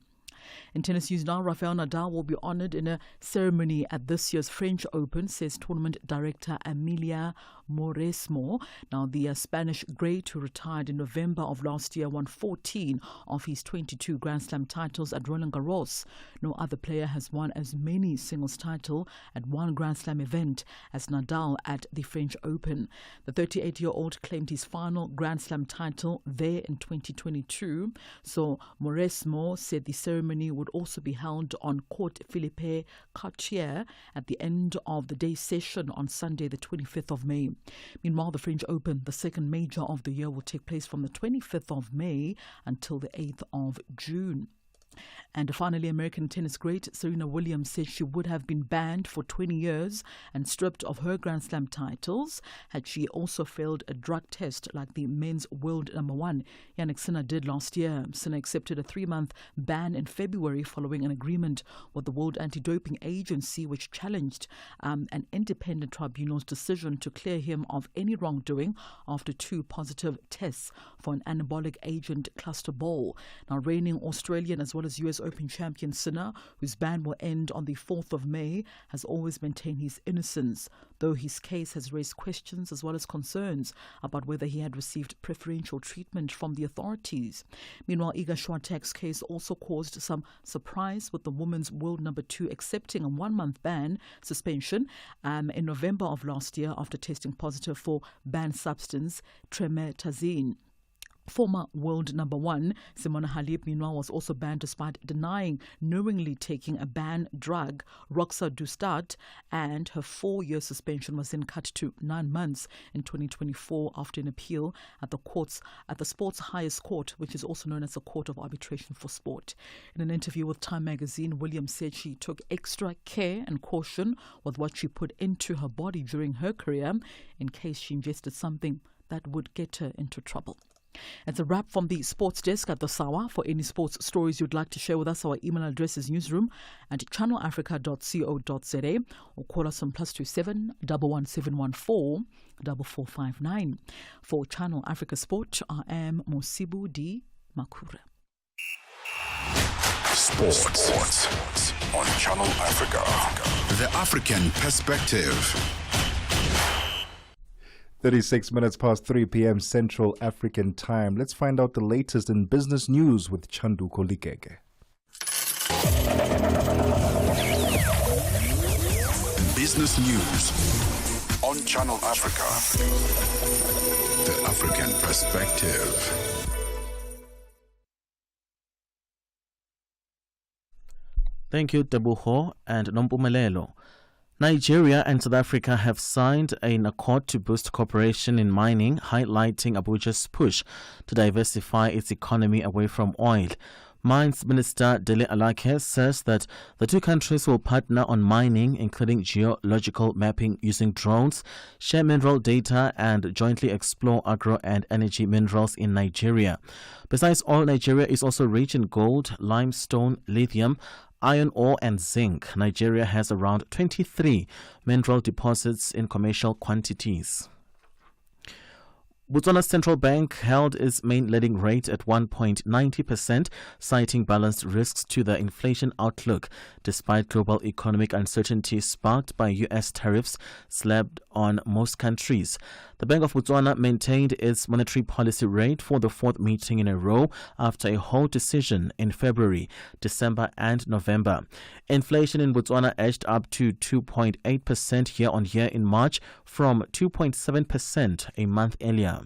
In tennis news now, Rafael Nadal will be honoured in a ceremony at this year's French Open, says tournament director Emilia Mauresmo. Now, the Spanish great, who retired in November of last year, won 14 of his 22 Grand Slam titles at Roland Garros. No other player has won as many singles titles at one Grand Slam event as Nadal at the French Open. The 38-year-old claimed his final Grand Slam title there in 2022. So Mauresmo said the ceremony would also be held on Court Philippe Cartier at the end of the day's session on Sunday, the 25th of May. Meanwhile, the French Open, the second major of the year, will take place from the 25th of May until the 8th of June. And finally, American tennis great Serena Williams said she would have been banned for 20 years and stripped of her Grand Slam titles had she also failed a drug test like the men's world number one, Jannik Sinner, did last year. Sinner accepted a 3-month ban in February following an agreement with the World Anti-Doping Agency, which challenged an independent tribunal's decision to clear him of any wrongdoing after 2 positive tests for an anabolic agent cluster ball. Now, reigning Australian as well as US Open champion Sinner, whose ban will end on the 4th of May, has always maintained his innocence, though his case has raised questions as well as concerns about whether he had received preferential treatment from the authorities. Meanwhile, Iga Swiatek's case also caused some surprise, with the women's world number 2 accepting a 1-month ban suspension in November of last year after testing positive for banned substance tremetazine. Former world number 1, Simona Halep, meanwhile, was also banned despite denying knowingly taking a banned drug, roxadustat, and her 4-year suspension was then cut to 9 months in 2024 after an appeal at the sport's highest court, which is also known as the Court of Arbitration for Sport. In an interview with Time magazine, Williams said she took extra care and caution with what she put into her body during her career in case she ingested something that would get her into trouble. It's a wrap from the sports desk at the Sawa. For any sports stories you'd like to share with us, our email address is newsroom@channelafrica.co.za or call us on +27 11714 4459. For Channel Africa Sport, I am Mosibu D. Makura. Sports on Channel Africa. The African Perspective. 36 minutes past 3 p.m. Central African Time. Let's find out the latest in business news with Chanduko Likeke. Business news on Channel Africa. The African Perspective. Thank you, Tebogo and Nompumelelo. Nigeria and South Africa have signed an accord to boost cooperation in mining, highlighting Abuja's push to diversify its economy away from oil. Mines Minister Dele Alake says that the two countries will partner on mining, including geological mapping using drones, share mineral data, and jointly explore agro and energy minerals in Nigeria. Besides oil, Nigeria is also rich in gold, limestone, lithium, iron ore and zinc. Nigeria has around 23 mineral deposits in commercial quantities. Botswana's central bank held its main lending rate at 1.90%, citing balanced risks to the inflation outlook, despite global economic uncertainty sparked by U.S. tariffs slapped on most countries. The Bank of Botswana maintained its monetary policy rate for the 4th meeting in a row after a hold decision in February, December and November. Inflation in Botswana edged up to 2.8% year-on-year in March from 2.7% a month earlier.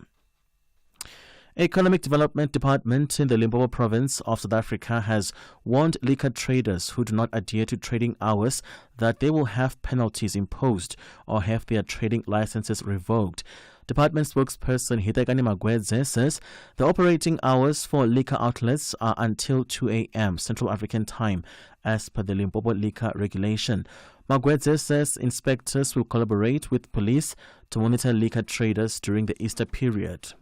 Economic Development Department in the Limpopo province of South Africa has warned liquor traders who do not adhere to trading hours that they will have penalties imposed or have their trading licenses revoked. Department spokesperson Hitekani Magwedze says the operating hours for liquor outlets are until 2 a.m. Central African Time, as per the Limpopo liquor regulation. Magwedze says inspectors will collaborate with police to monitor liquor traders during the Easter period.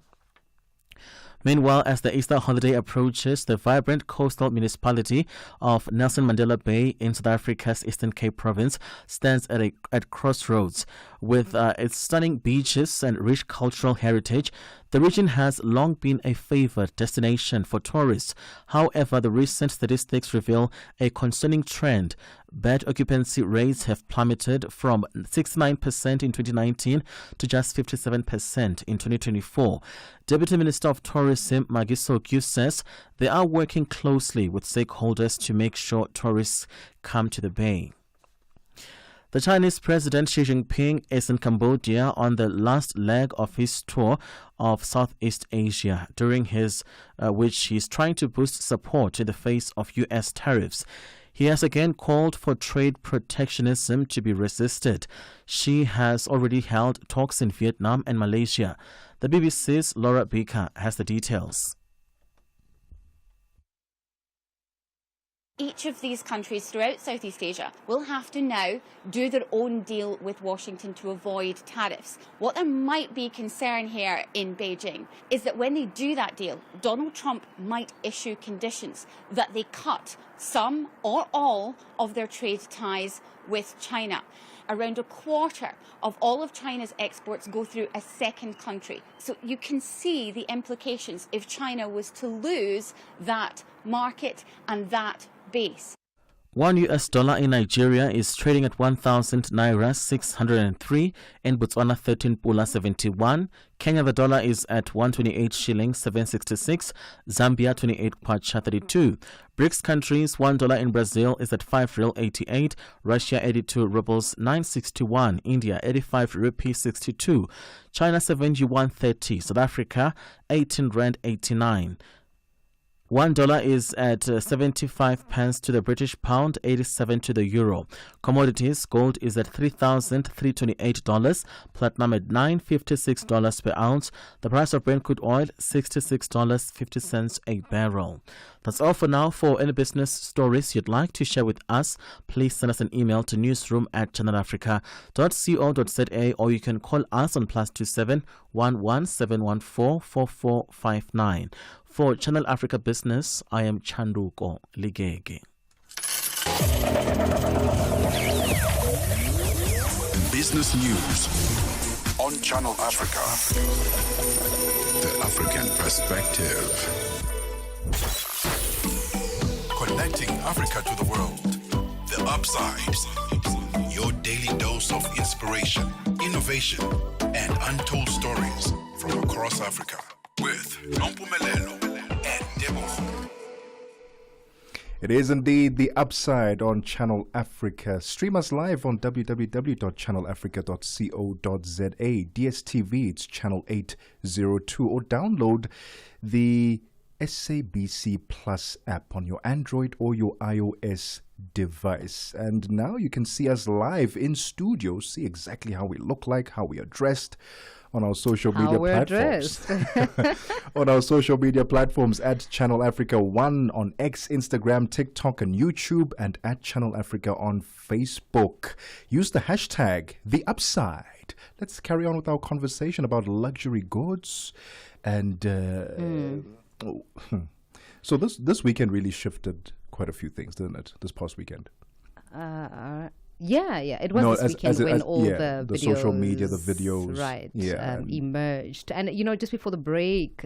Meanwhile, as the Easter holiday approaches, the vibrant coastal municipality of Nelson Mandela Bay in South Africa's Eastern Cape province stands at crossroads. With its stunning beaches and rich cultural heritage, the region has long been a favored destination for tourists. However, the recent statistics reveal a concerning trend. Bed occupancy rates have plummeted from 69% in 2019 to just 57% in 2024. Deputy Minister of Tourism Magiso Kyu says they are working closely with stakeholders to make sure tourists come to the bay. The Chinese President Xi Jinping is in Cambodia on the last leg of his tour of Southeast Asia, during which he is trying to boost support in the face of U.S. tariffs. He has again called for trade protectionism to be resisted. Xi has already held talks in Vietnam and Malaysia. The BBC's Laura Baker has the details. each of these countries throughout Southeast Asia will have to now do their own deal with Washington to avoid tariffs. What there might be concern here in Beijing is that when they do that deal, Donald Trump might issue conditions that they cut some or all of their trade ties with China. Around a quarter of all of China's exports go through a second country. So you can see the implications if China was to lose that market and that base. $1 in Nigeria is trading at 1,000 naira 603, in Botswana 13 pula 71. Kenya the dollar is at 128 shillings 766, Zambia 28 kwacha 32. BRICS countries, $1 in Brazil is at 5 real 88, Russia 82 rubles 961, India 85 rupee 62, China 7 yuan 30, South Africa 18 rand 89. $1 is at 75 pence to the British pound, 87 to the euro. Commodities, gold is at $3,328, platinum at $956 per ounce. The price of Brent crude oil, $66.50 a barrel. That's all for now. For any business stories you'd like to share with us, please send us an email to newsroom@channelafrica.co.za, or you can call us on +27 11 714 4459. For Channel Africa Business, I am Chanduko Ligege. Business news on Channel Africa. The African perspective. Connecting Africa to the world. The Upside. Your daily dose of inspiration, innovation, and untold stories from across Africa. With Nompumelelo and Tebogo. It is indeed the Upside on Channel Africa. Stream us live on www.channelafrica.co.za. DSTV, it's channel 802. Or download the SABC Plus app on your Android or your iOS device. And now you can see us live in studio, see exactly how we look like, how we are dressed, on our social media platforms. On our social media platforms at Channel Africa 1 on X, Instagram, TikTok, and YouTube, and at Channel Africa on Facebook. Use the hashtag The Upside. Let's carry on with our conversation about luxury goods. And so this weekend really shifted quite a few things, didn't it? This past weekend. Yeah, it was this weekend when all the videos, social media, the videos, emerged. And just before the break,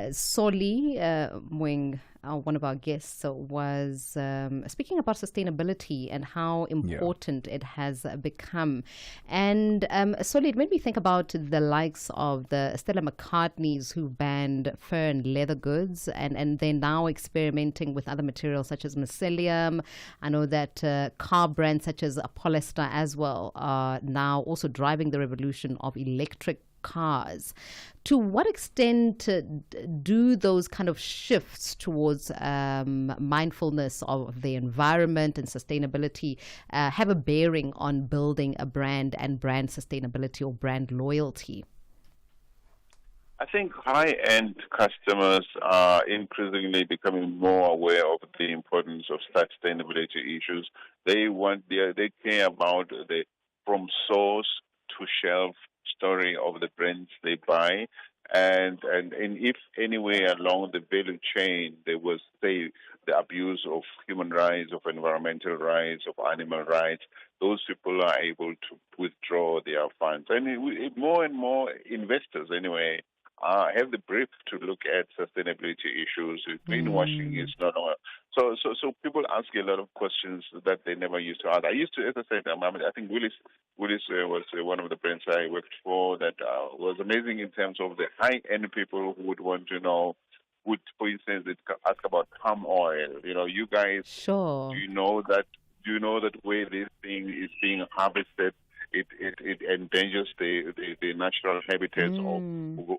Soli Mwing, one of our guests, was speaking about sustainability and how important it has become. And Soli, it made me think about the likes of the Stella McCartneys who banned fur and leather goods, and they're now experimenting with other materials such as mycelium. I know that car brands such as polyester as well are now also driving the revolution of electric cars. To what extent do those kind of shifts towards mindfulness of the environment and sustainability have a bearing on building a brand and brand sustainability or brand loyalty? I think high-end customers are increasingly becoming more aware of the importance of sustainability issues. They care about the from source to shelf story of the brands they buy, and if anywhere along the value chain there was, say, the abuse of human rights, of environmental rights, of animal rights, those people are able to withdraw their funds. And more and more investors, anyway, have the brief to look at sustainability issues. Greenwashing is not on. So people ask a lot of questions that they never used to ask. I used to, as I said, I think Willis was one of the brands I worked for that was amazing in terms of the high-end people who would want to know, would, for instance, ask about palm oil. You guys, sure. Do you know that where this thing is being harvested, it endangers the natural habitats of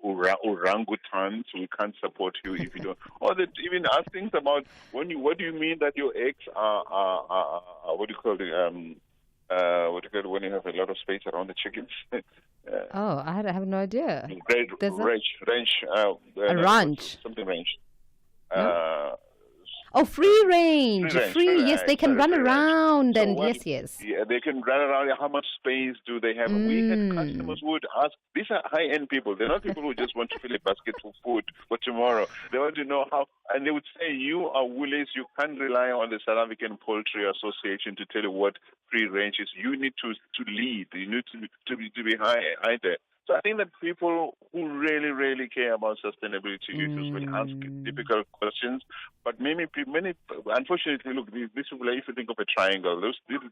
orangutans. We can't support you if you don't. Or even ask things about what do you mean that your eggs are what do you call it? What do you call it when you have a lot of space around the chickens? I have no idea. Ranch. A ranch. Something ranch. Oh, free range. Free Yes, they can run around So and what- yes. Yeah, they can run around. How much space do they have? We had customers who would ask. These are high-end people. They're not people who just want to fill a basket for food for tomorrow. They want to know how, and they would say, "You are Woolies. You can't rely on the South African Poultry Association to tell you what free range is. You need to lead. You need to be high there." So I think that people who really care about sustainability issues will ask difficult questions. But many, unfortunately, look, these people, if you think of a triangle, those people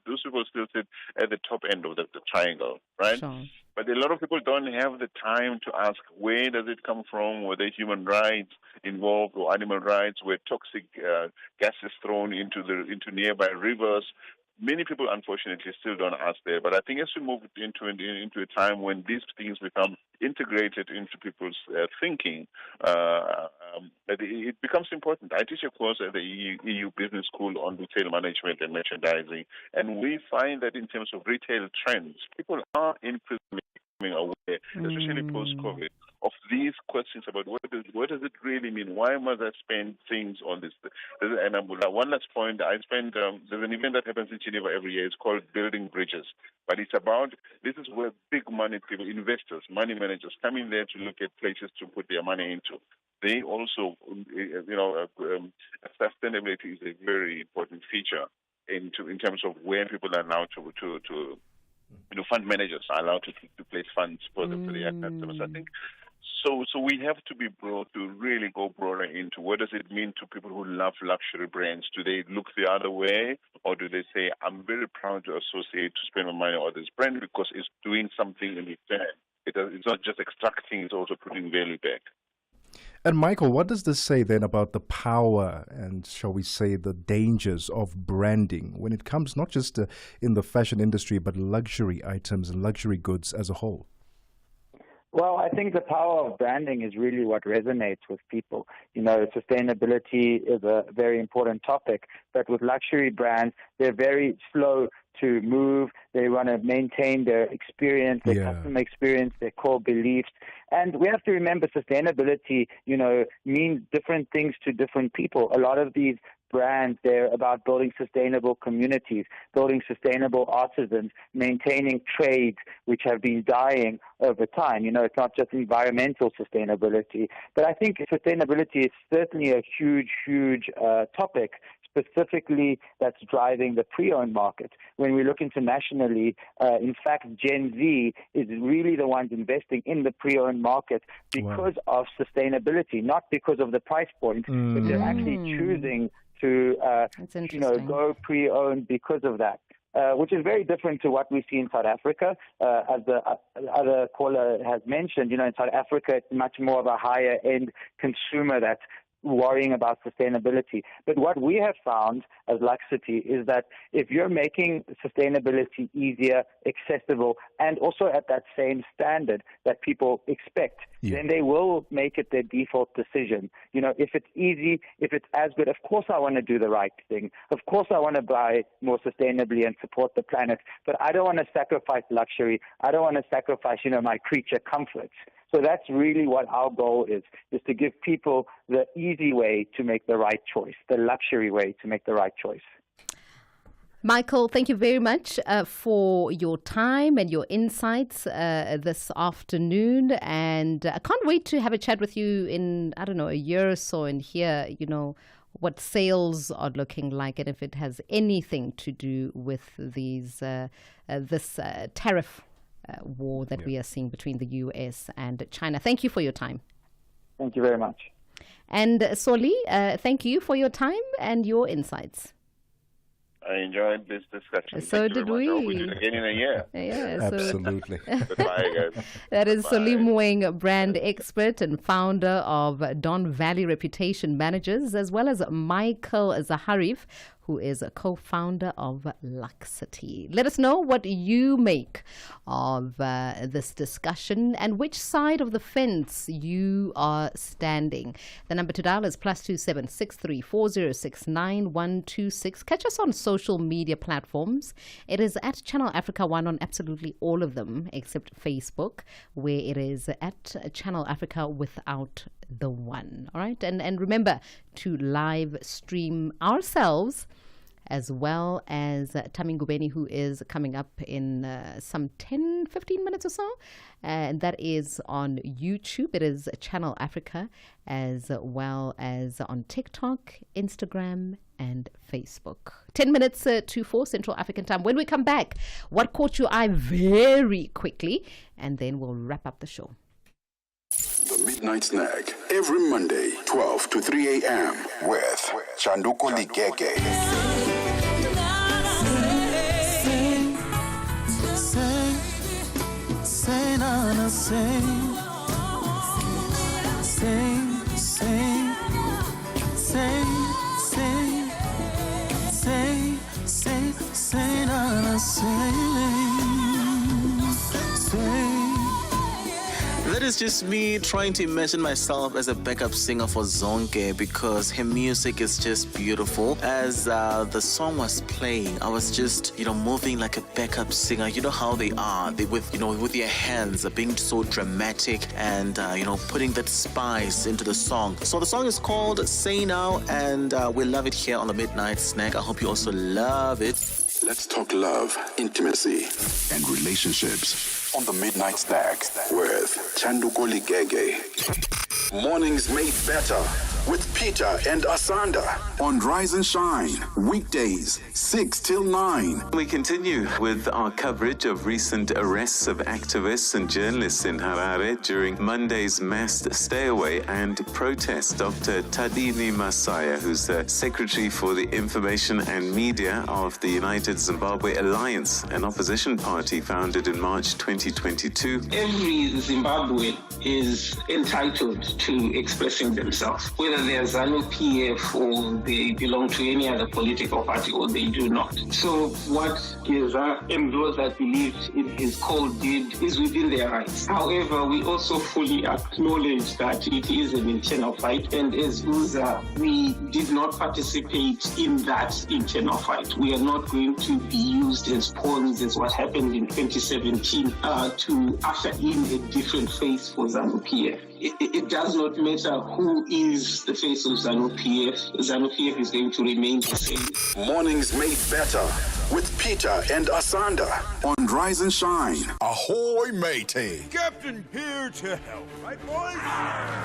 still sit at the top end of the triangle, right? Sure. But a lot of people don't have the time to ask where does it come from, were there human rights involved or animal rights, where toxic gases thrown into nearby rivers. Many people, unfortunately, still don't ask there. But I think as we move into a time when these things become integrated into people's thinking, it becomes important. I teach a course at the EU Business School on retail management and merchandising, and we find that in terms of retail trends, people are increasingly becoming aware, especially post-COVID, of these questions about what does it really mean? Why must I spend things on this? And one last point, there's an event that happens in Geneva every year. It's called Building Bridges. But it's about, this is where big money people, investors, money managers come in there to look at places to put their money into. They also, sustainability is a very important feature in terms of where people are now to fund managers are allowed to place funds for their customers. I think so we have to be broad to really go broader into what does it mean to people who love luxury brands. Do they look the other way, or do they say, I'm very proud to associate, to spend my money on this brand because it's doing something in return. It's not just extracting, it's also putting value back. And Michael, what does this say then about the power and, shall we say, the dangers of branding when it comes not just in the fashion industry, but luxury items and luxury goods as a whole? Well, I think the power of branding is really what resonates with people. Sustainability is a very important topic, but with luxury brands, they're very slow to move. They want to maintain their experience, their customer experience, their core beliefs. And we have to remember sustainability, means different things to different people. A lot of these brands, they're about building sustainable communities, building sustainable artisans, maintaining trades which have been dying over time. It's not just environmental sustainability. But I think sustainability is certainly a huge topic, specifically that's driving the pre-owned market. When we look internationally, in fact, Gen Z is really the ones investing in the pre-owned market because of sustainability, not because of the price point, but they're actually choosing to go pre-owned because of that. Which is very different to what we see in South Africa. As the other caller has mentioned, in South Africa, it's much more of a higher-end consumer that's worrying about sustainability. But what we have found as Luxity is that if you're making sustainability easier, accessible, and also at that same standard that people expect, then they will make it their default decision. If it's easy, if it's as good, of course I want to do the right thing. Of course I want to buy more sustainably and support the planet, but I don't want to sacrifice luxury. I don't want to sacrifice, my creature comforts. So that's really what our goal is to give people the easy way to make the right choice, the luxury way to make the right choice. Michael, thank you very much for your time and your insights this afternoon. And I can't wait to have a chat with you in, a year or so and hear, what sales are looking like and if it has anything to do with this tariff war that we are seeing between the U.S. and China. Thank you for your time. Thank you very much. And Soli, thank you for your time and your insights. I enjoyed this discussion. So did we. I hope we do it again in a year. Yeah, absolutely. Goodbye, guys. That is Soli Mweng, brand expert and founder of Don Valley Reputation Managers, as well as Michael Zaharif, who is a co-founder of Luxity. Let us know what you make of this discussion and which side of the fence you are standing. The number to dial is +27 63 9126. Catch us on social media platforms. It is at Channel Africa 1 on absolutely all of them except Facebook, where it is at Channel Africa without the one. All right. And remember to live stream ourselves as well as Tebogo Ngubeni, who is coming up in some 10, 15 minutes or so. And that is on YouTube. It is Channel Africa, as well as on TikTok, Instagram, and Facebook. 10 minutes to 4 Central African time. When we come back, what caught your eye very quickly, and then we'll wrap up the show. The Midnight Snack, every Monday, 12 to 3 a.m. with Tebogo Lekhuleni. That is just me trying to imagine myself as a backup singer for Zonke, because her music is just beautiful. As the song was playing, I was just, moving like a backup singer. You know how they are, with their hands being so dramatic and, putting that spice into the song. So the song is called Say Now, and we love it here on the Midnight Snack. I hope you also love it. Let's talk love, intimacy, and relationships on the Midnight Snack with Tebogo Lekhuleni. Mornings made better with Peter and Asanda on Rise and Shine, weekdays 6 till 9. We continue with our coverage of recent arrests of activists and journalists in Harare during Monday's mass stay-away and protest. Dr. Tadini Masaya, who's the Secretary for the Information and Media of the United Zimbabwe Alliance, an opposition party founded in March 2022. Every Zimbabwean is entitled to expressing themselves, whether they are ZANU-PF or they belong to any other political party or they do not. So what Geza and those that believe in his code did is within their rights. However, we also fully acknowledge that it is an internal fight, and as UZA, we did not participate in that internal fight. We are not going to be used as pawns as what happened in 2017 to usher in a different face for ZANU-PF. It does not matter who is the face of ZANU-PF. ZANU-PF is going to remain the same. Mornings made better with Peter and Asanda on Rise and Shine. Ahoy, matey. Captain here to help, right, boys?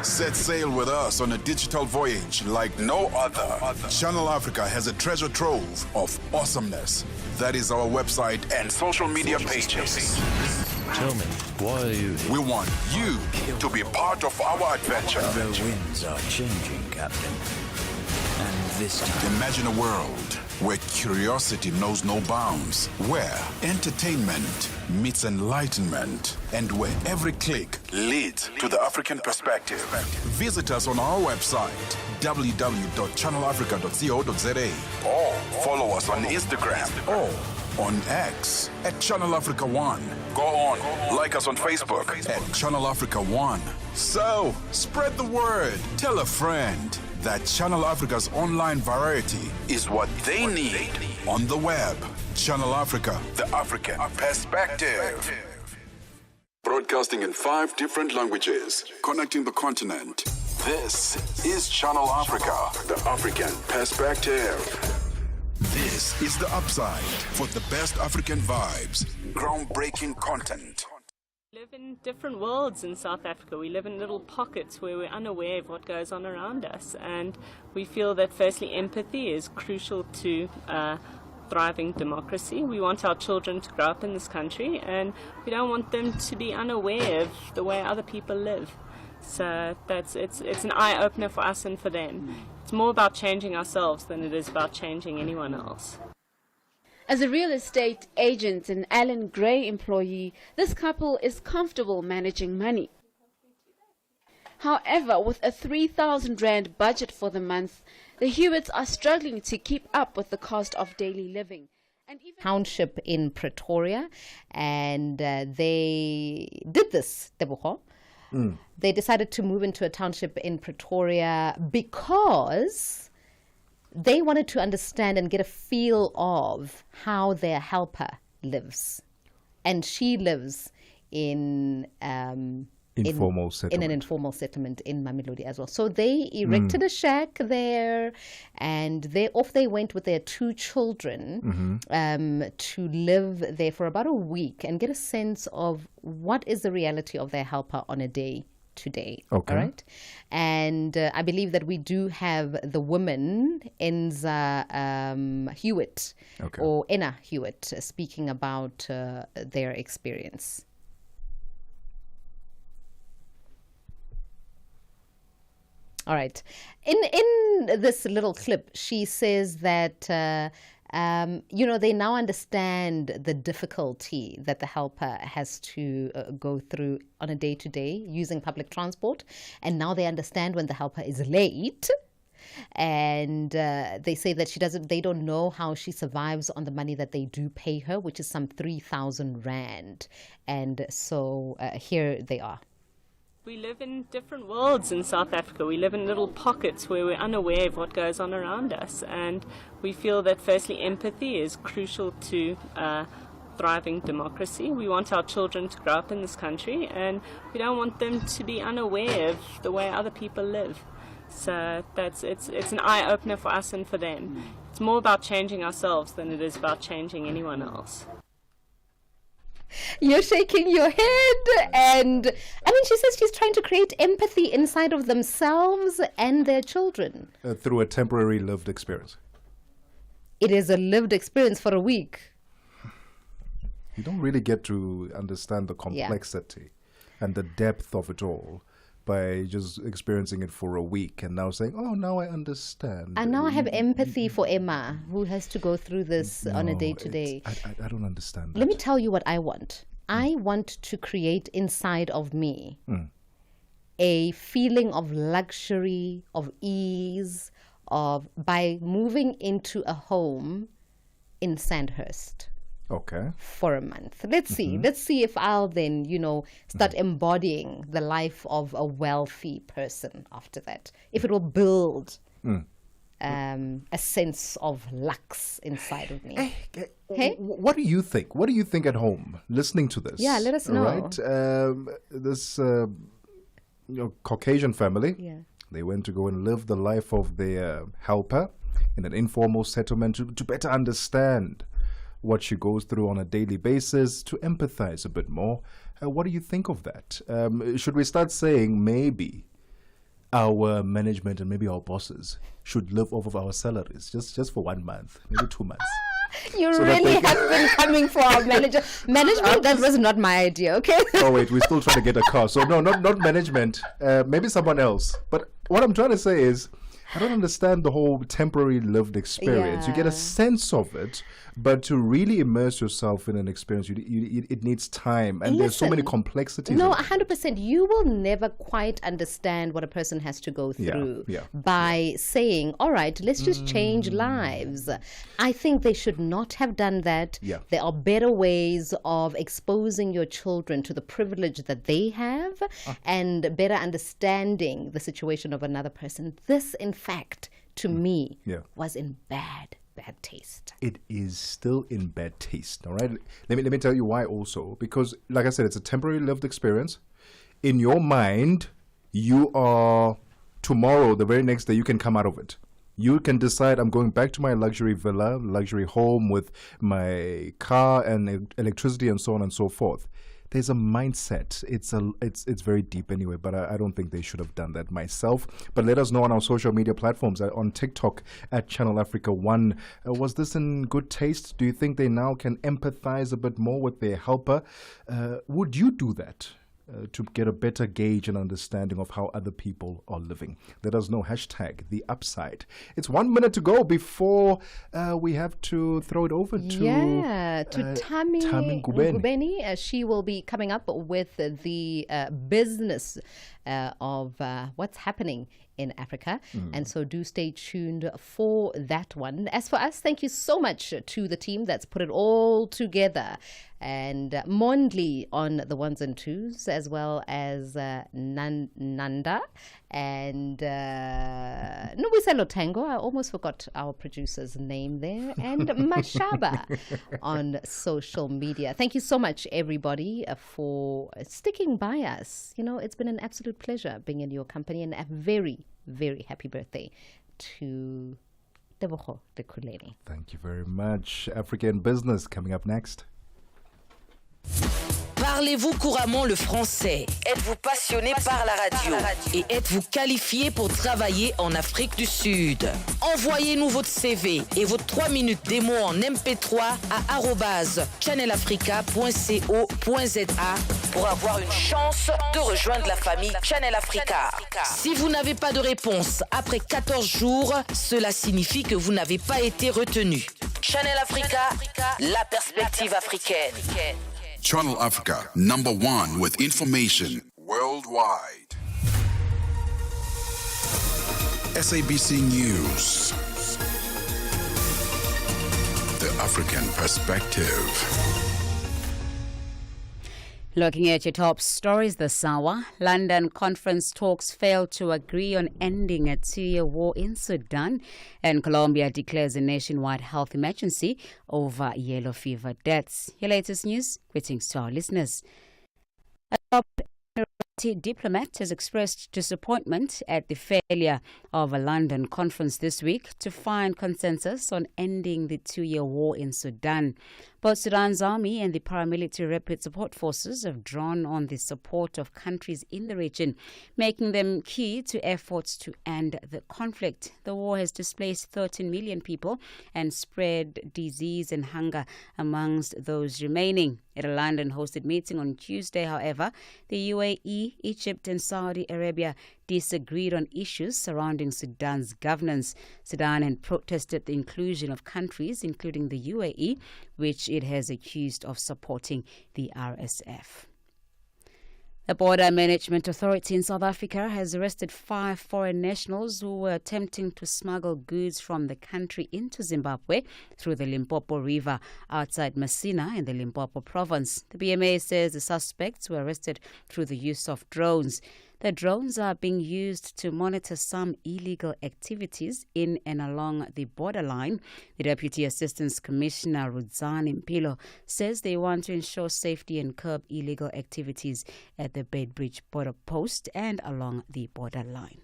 Set sail with us on a digital voyage like no other. Channel Africa has a treasure trove of awesomeness. That is our website and social media pages. Tell me, why are you here? We want you to be part of our adventure. The winds are changing, Captain. And this time... Imagine a world where curiosity knows no bounds, where entertainment meets enlightenment, and where every click leads to the African perspective. Visit us on our website, www.channelafrica.co.za, or follow us on Instagram or on X at Channel Africa One. Go on, like us on Facebook at Channel Africa One. So, spread the word. Tell a friend that Channel Africa's online variety is what they need on the web. Channel Africa, the African perspective. Broadcasting in 5 different languages, connecting the continent. This is Channel Africa, the African perspective. This is the upside for the best African vibes, groundbreaking content. We live in different worlds in South Africa. We live in little pockets where we're unaware of what goes on around us, and we feel that firstly empathy is crucial to thriving democracy. We want our children to grow up in this country, and we don't want them to be unaware of the way other people live. So it's an eye-opener for us and for them. It's more about changing ourselves than it is about changing anyone else. As a real estate agent and Alan Gray employee, this couple is comfortable managing money. However, with a 3,000 Rand budget for the month, the Hewitts are struggling to keep up with the cost of daily living. Township in Pretoria, and they did this, Tebogo. They decided to move into a township in Pretoria because they wanted to understand and get a feel of how their helper lives. And she lives in informal in an informal settlement in Mamelodi as well. So they erected a shack there, and they went with their 2 children to live there for about a week and get a sense of what is the reality of their helper on a day today. Okay. All right. And I believe that we do have the woman, Enza Hewitt, or Enna Hewitt, speaking about their experience. All right. In this little clip, she says that, they now understand the difficulty that the helper has to go through on a day-to-day using public transport. And now they understand when the helper is late. And they say that they don't know how she survives on the money that they do pay her, which is some 3,000 Rand. And so here they are. We live in different worlds in South Africa. We live in little pockets where we're unaware of what goes on around us. And we feel that, firstly, empathy is crucial to thriving democracy. We want our children to grow up in this country, and we don't want them to be unaware of the way other people live. So it's an eye-opener for us and for them. It's more about changing ourselves than it is about changing anyone else. You're shaking your head, and I mean, she says she's trying to create empathy inside of themselves and their children. Through a temporary lived experience. It is a lived experience for a week. You don't really get to understand the complexity and the depth of it all by just experiencing it for a week and now saying, oh, now I understand. And now I have empathy for Emma, who has to go through this on a day-to-day. I don't understand that. Let me tell you what I want. I want to create inside of me a feeling of luxury, of ease, by moving into a home in Sandhurst. Okay. For a month. Let's see if I'll then, start embodying the life of a wealthy person after that. If it will build a sense of lux inside of me. Hey? What do you think? What do you think at home, listening to this? Yeah, let us know. Right? This Caucasian family, they went to go and live the life of their helper in an informal settlement to better understand what she goes through on a daily basis, to empathize a bit more. What do you think of that? Should we start saying maybe our management and maybe our bosses should live off of our salaries just for 1 month, maybe 2 months? You really have been coming for our management. That was not my idea, okay? Oh, wait, we're still trying to get a car. So no, not management. Maybe someone else. But what I'm trying to say is, I don't understand the whole temporary lived experience. You get a sense of it, but to really immerse yourself in an experience, it needs time. And there's so many complexities. No, 100%. You will never quite understand what a person has to go through by saying, all right, let's just change lives. I think they should not have done that. There are better ways of exposing your children to the privilege that they have and better understanding the situation of another person. This, in fact, to me, was in bad taste. It is still in bad taste, all right? Let me tell you why also. Because, like I said, it's a temporary lived experience. In your mind, you are, tomorrow, the very next day, you can come out of it. You can decide, I'm going back to my luxury villa, luxury home with my car and electricity and so on and so forth. There's a mindset. It's very deep anyway, but I don't think they should have done that myself. But let us know on our social media platforms, on TikTok at Channel Africa 1. Was this in good taste? Do you think they now can empathize a bit more with their helper? Would you do that? To get a better gauge and understanding of how other people are living. Let us know. # The Upside. It's 1 minute to go before we have to throw it over to Tami Ngubeni. She will be coming up with the business of what's happening in Africa. And so do stay tuned for that one. As for us, thank you so much to the team that's put it all together. And Mondli on the ones and twos, as well as Nanda and Nubiselo Tango. I almost forgot our producer's name there. And Mashaba on social media. Thank you so much, everybody, for sticking by us. You know, it's been an absolute pleasure being in your company, and a very, very happy birthday to Tebogo Lekhuleni. Thank you very much. African Business coming up next. Parlez-vous couramment le français? Êtes-vous passionné par la radio? Et êtes-vous qualifié pour travailler en Afrique du Sud? Envoyez-nous votre CV et vos 3 minutes démo en MP3 à @channelafrica.co.za pour avoir une chance de rejoindre la famille Channel Africa. Si vous n'avez pas de réponse après 14 jours, cela signifie que vous n'avez pas été retenu. Channel Africa, la perspective africaine. Channel Africa, #1 with information worldwide. SABC News. The African perspective. Looking at your top stories this hour, London conference talks failed to agree on ending a 2-year war in Sudan, and Colombia declares a nationwide health emergency over yellow fever deaths. Your latest news, greetings to our listeners. A top diplomat has expressed disappointment at the failure of a London conference this week to find consensus on ending the 2-year war in Sudan. Both Sudan's army and the paramilitary rapid support forces have drawn on the support of countries in the region, making them key to efforts to end the conflict. The war has displaced 13 million people and spread disease and hunger amongst those remaining. At a London-hosted meeting on Tuesday, however, the UAE, Egypt and Saudi Arabia disagreed on issues surrounding Sudan's governance. Sudan had protested the inclusion of countries, including the UAE, which it has accused of supporting the RSF. The Border Management Authority in South Africa has arrested 5 foreign nationals who were attempting to smuggle goods from the country into Zimbabwe through the Limpopo River outside Messina in the Limpopo province. The BMA says the suspects were arrested through the use of drones. The drones are being used to monitor some illegal activities in and along the borderline. The Deputy Assistant Commissioner Rudzani Mpilo says they want to ensure safety and curb illegal activities at the Beitbridge border post and along the borderline.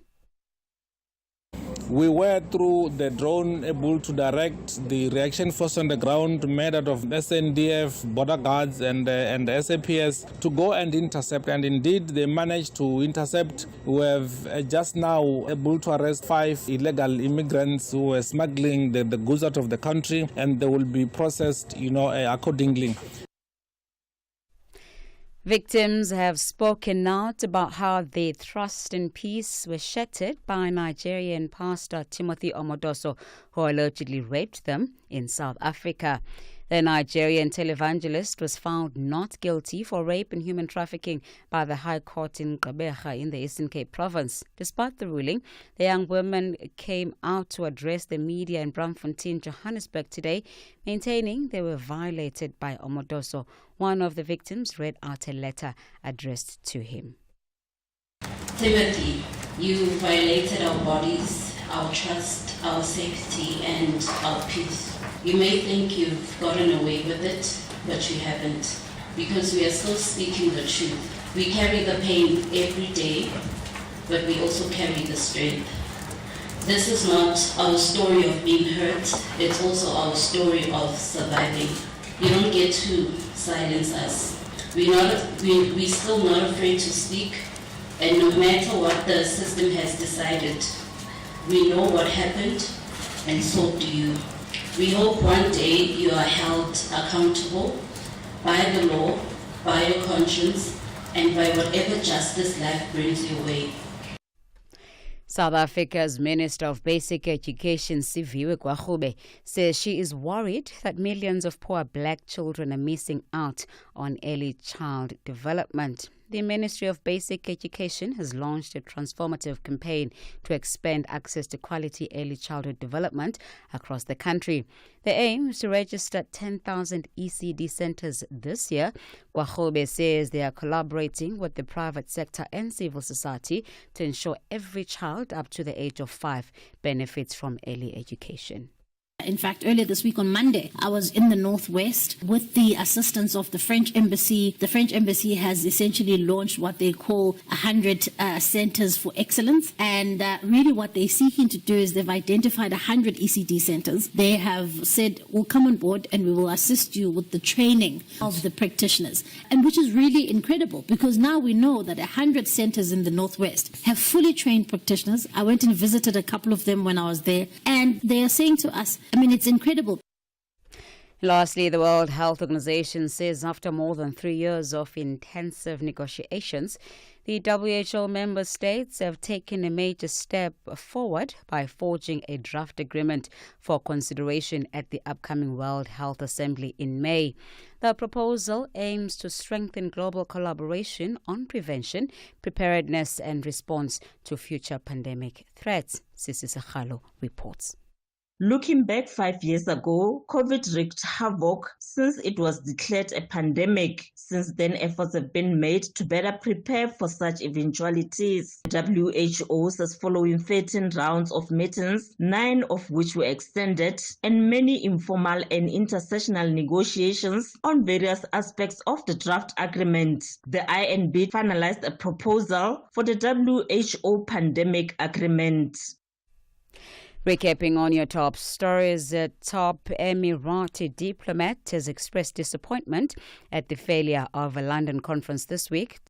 We were, through the drone, able to direct the reaction force on the ground made out of SNDF, border guards and SAPS to go and intercept. And indeed, they managed to intercept. We have just now able to arrest 5 illegal immigrants who were smuggling the goods out of the country, and they will be processed, accordingly. Victims have spoken out about how their trust and peace were shattered by Nigerian pastor Timothy Omodoso, who allegedly raped them in South Africa. The Nigerian televangelist was found not guilty for rape and human trafficking by the High Court in Gqeberha in the Eastern Cape province. Despite the ruling, the young woman came out to address the media in Braamfontein, Johannesburg today, maintaining they were violated by Omodoso. One of the victims read out a letter addressed to him. Timothy, you violated our bodies, our trust, our safety, and our peace. You may think you've gotten away with it, but you haven't, because we are still speaking the truth. We carry the pain every day, but we also carry the strength. This is not our story of being hurt, it's also our story of surviving. You don't get to silence us. We're still not afraid to speak, and no matter what the system has decided, we know what happened, and so do you. We hope one day you are held accountable by the law, by your conscience, and by whatever justice life brings your way. South Africa's Minister of Basic Education, Siviwe Gwagube, says she is worried that millions of poor black children are missing out on early child development. the Ministry of Basic Education has launched a transformative campaign to expand access to quality early childhood development across the country. The aim is to register 10,000 ECD centers this year. Kwahobe says they are collaborating with the private sector and civil society to ensure every child up to the age of 5 benefits from early education. In fact, earlier this week on Monday, I was in the Northwest with the assistance of the French Embassy. The French Embassy has essentially launched what they call 100 centers for excellence. And really what they're seeking to do is they've identified 100 ECD centers. They have said, we'll come on board and we will assist you with the training of the practitioners. And which is really incredible because now we know that 100 centers in the Northwest have fully trained practitioners. I went and visited a couple of them when I was there. And they are saying to us, I mean, it's incredible. Lastly, the World Health Organization says after more than 3 years of intensive negotiations, the WHO member states have taken a major step forward by forging a draft agreement for consideration at the upcoming World Health Assembly in May. The proposal aims to strengthen global collaboration on prevention, preparedness and response to future pandemic threats. Sisi Sakhalo reports. Looking back 5 years ago, COVID wreaked havoc since it was declared a pandemic. Since then, efforts have been made to better prepare for such eventualities. The WHO says following 13 rounds of meetings, 9 of which were extended, and many informal and intersessional negotiations on various aspects of the draft agreement, the INB finalized a proposal for the WHO pandemic agreement. Recapping on your top stories, a top Emirati diplomat has expressed disappointment at the failure of a London conference this week